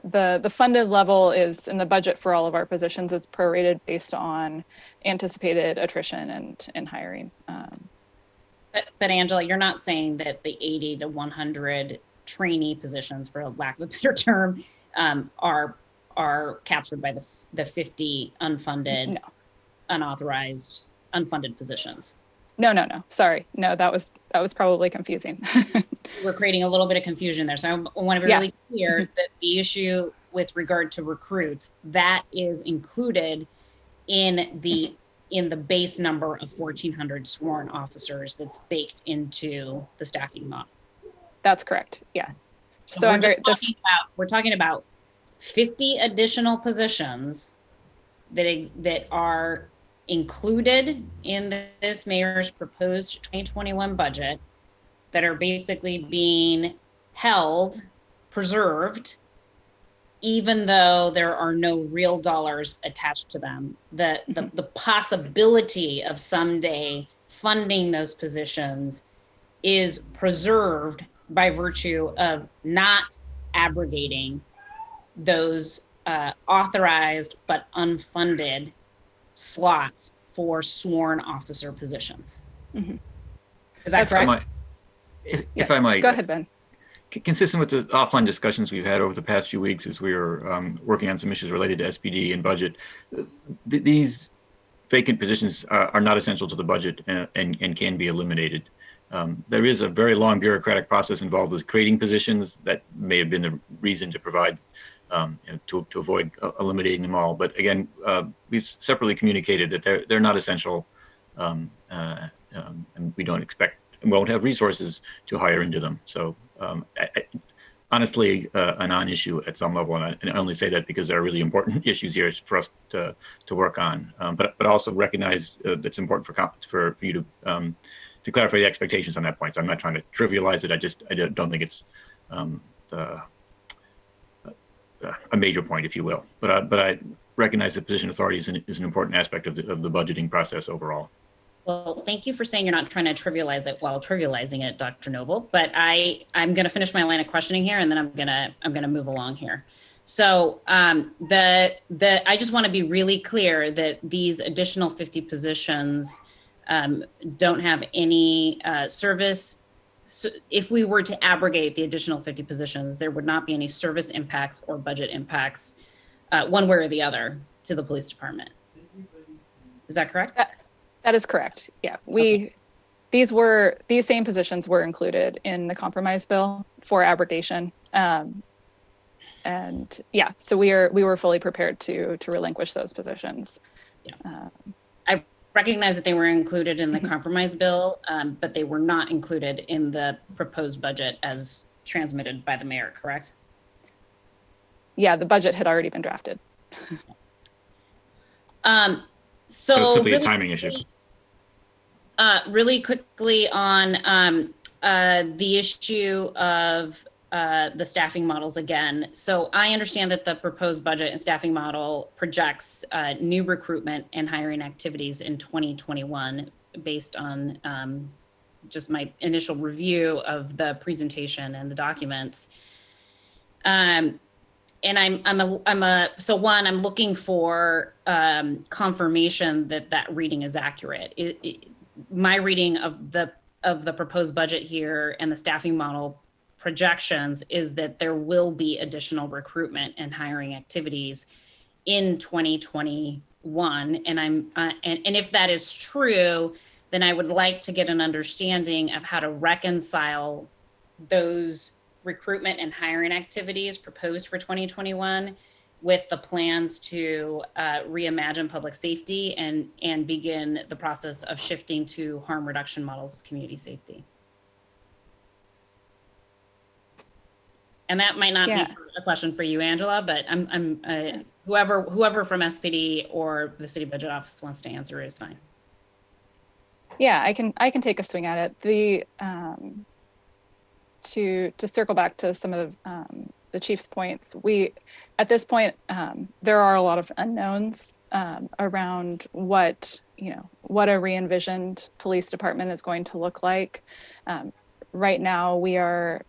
the funded level is in the budget for all of our positions is prorated based on anticipated attrition and hiring. But Angela, you're not saying that the 80 to 100 trainee positions, for lack of a better term, are captured by the 50 unfunded, unauthorized, unfunded positions. No. Sorry. No, that was probably confusing. We're creating a little bit of confusion there. So I want to be really clear that the issue with regard to recruits, that is included in the base number of 1,400 sworn officers that's baked into the staffing model. That's correct. Yeah. So we're talking about 50 additional positions that are included in this mayor's proposed 2021 budget that are basically being held, preserved, even though there are no real dollars attached to them. The possibility of someday funding those positions is preserved by virtue of not abrogating those authorized but unfunded slots for sworn officer positions. Mm-hmm. Is that correct? If I might. Go ahead, Ben. Consistent with the offline discussions we've had over the past few weeks as we were working on some issues related to SPD and budget, these vacant positions are not essential to the budget and can be eliminated. There is a very long bureaucratic process involved with creating positions that may have been the reason to provide to avoid eliminating them all. But again, we've separately communicated that they're not essential, and we don't expect and won't have resources to hire into them. So honestly, a non-issue at some level, and I only say that because there are really important issues here for us to work on. But also recognize that it's important for you to clarify the expectations on that point. So I'm not trying to trivialize it. I don't think it's a major point, if you will. But I recognize that position authority is an important aspect of the budgeting process overall. Well, thank you for saying you're not trying to trivialize it while trivializing it, Dr. Noble. But I'm going to finish my line of questioning here, and then I'm going to move along here. So I just want to be really clear that these additional 50 positions don't have any service. So if we were to abrogate the additional 50 positions, there would not be any service impacts or budget impacts one way or the other to the police department. Is that correct? That is correct. Yeah, these same positions were included in the compromise bill for abrogation. And yeah, so we were fully prepared to relinquish those positions. Yeah. I recognize that they were included in the compromise bill, but they were not included in the proposed budget as transmitted by the mayor, correct? Yeah, the budget had already been drafted. So it's simply really a timing issue. Really quickly on the issue of the staffing models again. So I understand that the proposed budget and staffing model projects new recruitment and hiring activities in 2021 based on just my initial review of the presentation and the documents. And I'm looking for confirmation that reading is accurate. My reading of the proposed budget here and the staffing model projections is that there will be additional recruitment and hiring activities in 2021. And if that is true, then I would like to get an understanding of how to reconcile those recruitment and hiring activities proposed for 2021 with the plans to reimagine public safety and begin the process of shifting to harm reduction models of community safety. And that might not be a question for you, Angela, but whoever from SPD or the city budget office wants to answer is fine. Yeah, I can take a swing at it. To circle back to some of the chief's points, at this point there are a lot of unknowns around what a re-envisioned police department is going to look like. Right now, we are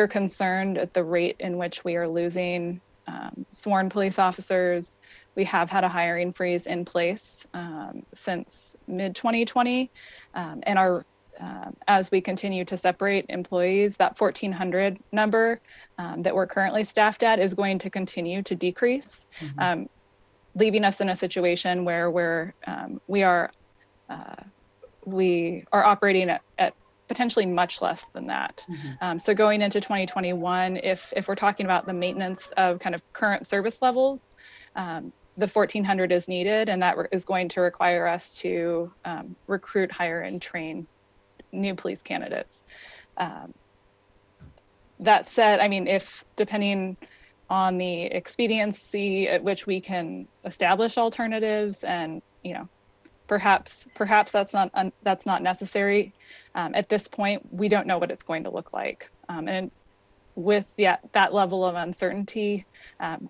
concerned at the rate in which we are losing sworn police officers. We have had a hiring freeze in place since mid-2020, and as we continue to separate employees, that 1,400 number that we're currently staffed at is going to continue to decrease, leaving us in a situation where we are operating at potentially much less than that. So going into 2021, if we're talking about the maintenance of kind of current service levels, the 1,400 is needed, and that is going to require us to recruit, hire, and train new police candidates. That said, I mean, if depending on the expediency at which we can establish alternatives, and perhaps that's not necessary. At this point, we don't know what it's going to look like, and with that level of uncertainty,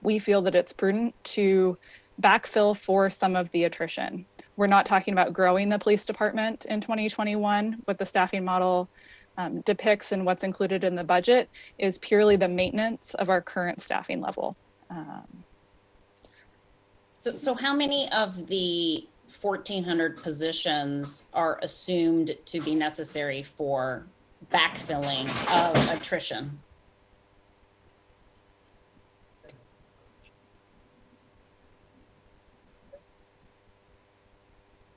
we feel that it's prudent to backfill for some of the attrition. We're not talking about growing the police department in 2021. What the staffing model depicts and what's included in the budget is purely the maintenance of our current staffing level. So how many of the 1,400 positions are assumed to be necessary for backfilling of attrition?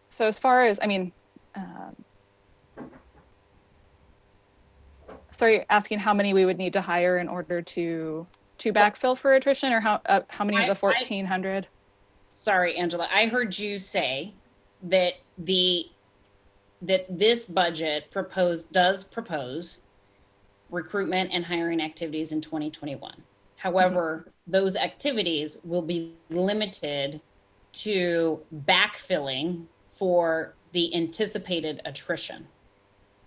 So as far as, sorry, asking how many we would need to hire in order to backfill for attrition, or how many of the 1,400? Sorry, Angela, I heard you say that this budget does propose recruitment and hiring activities in 2021. However, those activities will be limited to backfilling for the anticipated attrition,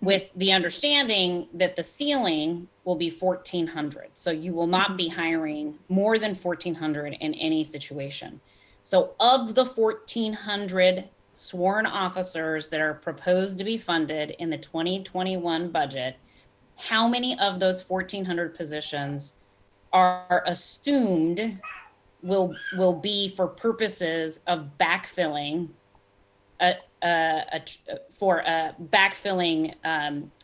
with the understanding that the ceiling will be 1,400. So you will not be hiring more than 1,400 in any situation. So of the 1,400 sworn officers that are proposed to be funded in the 2021 budget, how many of those 1,400 positions are assumed will be for purposes of backfilling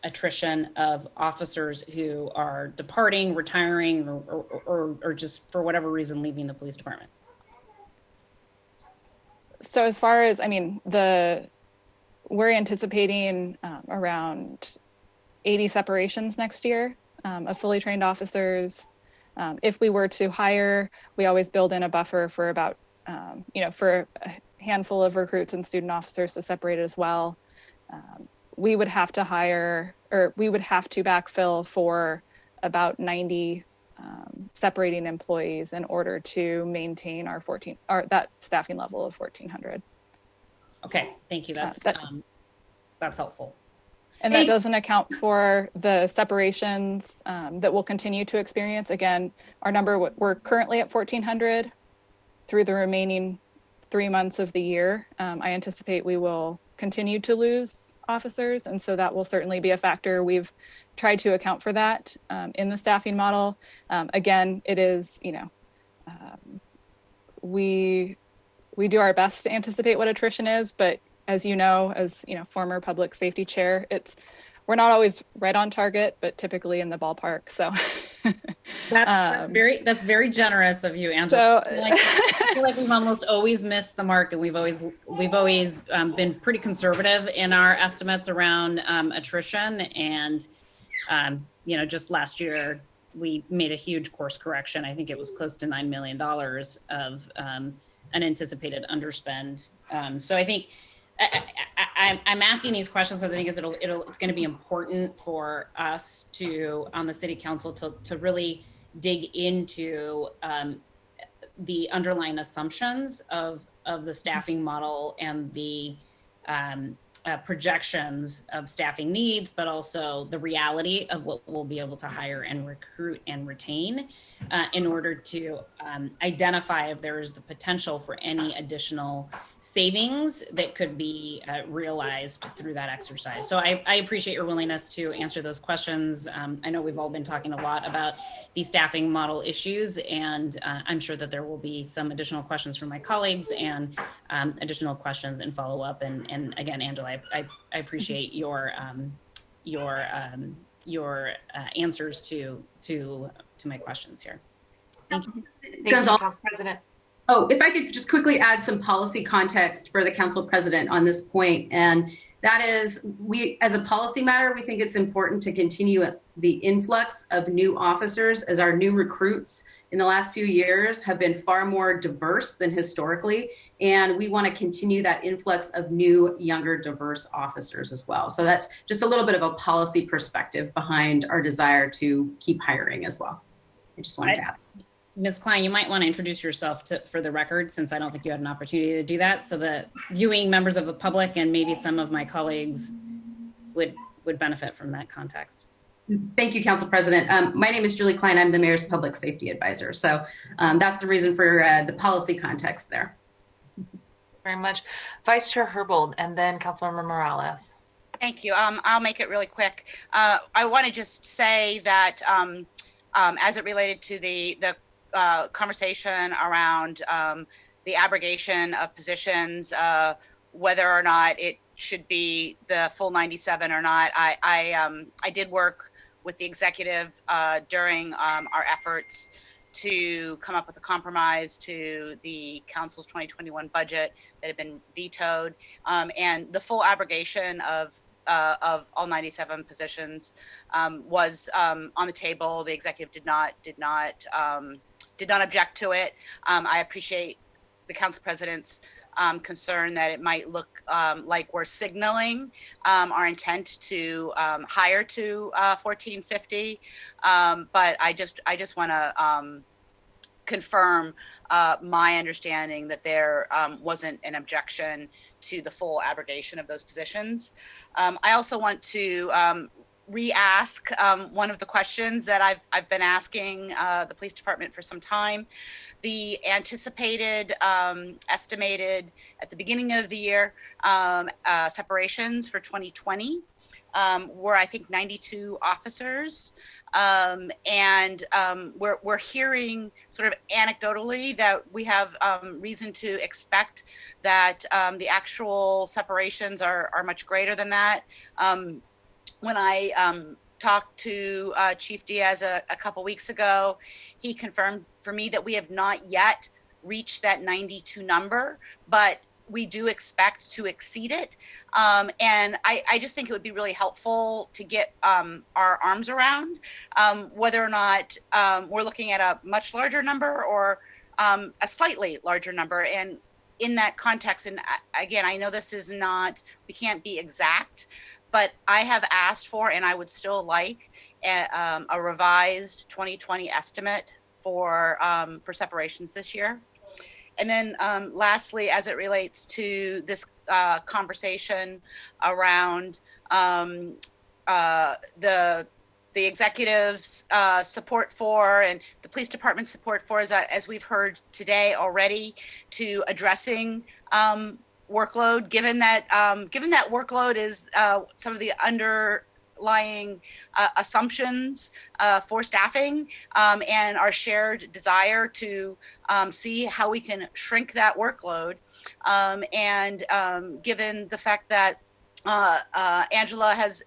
attrition of officers who are departing, retiring, or just for whatever reason leaving the police department? So as far as, I mean, we're anticipating around 80 separations next year of fully trained officers. If we were to hire, we always build in a buffer for about, for a handful of recruits and student officers to separate as well. We would have to hire, or we would have to backfill for about 90 separating employees in order to maintain our that staffing level of 1,400. Okay, thank you. That's helpful. And that doesn't account for the separations that we'll continue to experience. Again, we're currently at 1,400 through the remaining 3 months of the year. I anticipate we will continue to lose officers, and so that will certainly be a factor. We've tried to account for that in the staffing model. Again, it is, we do our best to anticipate what attrition is, but as former public safety chair, we're not always right on target, but typically in the ballpark. So that's very generous of you, Angela. So, I feel like we've almost always missed the mark, and we've always been pretty conservative in our estimates around attrition. And just last year we made a huge course correction. I think it was close to $9 million of unanticipated underspend. So I think. I'm asking these questions because I think it's going to be important for us on the city council to really dig into the underlying assumptions of the staffing model and the projections of staffing needs, but also the reality of what we'll be able to hire and recruit and retain in order to identify if there is the potential for any additional savings that could be realized through that exercise. So I appreciate your willingness to answer those questions. I know we've all been talking a lot about these staffing model issues, and I'm sure that there will be some additional questions from my colleagues and additional questions and follow up. And again, Angela, I appreciate your answers to my questions here. Thank you. Thank you, Council President. Oh, if I could just quickly add some policy context for the Council President on this point, and that is, we, as a policy matter, we think it's important to continue the influx of new officers, as our new recruits in the last few years have been far more diverse than historically, and we want to continue that influx of new, younger, diverse officers as well. So that's just a little bit of a policy perspective behind our desire to keep hiring as well. I just wanted to add. Ms. Klein, you might want to introduce yourself for the record, since I don't think you had an opportunity to do that, so that viewing members of the public and maybe some of my colleagues would benefit from that context. Thank you, Council President. My name is Julie Klein. I'm the Mayor's Public Safety Advisor. So that's the reason for the policy context there. Very much. Vice Chair Herbold, and then Councilmember Morales. Thank you. I'll make it really quick. I want to just say that as it related to the conversation around the abrogation of positions, whether or not it should be the full 97 or not, I did work with the executive during our efforts to come up with a compromise to the council's 2021 budget that had been vetoed, and the full abrogation of all 97 positions was on the table. The executive did not object to it. I appreciate the council president's concern that it might look like we're signaling our intent to hire to 1450, but I just want to confirm my understanding that there wasn't an objection to the full abrogation of those positions. I also want to re-ask one of the questions that I've been asking the police department for some time. The anticipated, estimated at the beginning of the year separations for 2020 were, I think, 92 officers. And we're hearing sort of anecdotally that we have reason to expect that the actual separations are much greater than that. When I talked to Chief Diaz a couple weeks ago, he confirmed for me that we have not yet reached that 92 number, but we do expect to exceed it. And I just think it would be really helpful to get our arms around whether or not we're looking at a much larger number or a slightly larger number. And in that context, and again, I know this is not, we can't be exact, but I have asked for, and I would still like a revised 2020 estimate for separations this year. And then lastly, as it relates to this conversation around the executive's support for and the police department's support for, as we've heard today already, to addressing workload, given that workload is some of the underlying assumptions for staffing and our shared desire to see how we can shrink that workload. And given the fact that Angela has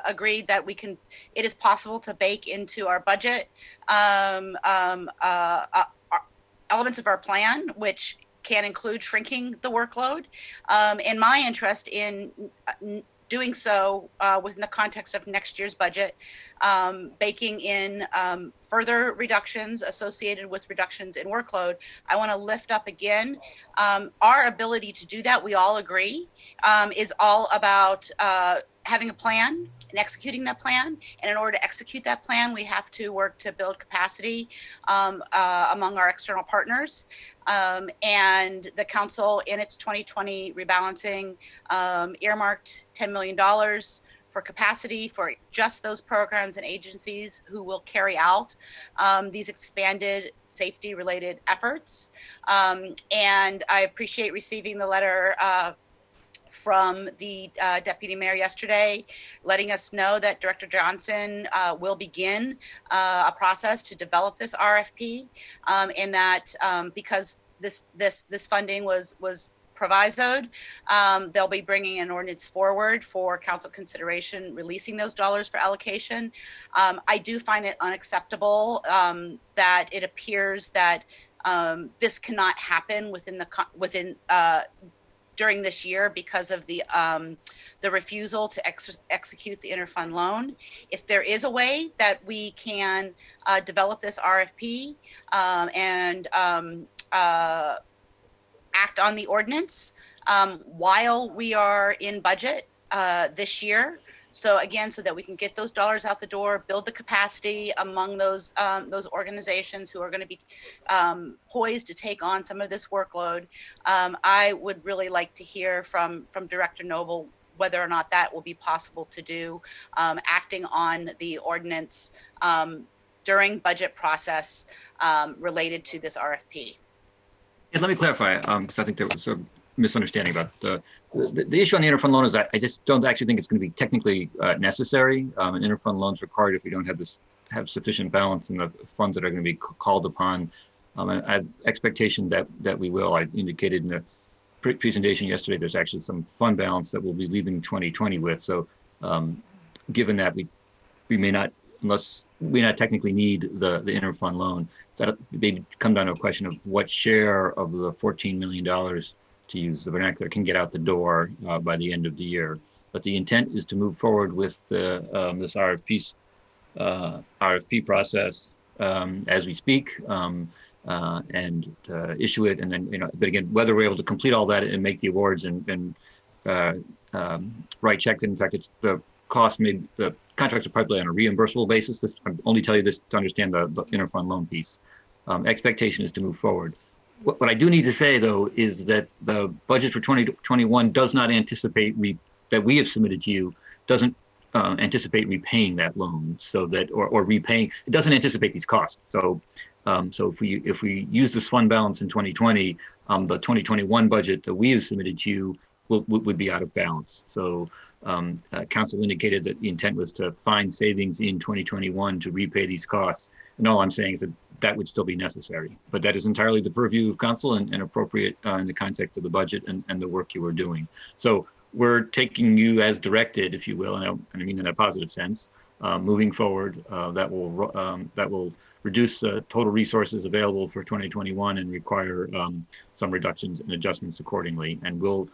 agreed that it is possible to bake into our budget elements of our plan, which can include shrinking the workload. And my interest in doing so within the context of next year's budget, baking in further reductions associated with reductions in workload. I want to lift up again our ability to do that. We all agree is all about having a plan and executing that plan. And in order to execute that plan, we have to work to build capacity among our external partners. And the council in its 2020 rebalancing earmarked $10 million for capacity for just those programs and agencies who will carry out these expanded safety related efforts. And I appreciate receiving the letter from the deputy mayor yesterday, letting us know that Director Johnson will begin a process to develop this RFP, and that because this funding was provisoed, they'll be bringing an ordinance forward for council consideration, releasing those dollars for allocation. I do find it unacceptable that it appears that this cannot happen during this year because of the refusal to execute the interfund loan. If there is a way that we can develop this RFP and act on the ordinance while we are in budget this year, so again, so that we can get those dollars out the door, build the capacity among those organizations who are going to be poised to take on some of this workload. I would really like to hear from Director Noble whether or not that will be possible to do, acting on the ordinance during budget process related to this RFP. Yeah, let me clarify, because I think there was a misunderstanding about the issue on the interfund loan is that I just don't actually think it's going to be technically necessary. An interfund loan is required if we don't have sufficient balance in the funds that are going to be called upon. And I have expectation that we will. I indicated in the presentation yesterday, there's actually some fund balance that we'll be leaving 2020 with. So given that we may not, unless we not technically need the interfund loan, so that may come down to a question of what share of the $14 million, to use the vernacular, can get out the door by the end of the year. But the intent is to move forward with this RFP process as we speak, and issue it, and then but again, whether we're able to complete all that and make the awards and write checks. In fact, the contracts are probably on a reimbursable basis. I'm only telling you this to understand the interfund loan piece. Expectation is to move forward. What I do need to say, though, is that the budget for 2021 does not anticipate that we have submitted to you doesn't anticipate repaying that loan, so that or repaying. It doesn't anticipate these costs. So if we use this fund balance in 2020, the 2021 budget that we have submitted to you would be out of balance. So council indicated that the intent was to find savings in 2021 to repay these costs. And all I'm saying is that would still be necessary, but that is entirely the purview of council and appropriate in the context of the budget and the work you are doing. So we're taking you as directed, if you will, and I mean in a positive sense, moving forward. That will reduce the total resources available for 2021 and require some reductions and adjustments accordingly. And we'll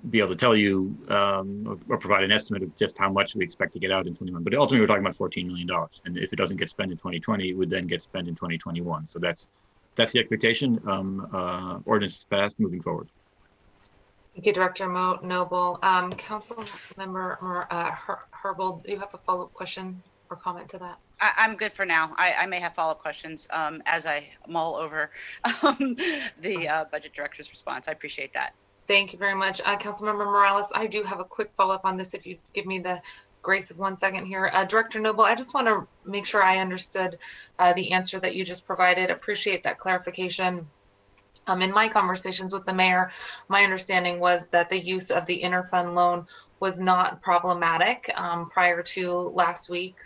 be able to tell you or provide an estimate of just how much we expect to get out in 21. But ultimately, we're talking about $14 million. And if it doesn't get spent in 2020, it would then get spent in 2021. So that's the expectation. Ordinance is passed, moving forward. Thank you, Director Noble. Council Member Herbold, do you have a follow-up question or comment to that? I'm good for now. I may have follow-up questions as I mull over the budget director's response. I appreciate that. Thank you very much. Councilmember Morales, I do have a quick follow-up on this if you give me the grace of 1 second here. Director Noble, I just want to make sure I understood the answer that you just provided. Appreciate that clarification. In my conversations with the mayor, my understanding was that the use of the interfund loan was not problematic prior to last week.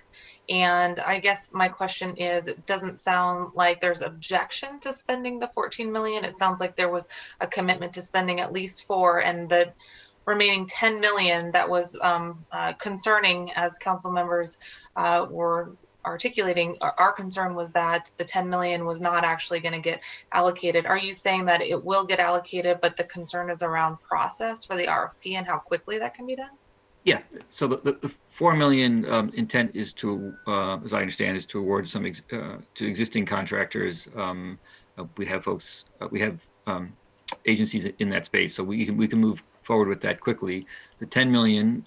And I guess my question is, it doesn't sound like there's objection to spending the 14 million. It sounds like there was a commitment to spending at least 4, and the remaining 10 million that was concerning, as council members were articulating. Our concern was that the 10 million was not actually going to get allocated. Are you saying that it will get allocated, but the concern is around process for the RFP and how quickly that can be done? Yeah, so the 4 million intent is to, as I understand, is to award some to existing contractors. We have folks, we have agencies in that space, so we can move forward with that quickly. The 10 million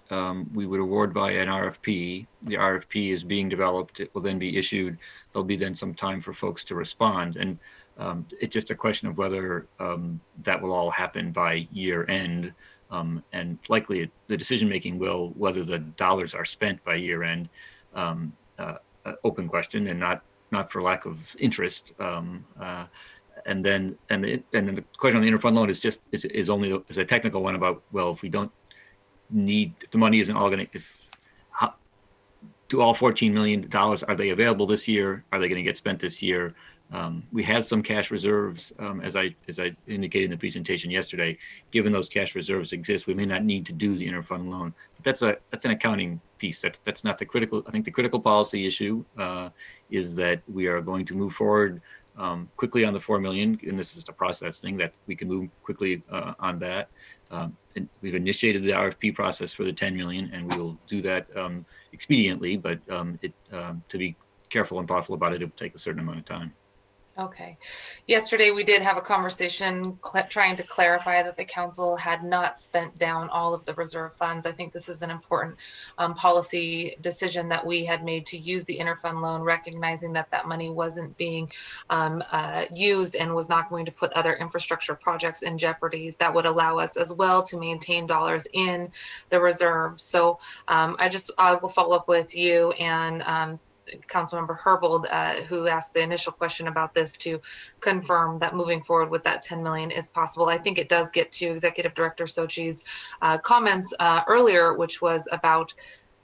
we would award via an RFP. The RFP is being developed. It will then be issued. There'll be then some time for folks to respond, and it's just a question of whether that will all happen by year end. And likely the decision-making will, whether the dollars are spent by year end, open question, and not for lack of interest. And then the question on the interfund loan is only a technical one about, well, if we don't need, if the money isn't all going to, do all $14 million, are they available this year? Are they going to get spent this year? We have some cash reserves, as I indicated in the presentation yesterday. Given those cash reserves exist, we may not need to do the interfund loan. But that's an accounting piece. That's not the critical. I think the critical policy issue is that we are going to move forward quickly on the 4 million, and this is a process thing that we can move quickly on that. And we've initiated the RFP process for the 10 million, and we will do that expediently. But to be careful and thoughtful about it, it will take a certain amount of time. Okay. Yesterday, we did have a conversation trying to clarify that the council had not spent down all of the reserve funds. I think this is an important policy decision that we had made to use the interfund loan, recognizing that that money wasn't being used and was not going to put other infrastructure projects in jeopardy. That would allow us as well to maintain dollars in the reserve. So I will follow up with you and Councilmember Herbold, who asked the initial question about this, to confirm that moving forward with that 10 million is possible. I think it does get to Executive Director Sochi's comments earlier, which was about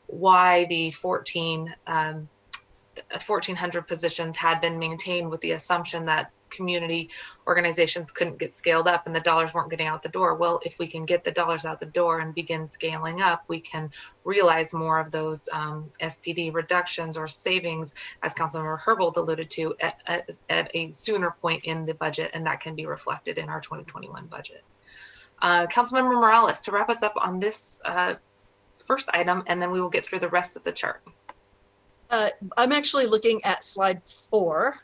why the 1,400 positions had been maintained with the assumption that community organizations couldn't get scaled up and the dollars weren't getting out the door. Well, if we can get the dollars out the door and begin scaling up, we can realize more of those SPD reductions or savings, as Councilmember Herbold alluded to, at a sooner point in the budget, and that can be reflected in our 2021 budget. Councilmember Morales, to wrap us up on this first item, and then we will get through the rest of the chart. I'm actually looking at slide 4.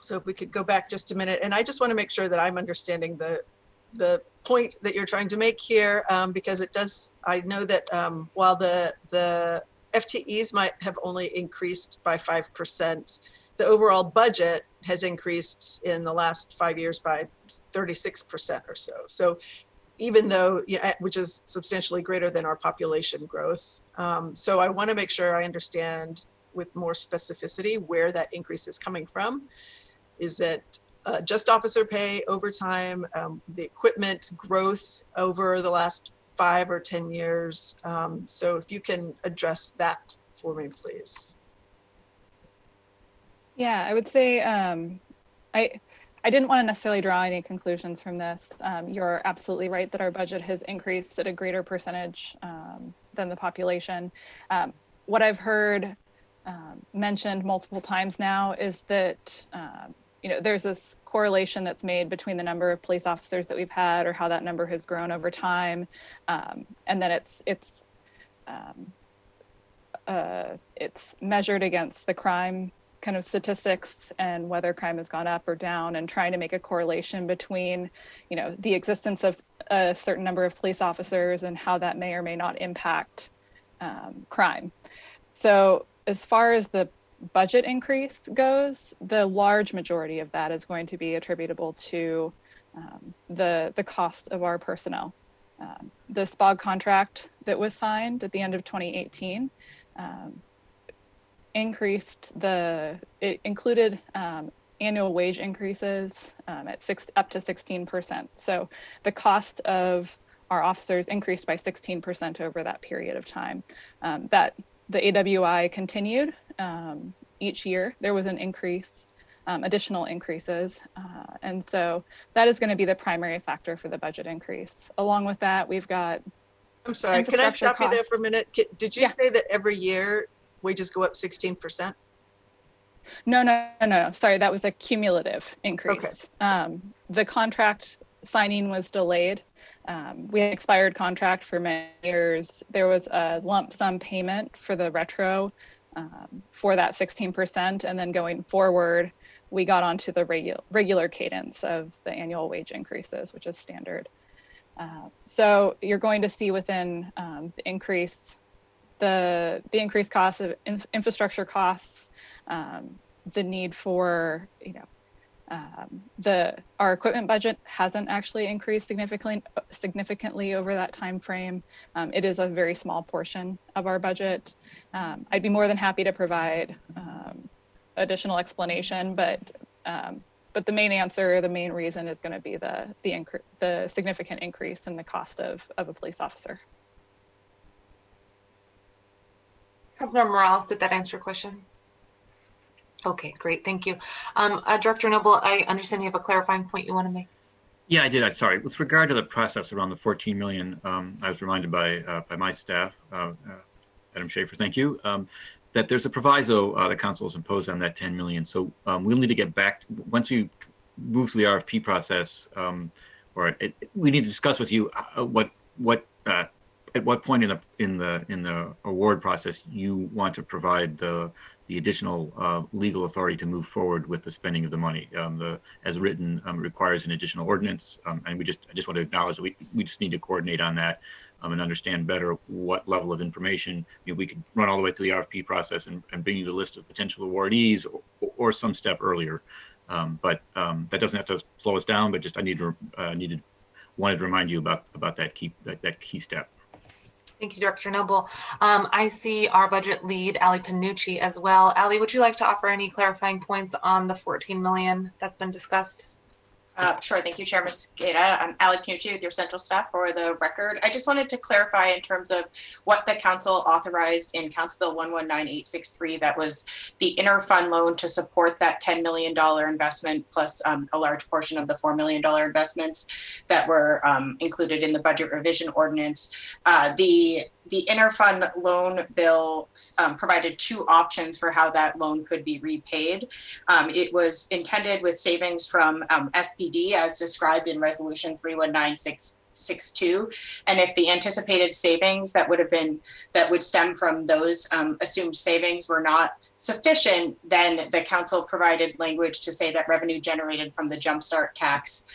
So if we could go back just a minute, and I just want to make sure that I'm understanding the point that you're trying to make here, because it does, I know that while the FTEs might have only increased by 5%, the overall budget has increased in the last 5 years by 36% or so. So even though, which is substantially greater than our population growth. So I want to make sure I understand with more specificity where that increase is coming from. Is it just officer pay, overtime, the equipment growth over the last 5 or 10 years? So if you can address that for me, please. Yeah, I would say I didn't want to necessarily draw any conclusions from this. You're absolutely right that our budget has increased at a greater percentage than the population. What I've heard mentioned multiple times now is that there's this correlation that's made between the number of police officers that we've had or how that number has grown over time, and then it's measured against the crime kind of statistics and whether crime has gone up or down, and trying to make a correlation between the existence of a certain number of police officers and how that may or may not impact crime. So as far as the budget increase goes, the large majority of that is going to be attributable to the cost of our personnel. The SPOG contract that was signed at the end of 2018 it included annual wage increases up to 16%. So the cost of our officers increased by 16% over that period of time. That the AWI continued each year. There was an increase, additional increases. And so that is going to be the primary factor for the budget increase. Along with that, we've got I'm sorry, can I stop you there for a minute? Did you say that every year wages go up 16%? No. Sorry, that was a cumulative increase. Okay. The contract signing was delayed. We had an expired contract for many years. There was a lump sum payment for the retro for that 16%. And then going forward, we got onto the regular cadence of the annual wage increases, which is standard. So you're going to see within the increased costs of infrastructure costs, the need for, our equipment budget hasn't actually increased significantly over that time frame. It is a very small portion of our budget. I'd be more than happy to provide additional explanation, but the main answer, the main reason is going to be the significant increase in the cost of a police officer. Councilmember Morales, did that answer your question? Okay, great, thank you. Director Noble, I understand you have a clarifying point you want to make. Yeah, I did. Sorry. With regard to the process around the 14 million, I was reminded by my staff, Adam Schaefer, thank you, that there's a proviso the council has imposed on that 10 million. So we'll need to get back once we move to the RFP process, we need to discuss with you at what point in the award process you want to provide the additional legal authority to move forward with the spending of the money. As written, requires an additional ordinance, and I just want to acknowledge that we just need to coordinate on that and understand better what level of information. We could run all the way to the RFP process and bring you the list of potential awardees or some step earlier, but that doesn't have to slow us down. But just I wanted to remind you about that key step. Thank you, Director Noble. I see our budget lead, Ali Panucci, as well. Ali, would you like to offer any clarifying points on the 14 million that's been discussed? Sure. Thank you, Chair Mosqueda. I'm Ali Panucci with your central staff for the record. I just wanted to clarify in terms of what the council authorized in Council Bill 119863. That was the interfund loan to support that $10 million investment plus a large portion of the $4 million investments that were included in the budget revision ordinance. The interfund loan bill provided two options for how that loan could be repaid. It was intended with savings from SPD as described in Resolution 319662. And if the anticipated savings that would stem from those assumed savings were not sufficient, then the council provided language to say that revenue generated from the Jumpstart tax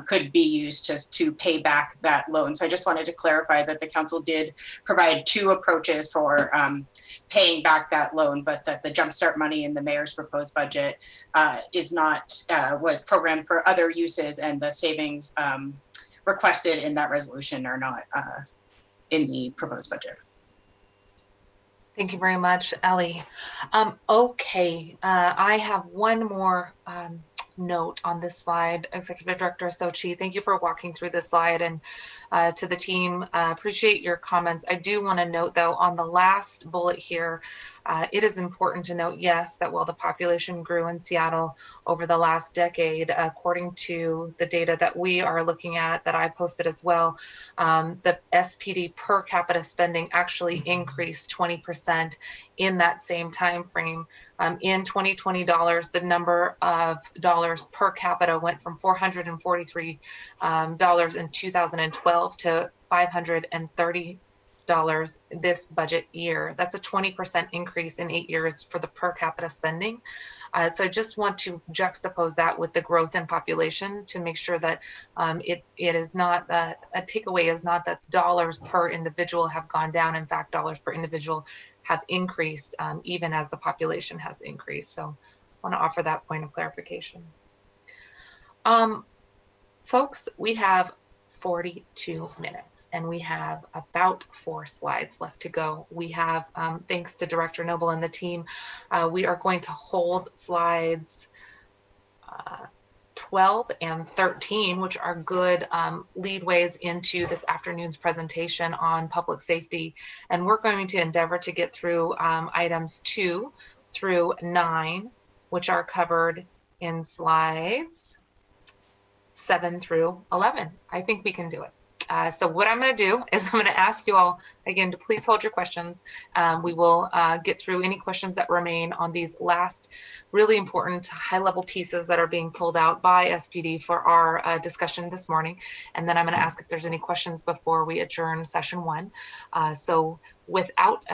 could be used to pay back that loan. So I just wanted to clarify that the council did provide two approaches for paying back that loan, but that the Jumpstart money in the mayor's proposed budget was programmed for other uses, and the savings requested in that resolution are not in the proposed budget. Thank you very much, Ali. Okay, I have one more note on this slide, Executive Director Sochi. Thank you for walking through this slide, and to the team, appreciate your comments. I do want to note, though, on the last bullet here, it is important to note, yes, that while the population grew in Seattle over the last decade, according to the data that we are looking at, that I posted as well, the SPD per capita spending actually increased 20% in that same time frame. In 2020 dollars, the number of dollars per capita went from $443 in 2012 to $530 this budget year. That's a 20% increase in 8 years for the per capita spending. So I just want to juxtapose that with the growth in population to make sure that it is not a takeaway is not that dollars per individual have gone down. In fact, dollars per individual have increased even as the population has increased. So I want to offer that point of clarification. Folks, we have 42 minutes and we have about 4 slides left to go. We have, thanks to Director Noble and the team, we are going to hold slides 12 and 13, which are good leadways into this afternoon's presentation on public safety. And we're going to endeavor to get through items 2 through 9, which are covered in slides 7 through 11. I think we can do it. So what I'm going to do is I'm going to ask you all again to please hold your questions. We will get through any questions that remain on these last really important high-level pieces that are being pulled out by SPD for our discussion this morning. And then I'm going to ask if there's any questions before we adjourn session 1. So without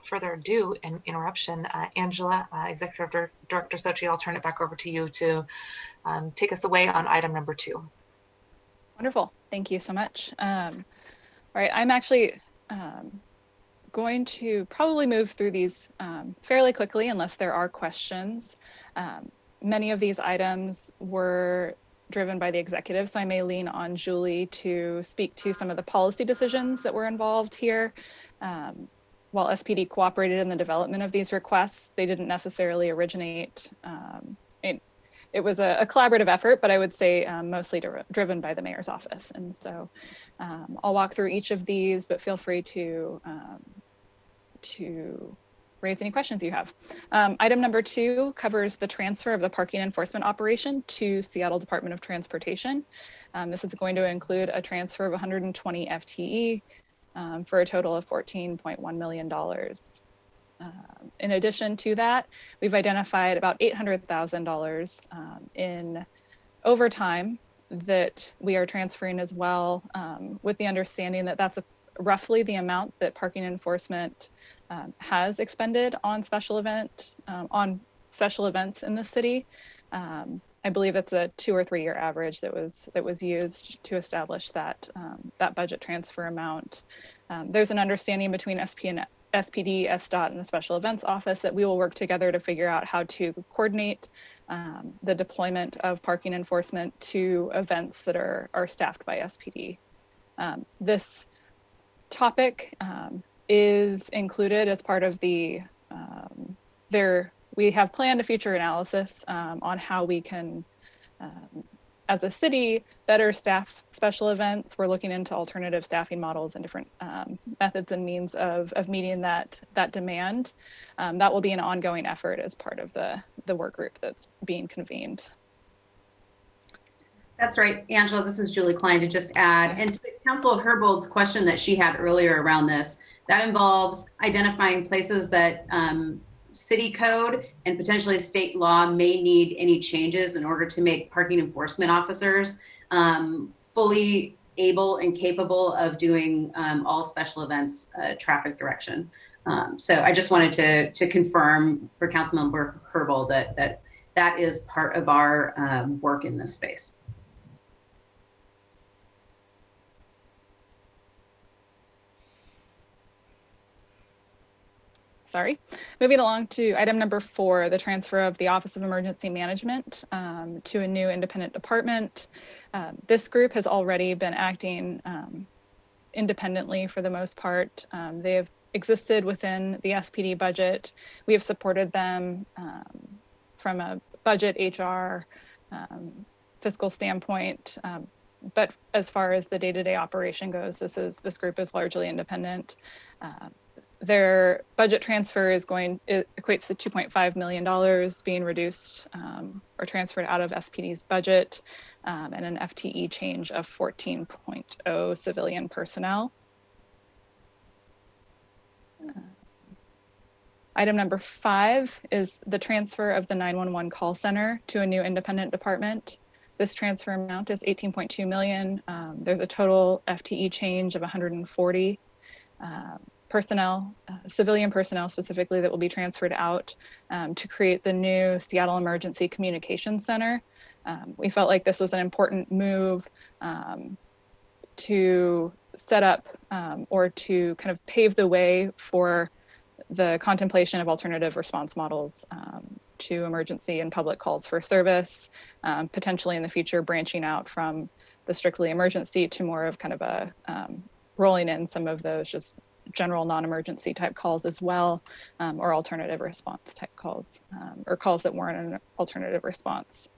further ado and interruption, Angela, Executive Director Sochi, I'll turn it back over to you to take us away on item number 2. Wonderful. Thank you so much. All right, I'm actually going to probably move through these fairly quickly unless there are questions. Many of these items were driven by the executive, so I may lean on Julie to speak to some of the policy decisions that were involved here. While SPD cooperated in the development of these requests, they didn't necessarily originate. It was a collaborative effort, but I would say mostly driven by the mayor's office. And so I'll walk through each of these, but feel free to raise any questions you have. Item number 2 covers the transfer of the parking enforcement operation to Seattle Department of Transportation. This is going to include a transfer of 120 FTE for a total of $14.1 million. In addition to that, we've identified about $800,000 in overtime that we are transferring as well, with the understanding that that's roughly the amount that parking enforcement has expended on special events in the city. I believe that's a 2 or 3 year average that was used to establish that budget transfer amount. There's an understanding between SPD, SDOT, and the Special Events Office that we will work together to figure out how to coordinate the deployment of parking enforcement to events that are staffed by SPD. This topic is included as part of the, we have planned a future analysis on how we can, as a city, better staff special events. We're looking into alternative staffing models and different methods and means of meeting that demand. That will be an ongoing effort as part of the work group that's being convened. That's right, Angela. This is Julie Klein to just add. And to Councilor Herbold's question that she had earlier around this, that involves identifying places that city code and potentially state law may need any changes in order to make parking enforcement officers fully able and capable of doing all special events traffic direction. So I just wanted to confirm for Councilmember Herbold that is part of our work in this space. Sorry. Moving along to item number 4, the transfer of the Office of Emergency Management to a new independent department. This group has already been acting independently for the most part. They have existed within the SPD budget. We have supported them from a budget, HR, fiscal standpoint. But as far as the day-to-day operation goes, this group is largely independent. Their budget transfer equates to $2.5 million being reduced or transferred out of SPD's budget, and an FTE change of 14.0 civilian personnel. Item number 5 is the transfer of the 911 call center to a new independent department. This transfer amount is $18.2 million. There's a total FTE change of 140 personnel, civilian personnel specifically, that will be transferred out to create the new Seattle Emergency Communications Center. We felt like this was an important move to set up or to kind of pave the way for the contemplation of alternative response models to emergency and public calls for service, potentially in the future branching out from the strictly emergency to more of kind of a rolling in some of those just general non-emergency type calls as well, or alternative response type calls, or calls that weren't an alternative response.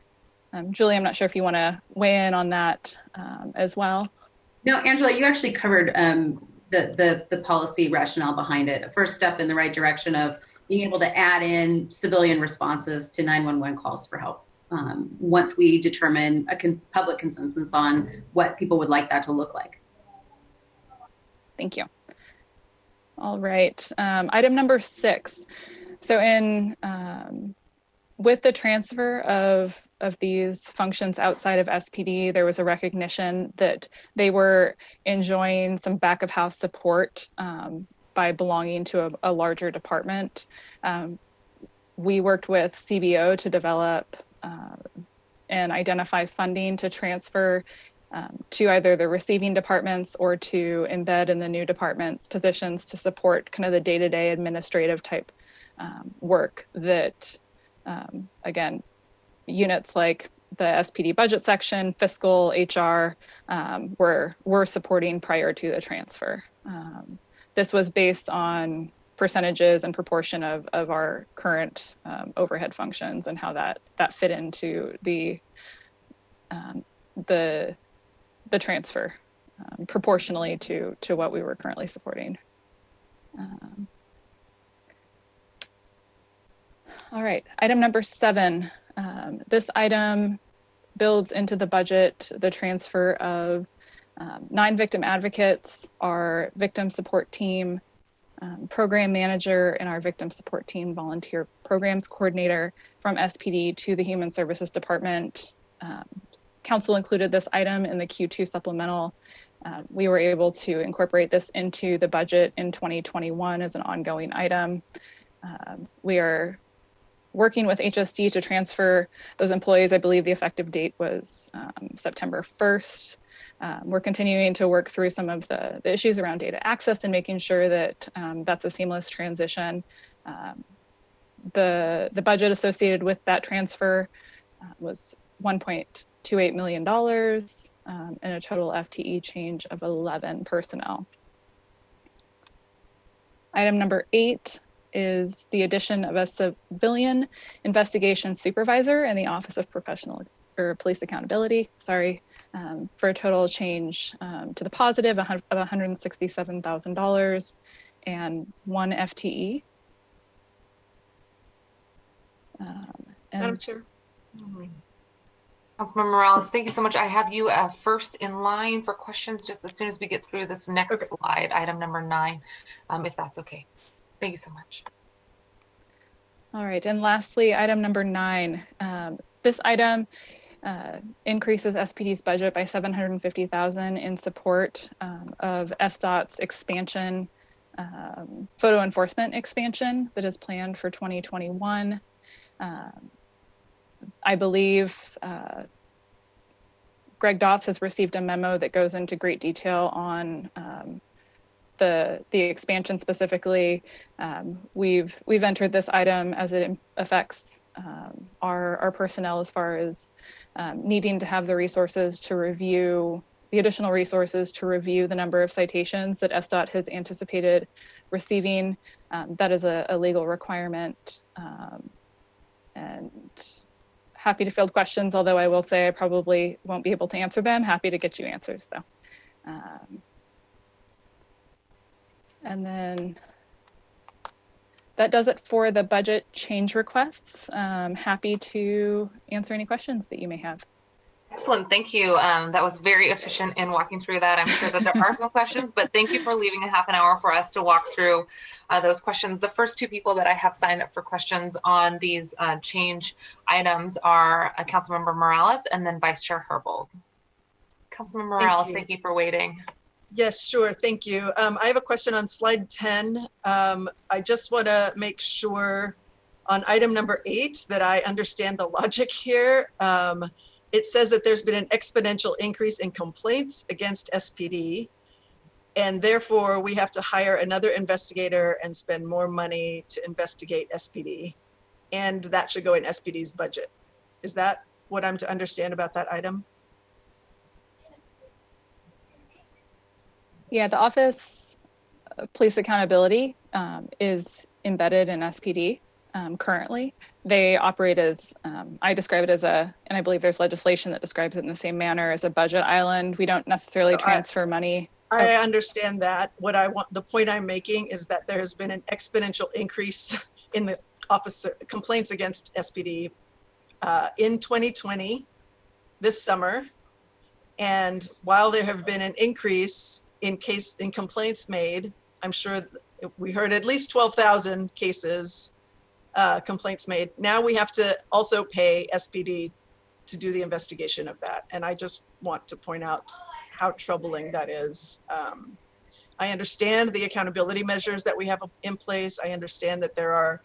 Julie, I'm not sure if you want to weigh in on that as well. No, Angela, you actually covered the policy rationale behind it. A first step in the right direction of being able to add in civilian responses to 911 calls for help. Once we determine a public consensus on what people would like that to look like. Thank you. All right, item number 6. So with the transfer of these functions outside of SPD, there was a recognition that they were enjoying some back of house support by belonging to a larger department. We worked with CBO to develop and identify funding to transfer to either the receiving departments or to embed in the new departments positions to support kind of the day-to-day administrative type work that, again, units like the SPD budget section, fiscal, HR, were supporting prior to the transfer. This was based on percentages and proportion of our current overhead functions and how that fit into the transfer proportionally to what we were currently supporting. All right, item number 7. This item builds into the budget the transfer of 9 victim advocates, our victim support team, program manager, and our victim support team volunteer programs coordinator from SPD to the Human Services Department. Council included this item in the Q2 supplemental. We were able to incorporate this into the budget in 2021 as an ongoing item. We are working with HSD to transfer those employees. I believe the effective date was September 1st. We're continuing to work through some of the issues around data access and making sure that that's a seamless transition. The budget associated with that transfer was $1.28 million and a total FTE change of 11 personnel. Item number 8 is the addition of a civilian investigation supervisor in the Office of Professional or Police Accountability, for a total change to the positive of $167,000 and 1 FTE. Madam Chair. Councilmember Morales, thank you so much. I have you first in line for questions just as soon as we get through this next slide, item number 9, if that's okay. Thank you so much. All right, and lastly, item number 9. This item increases SPD's budget by $750,000 in support of SDOT's expansion, photo enforcement expansion that is planned for 2021. I believe Greg Dotz has received a memo that goes into great detail on the expansion specifically. We've entered this item as it affects our personnel as far as needing to have the resources to review the additional resources to review the number of citations that SDOT has anticipated receiving. That is a legal requirement. And happy to field questions, although I will say I probably won't be able to answer them. Happy to get you answers though. And then that does it for the budget change requests. Happy to answer any questions that you may have. Excellent, thank you. That was very efficient in walking through that. I'm sure that there are some questions, but thank you for leaving a half an hour for us to walk through those questions. The first two people that I have signed up for questions on these change items are Councilmember Morales and then Vice Chair Herbold. Councilmember Morales, thank you for waiting. Yes, sure. Thank you. I have a question on slide 10. I just want to make sure on item number 8 that I understand the logic here. It says that there's been an exponential increase in complaints against SPD, and therefore we have to hire another investigator and spend more money to investigate SPD, and that should go in SPD's budget. Is that what I'm to understand about that item? Yeah, the Office of Police Accountability is embedded in SPD currently. They operate as, I describe it as and I believe there's legislation that describes it in the same manner as a budget island. We don't necessarily transfer money. I understand that. The point I'm making is that there has been an exponential increase in the officer complaints against SPD in 2020, this summer. And while there have been an increase in complaints made, I'm sure we heard at least 12,000 cases, complaints made. Now we have to also pay SPD to do the investigation of that. And I just want to point out how troubling that is. I understand the accountability measures that we have in place. I understand that there are,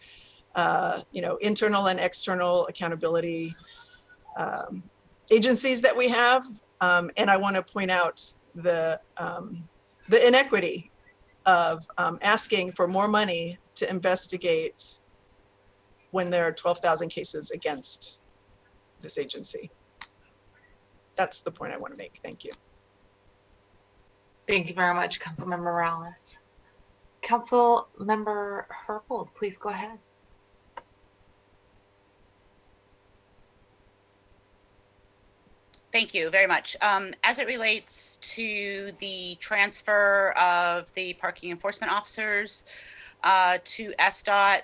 internal and external accountability agencies that we have. And I want to point out the inequity of asking for more money to investigate when there are 12,000 cases against this agency. That's the point I want to make. Thank you. Thank you very much, Councilmember Morales. Councilmember Herbold, please go ahead. Thank you very much. As it relates to the transfer of the parking enforcement officers to SDOT,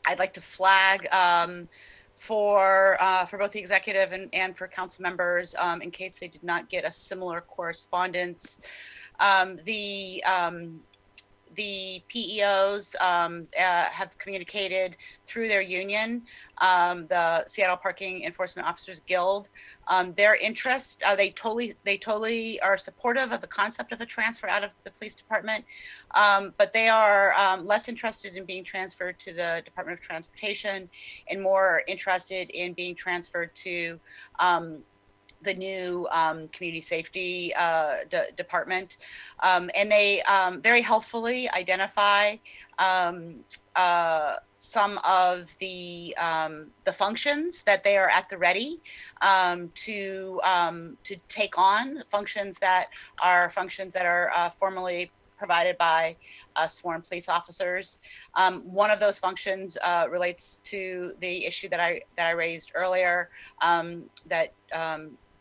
I'd like to flag for both the executive and for council members, in case they did not get a similar correspondence. The PEOs have communicated through their union, the Seattle Parking Enforcement Officers Guild, their interest. They totally are supportive of the concept of a transfer out of the police department, but they are less interested in being transferred to the Department of Transportation and more interested in being transferred to the new community safety department, and they very helpfully identify some of the functions that they are at the ready to take on, functions that are formally provided by sworn police officers. One of those functions relates to the issue that I raised earlier, that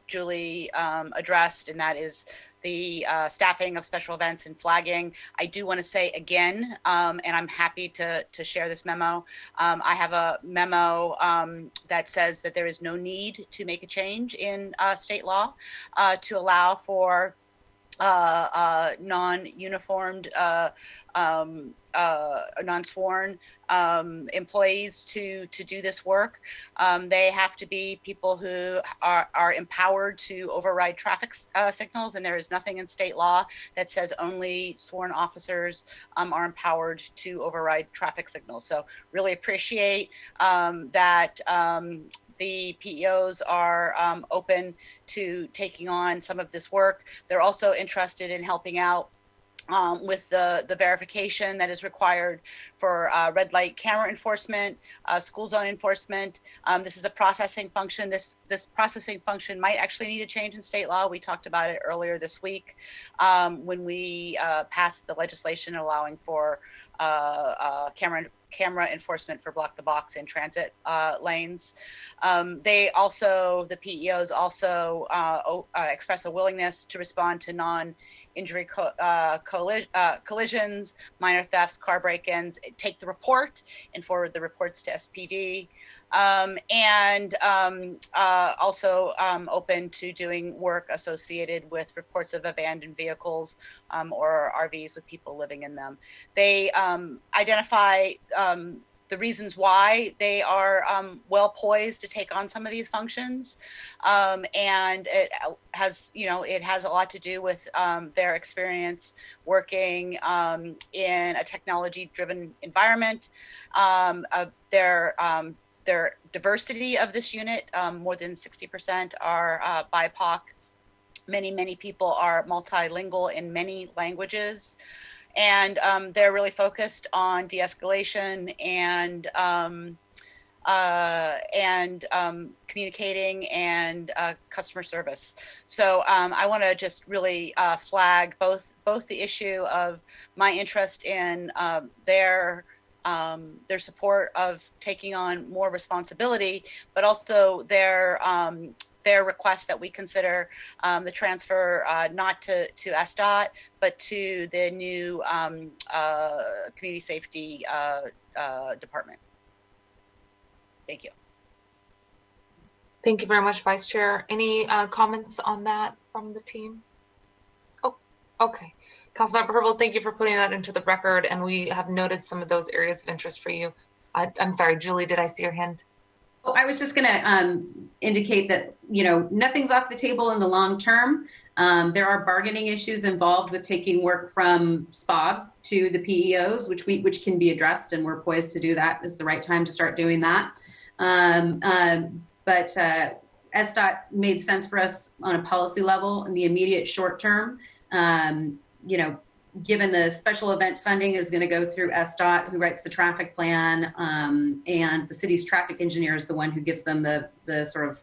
Julie addressed, and that is the staffing of special events and flagging. I do want to say again, and I'm happy to share this memo. I have a memo that says that there is no need to make a change in state law to allow for non-uniformed, non-sworn employees to do this work. They have to be people who are empowered to override traffic signals, and there is nothing in state law that says only sworn officers are empowered to override traffic signals. So really appreciate that the PEOs are open to taking on some of this work. They're also interested in helping out with the verification that is required for red light camera enforcement, school zone enforcement. This is a processing function. This processing function might actually need a change in state law. We talked about it earlier this week when we passed the legislation allowing for camera enforcement for block the box in transit lanes. The PEOs also express a willingness to respond to non-injury collisions, minor thefts, car break-ins, take the report and forward the reports to SPD. Also open to doing work associated with reports of abandoned vehicles or RVs with people living in them. They identify the reasons why they are well poised to take on some of these functions, and it has a lot to do with their experience working in a technology-driven environment. Their diversity of this unit, more than 60% are BIPOC. Many people are multilingual in many languages. And they're really focused on de-escalation and communicating and customer service. So I want to just really flag both the issue of my interest in their support of taking on more responsibility, but also their request that we consider the transfer not to SDOT, but to the new community safety department. Thank you. Thank you very much, Vice Chair. Any comments on that from the team? Oh, okay. Councilmember Herbold, thank you for putting that into the record, and we have noted some of those areas of interest for you. I'm sorry, Julie, did I see your hand? Well, I was just going to indicate that, nothing's off the table in the long term. There are bargaining issues involved with taking work from SPOG to the PEOs, which can be addressed, and we're poised to do that. It's the right time to start doing that. But SDOT made sense for us on a policy level in the immediate short term. Given the special event funding is going to go through SDOT, who writes the traffic plan, and the city's traffic engineer is the one who gives them the sort of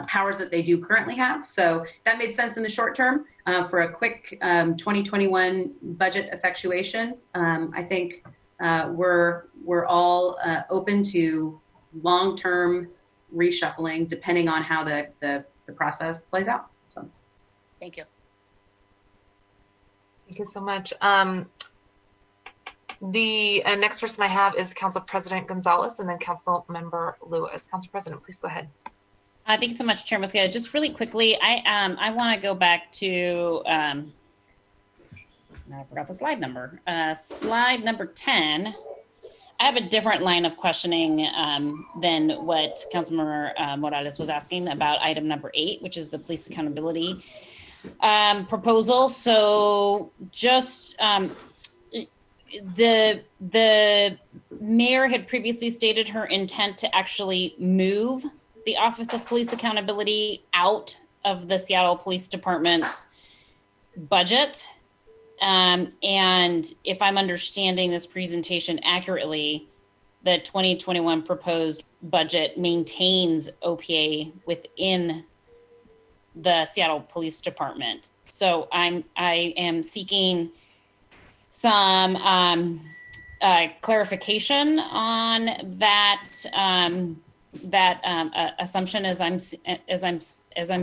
powers that they do currently have. So that made sense in the short term for a quick 2021 budget effectuation. I think we're all open to long-term reshuffling depending on how the process plays out. So, thank you. Thank you so much. The next person I have is Council President Gonzalez and then Council Member Lewis. Council President, please go ahead. Thank you so much, Chair Mosqueda. Just really quickly, I want to go back to, I forgot the slide number. Slide number 10. I have a different line of questioning than what Councilmember Morales was asking about item number 8, which is the police accountability proposal. So just the mayor had previously stated her intent to actually move the Office of Police Accountability out of the Seattle Police Department's budget. And if I'm understanding this presentation accurately, the 2021 proposed budget maintains OPA within the Seattle Police Department. So I am seeking some clarification on that assumption as I'm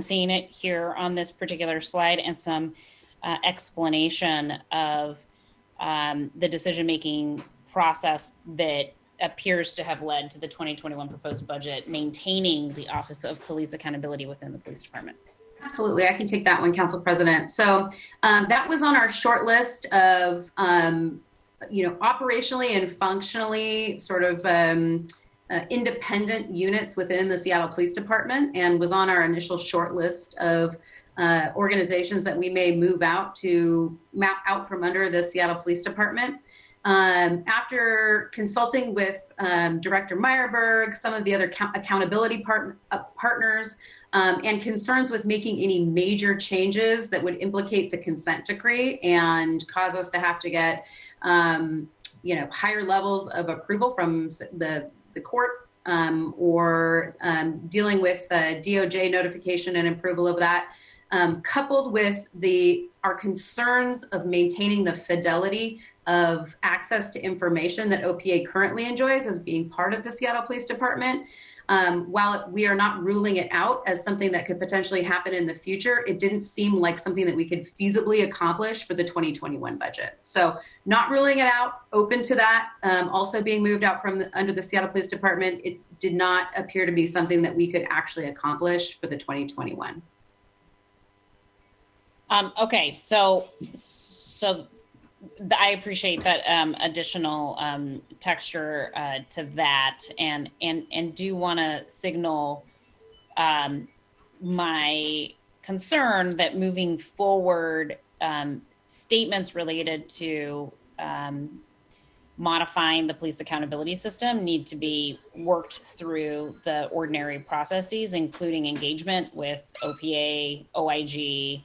seeing it here on this particular slide, and some explanation of the decision-making process that appears to have led to the 2021 proposed budget maintaining the Office of Police Accountability within the police department. Absolutely. I can take that one, Council President. So that was on our short list of, operationally and functionally sort of independent units within the Seattle Police Department, and was on our initial short list of organizations that we may move out from under the Seattle Police Department. After consulting with Director Meyerberg, some of the other accountability partners, and concerns with making any major changes that would implicate the consent decree and cause us to have to get, higher levels of approval from the court, or dealing with DOJ notification and approval of that, coupled with our concerns of maintaining the fidelity of access to information that OPA currently enjoys as being part of the Seattle Police Department. While we are not ruling it out as something that could potentially happen in the future, it didn't seem like something that we could feasibly accomplish for the 2021 budget. So not ruling it out, open to that. Also being moved out from under the Seattle Police Department, it did not appear to be something that we could actually accomplish for the 2021. Okay, so I appreciate that additional texture to that, and do want to signal my concern that moving forward, statements related to modifying the police accountability system need to be worked through the ordinary processes, including engagement with OPA, OIG,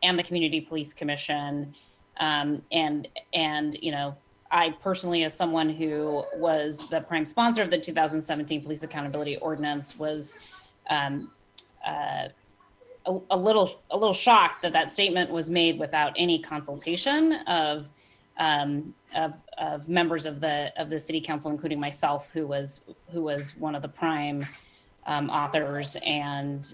and the Community Police Commission. And you know, I personally, as someone who was the prime sponsor of the 2017 Police Accountability Ordinance, was a little shocked that that statement was made without any consultation of members of the City Council, including myself, who was one of the prime authors and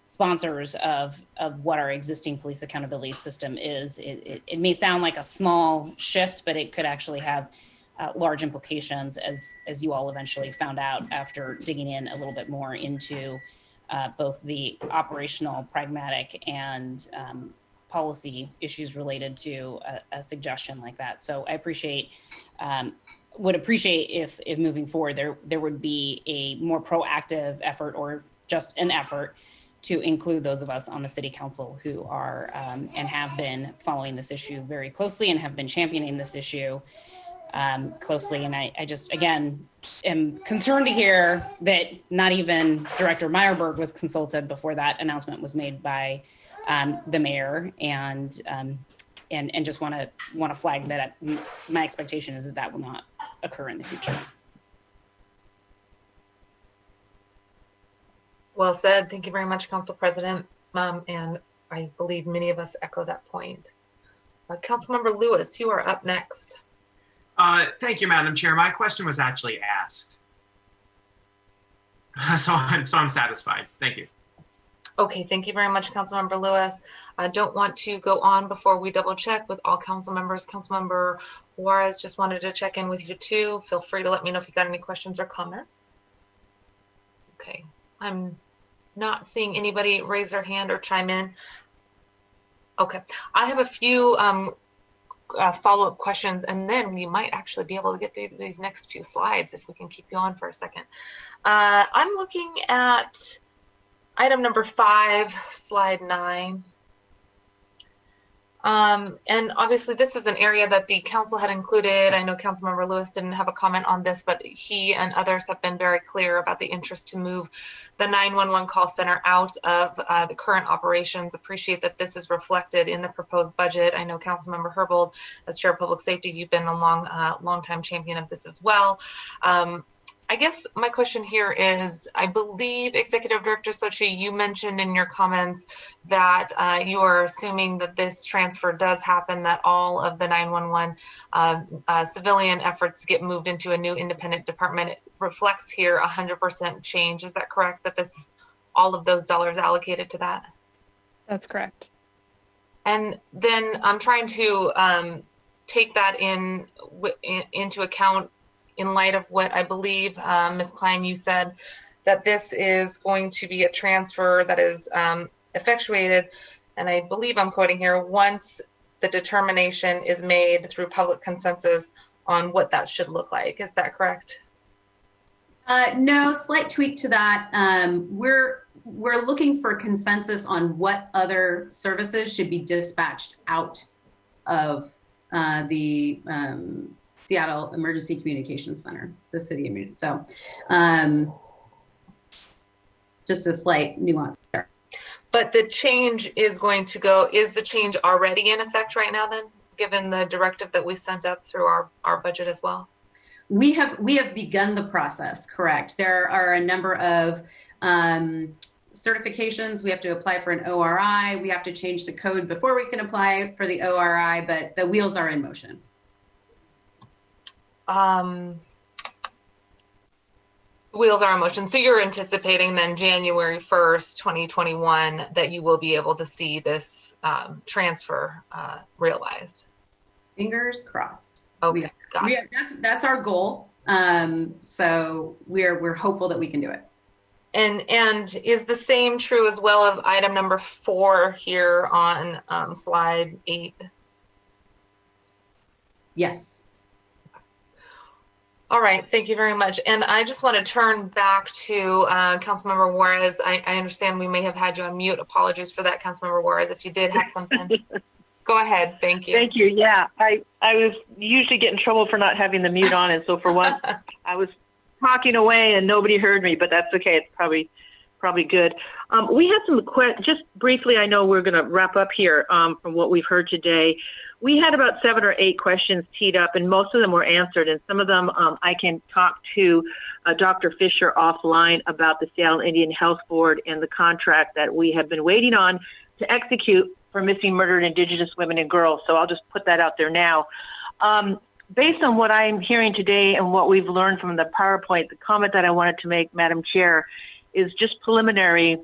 sponsors of what our existing police accountability system is. It may sound like a small shift, but it could actually have large implications, as you all eventually found out after digging in a little bit more into both the operational, pragmatic, and policy issues related to a suggestion like that. So I would appreciate if moving forward there would be a more proactive effort, or just an effort, to include those of us on the City Council who are and have been following this issue very closely and have been championing this issue closely. And I just, again, am concerned to hear that not even Director Meyerberg was consulted before that announcement was made by the mayor, and just want to flag that my expectation is that will not occur in the future. Well said. Thank you very much, Council President. And I believe many of us echo that point. Councilmember Lewis, you are up next. Thank you, Madam Chair. My question was actually asked. So I'm satisfied. Thank you. Okay, thank you very much, Councilmember Lewis. I don't want to go on before we double check with all council members. Councilmember Juarez, just wanted to check in with you too. Feel free to let me know if you got any questions or comments. Okay, I'm not seeing anybody raise their hand or chime in. Okay, I have a few follow-up questions, and then we might actually be able to get through these next few slides if we can keep you on for a second. I'm looking at item number 5, slide 9. And obviously this is an area that the council had included. I know Councilmember Lewis didn't have a comment on this, but he and others have been very clear about the interest to move the 911 call center out of the current operations. Appreciate that this is reflected in the proposed budget. I know Councilmember Herbold, as Chair of Public Safety, you've been a long time champion of this as well. I guess my question here is, I believe Executive Director Sochi, you mentioned in your comments that you are assuming that this transfer does happen, that all of the 911 civilian efforts get moved into a new independent department. It reflects here 100% change. Is that correct, that this is all of those dollars allocated to that? That's correct. And then I'm trying to take that into account in light of what I believe, Ms. Klein, you said, that this is going to be a transfer that is effectuated, and I believe I'm quoting here, once the determination is made through public consensus on what that should look like. Is that correct? No, slight tweak to that. We're looking for consensus on what other services should be dispatched out of the Seattle Emergency Communications Center, the city. So just a slight nuance there. But the change is going to go, is the change already in effect right now then, given the directive that we sent up through our budget as well? We have begun the process, correct. There are a number of certifications. We have to apply for an ORI. We have to change the code before we can apply for the ORI, but the wheels are in motion. Wheels are in motion. So you're anticipating then January 1st, 2021, that you will be able to see this transfer realized. Fingers crossed. Okay, that's our goal. So we're hopeful that we can do it. And is the same true as well of item number 4 here on slide 8? Yes. All right, thank you very much. And I just want to turn back to Councilmember Juarez. I understand we may have had you on mute. Apologies for that, Councilmember Juarez. If you did have something, go ahead. Thank you. Thank you. Yeah, I was usually get in trouble for not having the mute on, and so for once, I was talking away and nobody heard me, but that's okay. It's probably good. We had some just briefly. I know we're going to wrap up here from what we've heard today. We had about 7 or 8 questions teed up, and most of them were answered. And some of them I can talk to Dr. Fisher offline about the Seattle Indian Health Board and the contract that we have been waiting on to execute for missing murdered Indigenous women and girls. So I'll just put that out there now. Based on what I'm hearing today and what we've learned from the PowerPoint, the comment that I wanted to make, Madam Chair, is just preliminary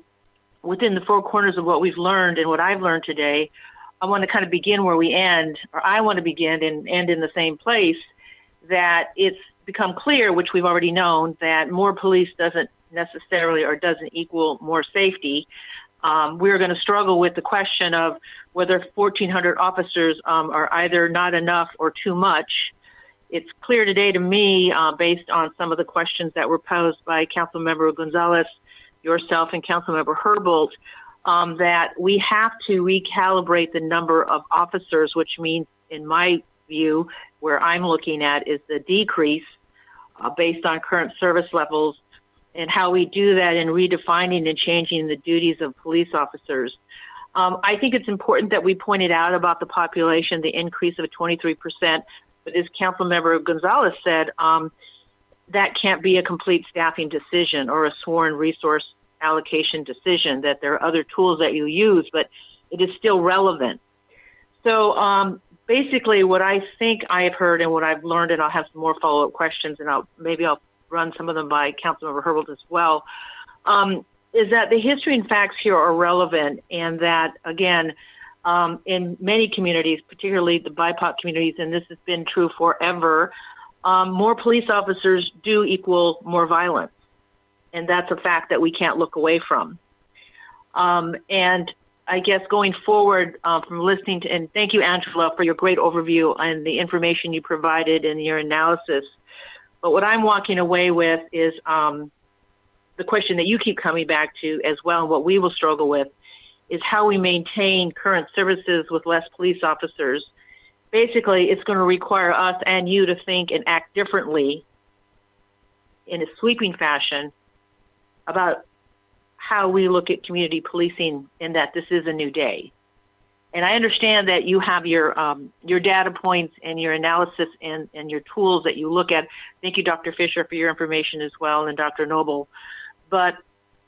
within the 4 corners of what we've learned and what I've learned today. I want to kind of begin where we end, or I want to begin and end in the same place, that it's become clear, which we've already known, that more police doesn't necessarily or doesn't equal more safety. We're going to struggle with the question of whether 1,400 officers are either not enough or too much. It's clear today to me, based on some of the questions that were posed by Councilmember Gonzalez, yourself, and Councilmember Herbold, that we have to recalibrate the number of officers, which means, in my view, where I'm looking at is the decrease based on current service levels, and how we do that in redefining and changing the duties of police officers. I think it's important that we pointed out about the population, the increase of 23%, but as Councilmember Gonzalez said, that can't be a complete staffing decision or a sworn resource allocation decision, that there are other tools that you use, but it is still relevant. So basically what I think I have heard and what I've learned, and I'll have some more follow-up questions, and maybe I'll run some of them by Councilmember Herbold as well, is that the history and facts here are relevant, and that, again, in many communities, particularly the BIPOC communities, and this has been true forever, more police officers do equal more violence. And that's a fact that we can't look away from. And I guess going forward from listening to, and thank you, Angela, for your great overview and the information you provided and your analysis. But what I'm walking away with is the question that you keep coming back to as well, and what we will struggle with, is how we maintain current services with less police officers. Basically, it's going to require us and you to think and act differently in a sweeping fashion about how we look at community policing, and that this is a new day. And I understand that you have your data points and your analysis and your tools that you look at. Thank you, Dr. Fisher, for your information as well, and Dr. Noble. But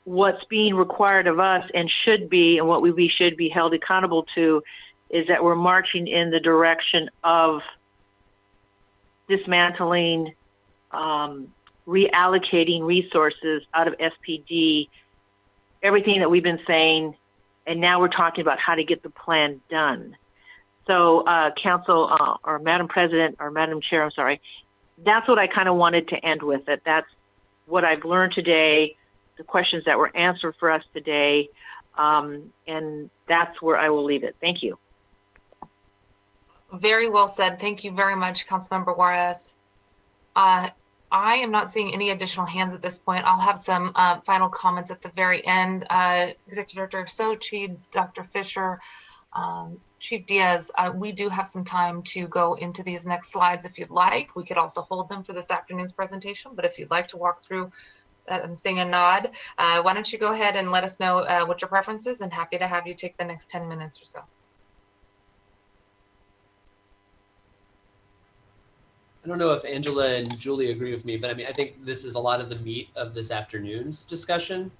what's being required of us and should be, and what we should be held accountable to, is that we're marching in the direction of dismantling, reallocating resources out of SPD, everything that we've been saying, and now we're talking about how to get the plan done. So, Council, or Madam President, or Madam Chair, I'm sorry, that's what I kind of wanted to end with, that's what I've learned today, the questions that were answered for us today, and that's where I will leave it. Thank you. Very well said. Thank you very much, Councilmember Juarez. I am not seeing any additional hands at this point. I'll have some final comments at the very end. Executive Director Sochi, Dr. Fisher, Chief Diaz, we do have some time to go into these next slides if you'd like. We could also hold them for this afternoon's presentation, but if you'd like to walk through, I'm seeing a nod. Why don't you go ahead and let us know what your preference is, and happy to have you take the next 10 minutes or so. I don't know if Angela and Julie agree with me, but I mean, I think this is a lot of the meat of this afternoon's discussion.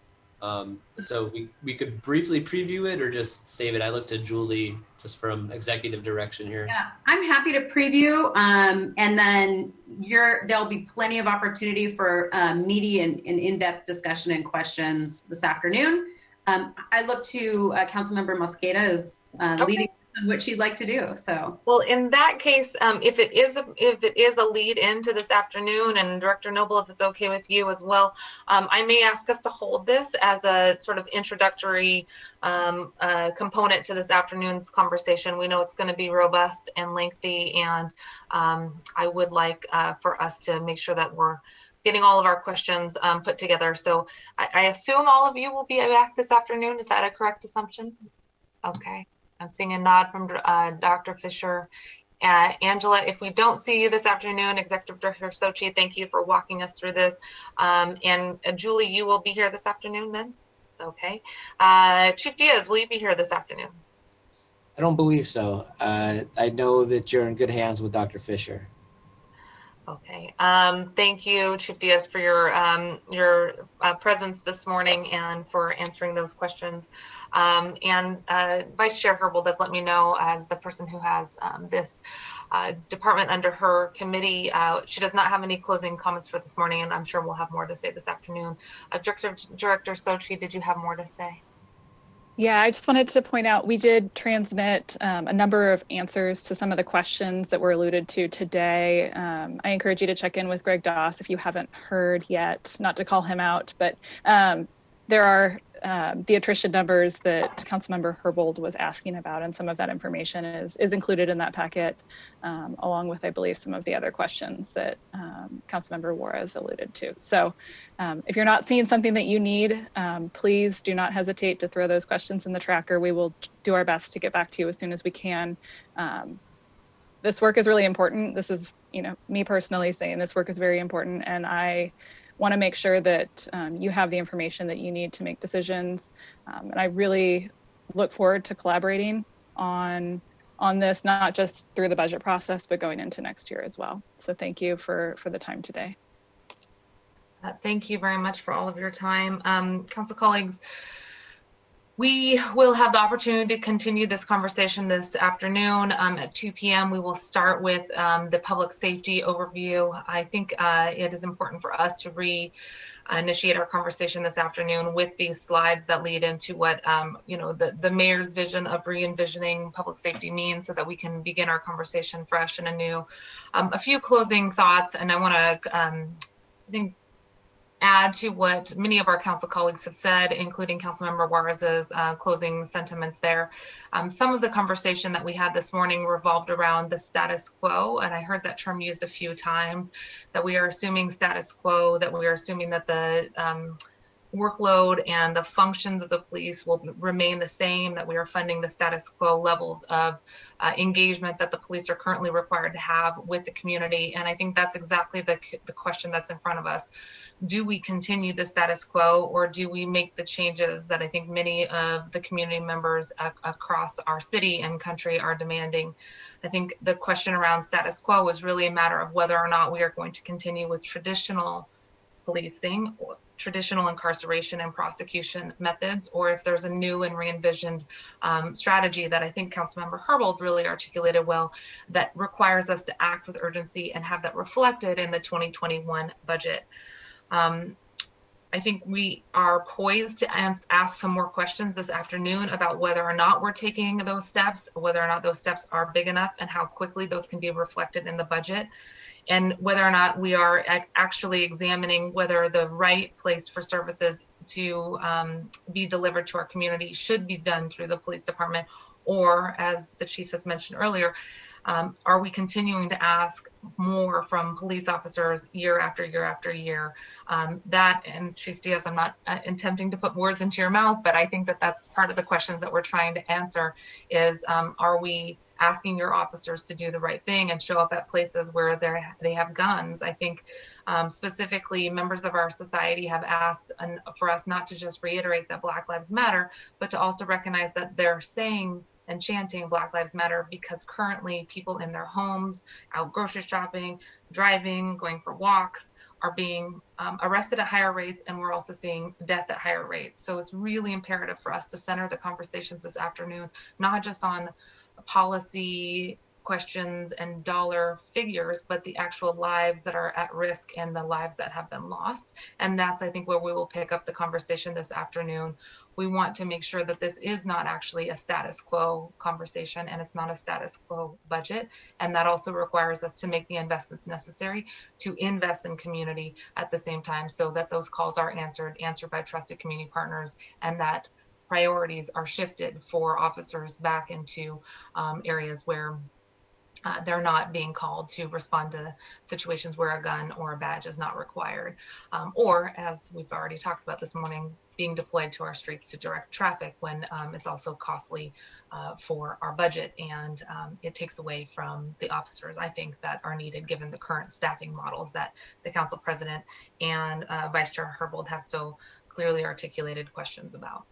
So we could briefly preview it or just save it. I looked at Julie just from executive direction here. Yeah, I'm happy to preview, and then there'll be plenty of opportunity for meaty and in-depth discussion and questions this afternoon. I look to Councilmember Mosqueda as leading on what she'd like to do. So, well, in that case, if it is a lead into this afternoon, and Director Noble, if it's okay with you as well, I may ask us to hold this as a sort of introductory component to this afternoon's conversation. We know it's going to be robust and lengthy, and I would like for us to make sure that we're getting all of our questions put together. So I assume all of you will be back this afternoon. Is that a correct assumption? Okay. I'm seeing a nod from Dr. Fisher. Angela, if we don't see you this afternoon, Executive Director Sochi, thank you for walking us through this. And Julie, you will be here this afternoon then? Okay. Chief Diaz, will you be here this afternoon? I don't believe so. I know that you're in good hands with Dr. Fisher. Okay. Thank you, Chief Diaz, for your presence this morning and for answering those questions. And Vice Chair Herbold does let me know, as the person who has this department under her committee, she does not have any closing comments for this morning, and I'm sure we'll have more to say this afternoon. Director Sochi, did you have more to say? Yeah, I just wanted to point out we did transmit a number of answers to some of the questions that were alluded to today. I encourage you to check in with Greg Doss if you haven't heard yet, not to call him out, but there are the attrition numbers that Councilmember Herbold was asking about, and some of that information is included in that packet, along with, I believe, some of the other questions that Councilmember Juarez alluded to. So if you're not seeing something that you need, please do not hesitate to throw those questions in the tracker. We will do our best to get back to you as soon as we can. This work is really important. This is, me personally saying this work is very important, and I want to make sure that you have the information that you need to make decisions. And I really look forward to collaborating on this, not just through the budget process, but going into next year as well. So thank you for the time today. Thank you very much for all of your time. Council colleagues, we will have the opportunity to continue this conversation this afternoon. At 2 p.m. we will start with the public safety overview. I think it is important for us to initiate our conversation this afternoon with these slides that lead into what the mayor's vision of re-envisioning public safety means, so that we can begin our conversation fresh and anew. A few closing thoughts, and I want to add to what many of our council colleagues have said, including Councilmember Juarez's closing sentiments there. Some of the conversation that we had this morning revolved around the status quo, and I heard that term used a few times, that we are assuming status quo, that we are assuming that the workload and the functions of the police will remain the same, that we are funding the status quo levels of engagement that the police are currently required to have with the community. And I think that's exactly the question that's in front of us. Do we continue the status quo, or do we make the changes that I think many of the community members across our city and country are demanding? I think the question around status quo is really a matter of whether or not we are going to continue with traditional policing, traditional incarceration and prosecution methods, or if there's a new and re-envisioned strategy that I think Councilmember Herbold really articulated well, that requires us to act with urgency and have that reflected in the 2021 budget. I think we are poised to ask some more questions this afternoon about whether or not we're taking those steps, whether or not those steps are big enough, and how quickly those can be reflected in the budget, and whether or not we are actually examining whether the right place for services to be delivered to our community should be done through the police department, or, as the chief has mentioned earlier, are we continuing to ask more from police officers year after year after year? That, and Chief Diaz, I'm not attempting to put words into your mouth, but I think that that's part of the questions that we're trying to answer is, are we asking your officers to do the right thing and show up at places where they have guns? I think specifically members of our society have asked for us not to just reiterate that Black Lives Matter, but to also recognize that they're saying and chanting Black Lives Matter because currently people in their homes, out grocery shopping, driving, going for walks, are being arrested at higher rates, and we're also seeing death at higher rates. So it's really imperative for us to center the conversations this afternoon, not just on policy questions and dollar figures, but the actual lives that are at risk and the lives that have been lost. And that's, I think, where we will pick up the conversation this afternoon. We want to make sure that this is not actually a status quo conversation, and it's not a status quo budget. And that also requires us to make the investments necessary to invest in community at the same time, so that those calls are answered by trusted community partners, and that priorities are shifted for officers back into areas where they're not being called to respond to situations where a gun or a badge is not required. Or, as we've already talked about this morning, being deployed to our streets to direct traffic when it's also costly for our budget, and it takes away from the officers, I think, that are needed given the current staffing models that the council president and Vice Chair Herbold have so clearly articulated questions about.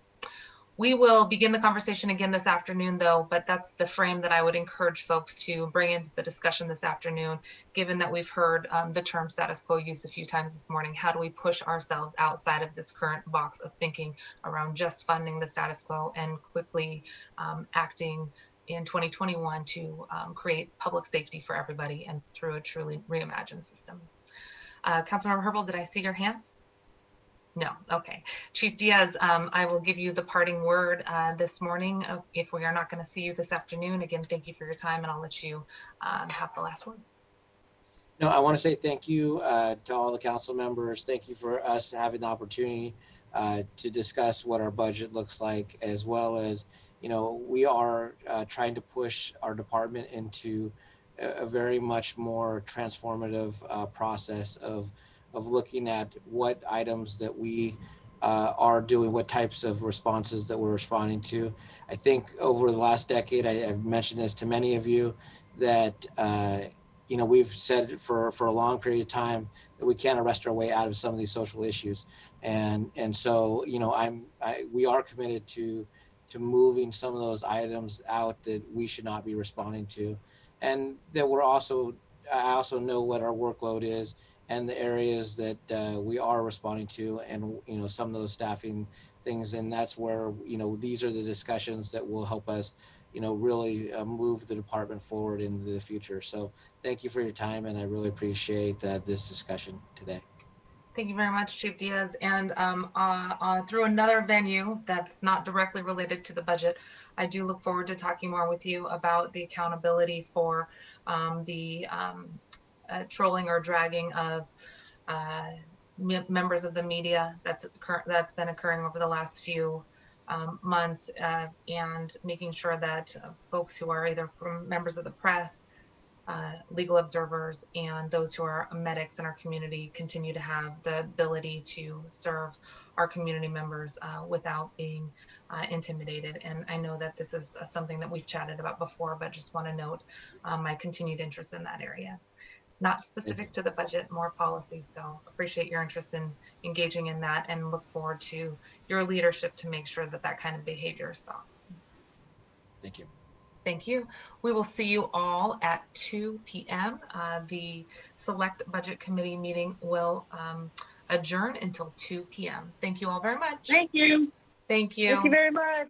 We will begin the conversation again this afternoon, though, but that's the frame that I would encourage folks to bring into the discussion this afternoon, given that we've heard the term status quo used a few times this morning. How do we push ourselves outside of this current box of thinking around just funding the status quo and quickly acting in 2021 to create public safety for everybody and through a truly reimagined system? Councilmember Herbold, did I see your hand? No. Okay. Chief Diaz, I will give you the parting word this morning. If we are not going to see you this afternoon, again, thank you for your time, and I'll let you have the last word. No, I want to say thank you to all the council members. Thank you for us having the opportunity to discuss what our budget looks like, as well as, we are trying to push our department into a very much more transformative process of looking at what items that we are doing, what types of responses that we're responding to. I think over the last decade, I've mentioned this to many of you, that we've said for a long period of time that we can't arrest our way out of some of these social issues, and so we are committed to moving some of those items out that we should not be responding to, and that I also know what our workload is and the areas that we are responding to, and some of those staffing things, and that's where these are the discussions that will help us really move the department forward into the future. So thank you for your time, and I really appreciate this discussion today. Thank you very much, Chief Diaz. And through another venue that's not directly related to the budget, I do look forward to talking more with you about the accountability for the trolling or dragging of members of the media that's been occurring over the last few months, and making sure that folks who are either from members of the press, legal observers, and those who are medics in our community continue to have the ability to serve our community members without being intimidated. And I know that this is something that we've chatted about before, but just want to note my continued interest in that area. Not specific to the budget, more policy. So appreciate your interest in engaging in that, and look forward to your leadership to make sure that that kind of behavior stops. Thank you. Thank you. We will see you all at 2 p.m. The Select Budget Committee meeting will adjourn until 2 p.m. Thank you all very much. Thank you. Thank you. Thank you very much.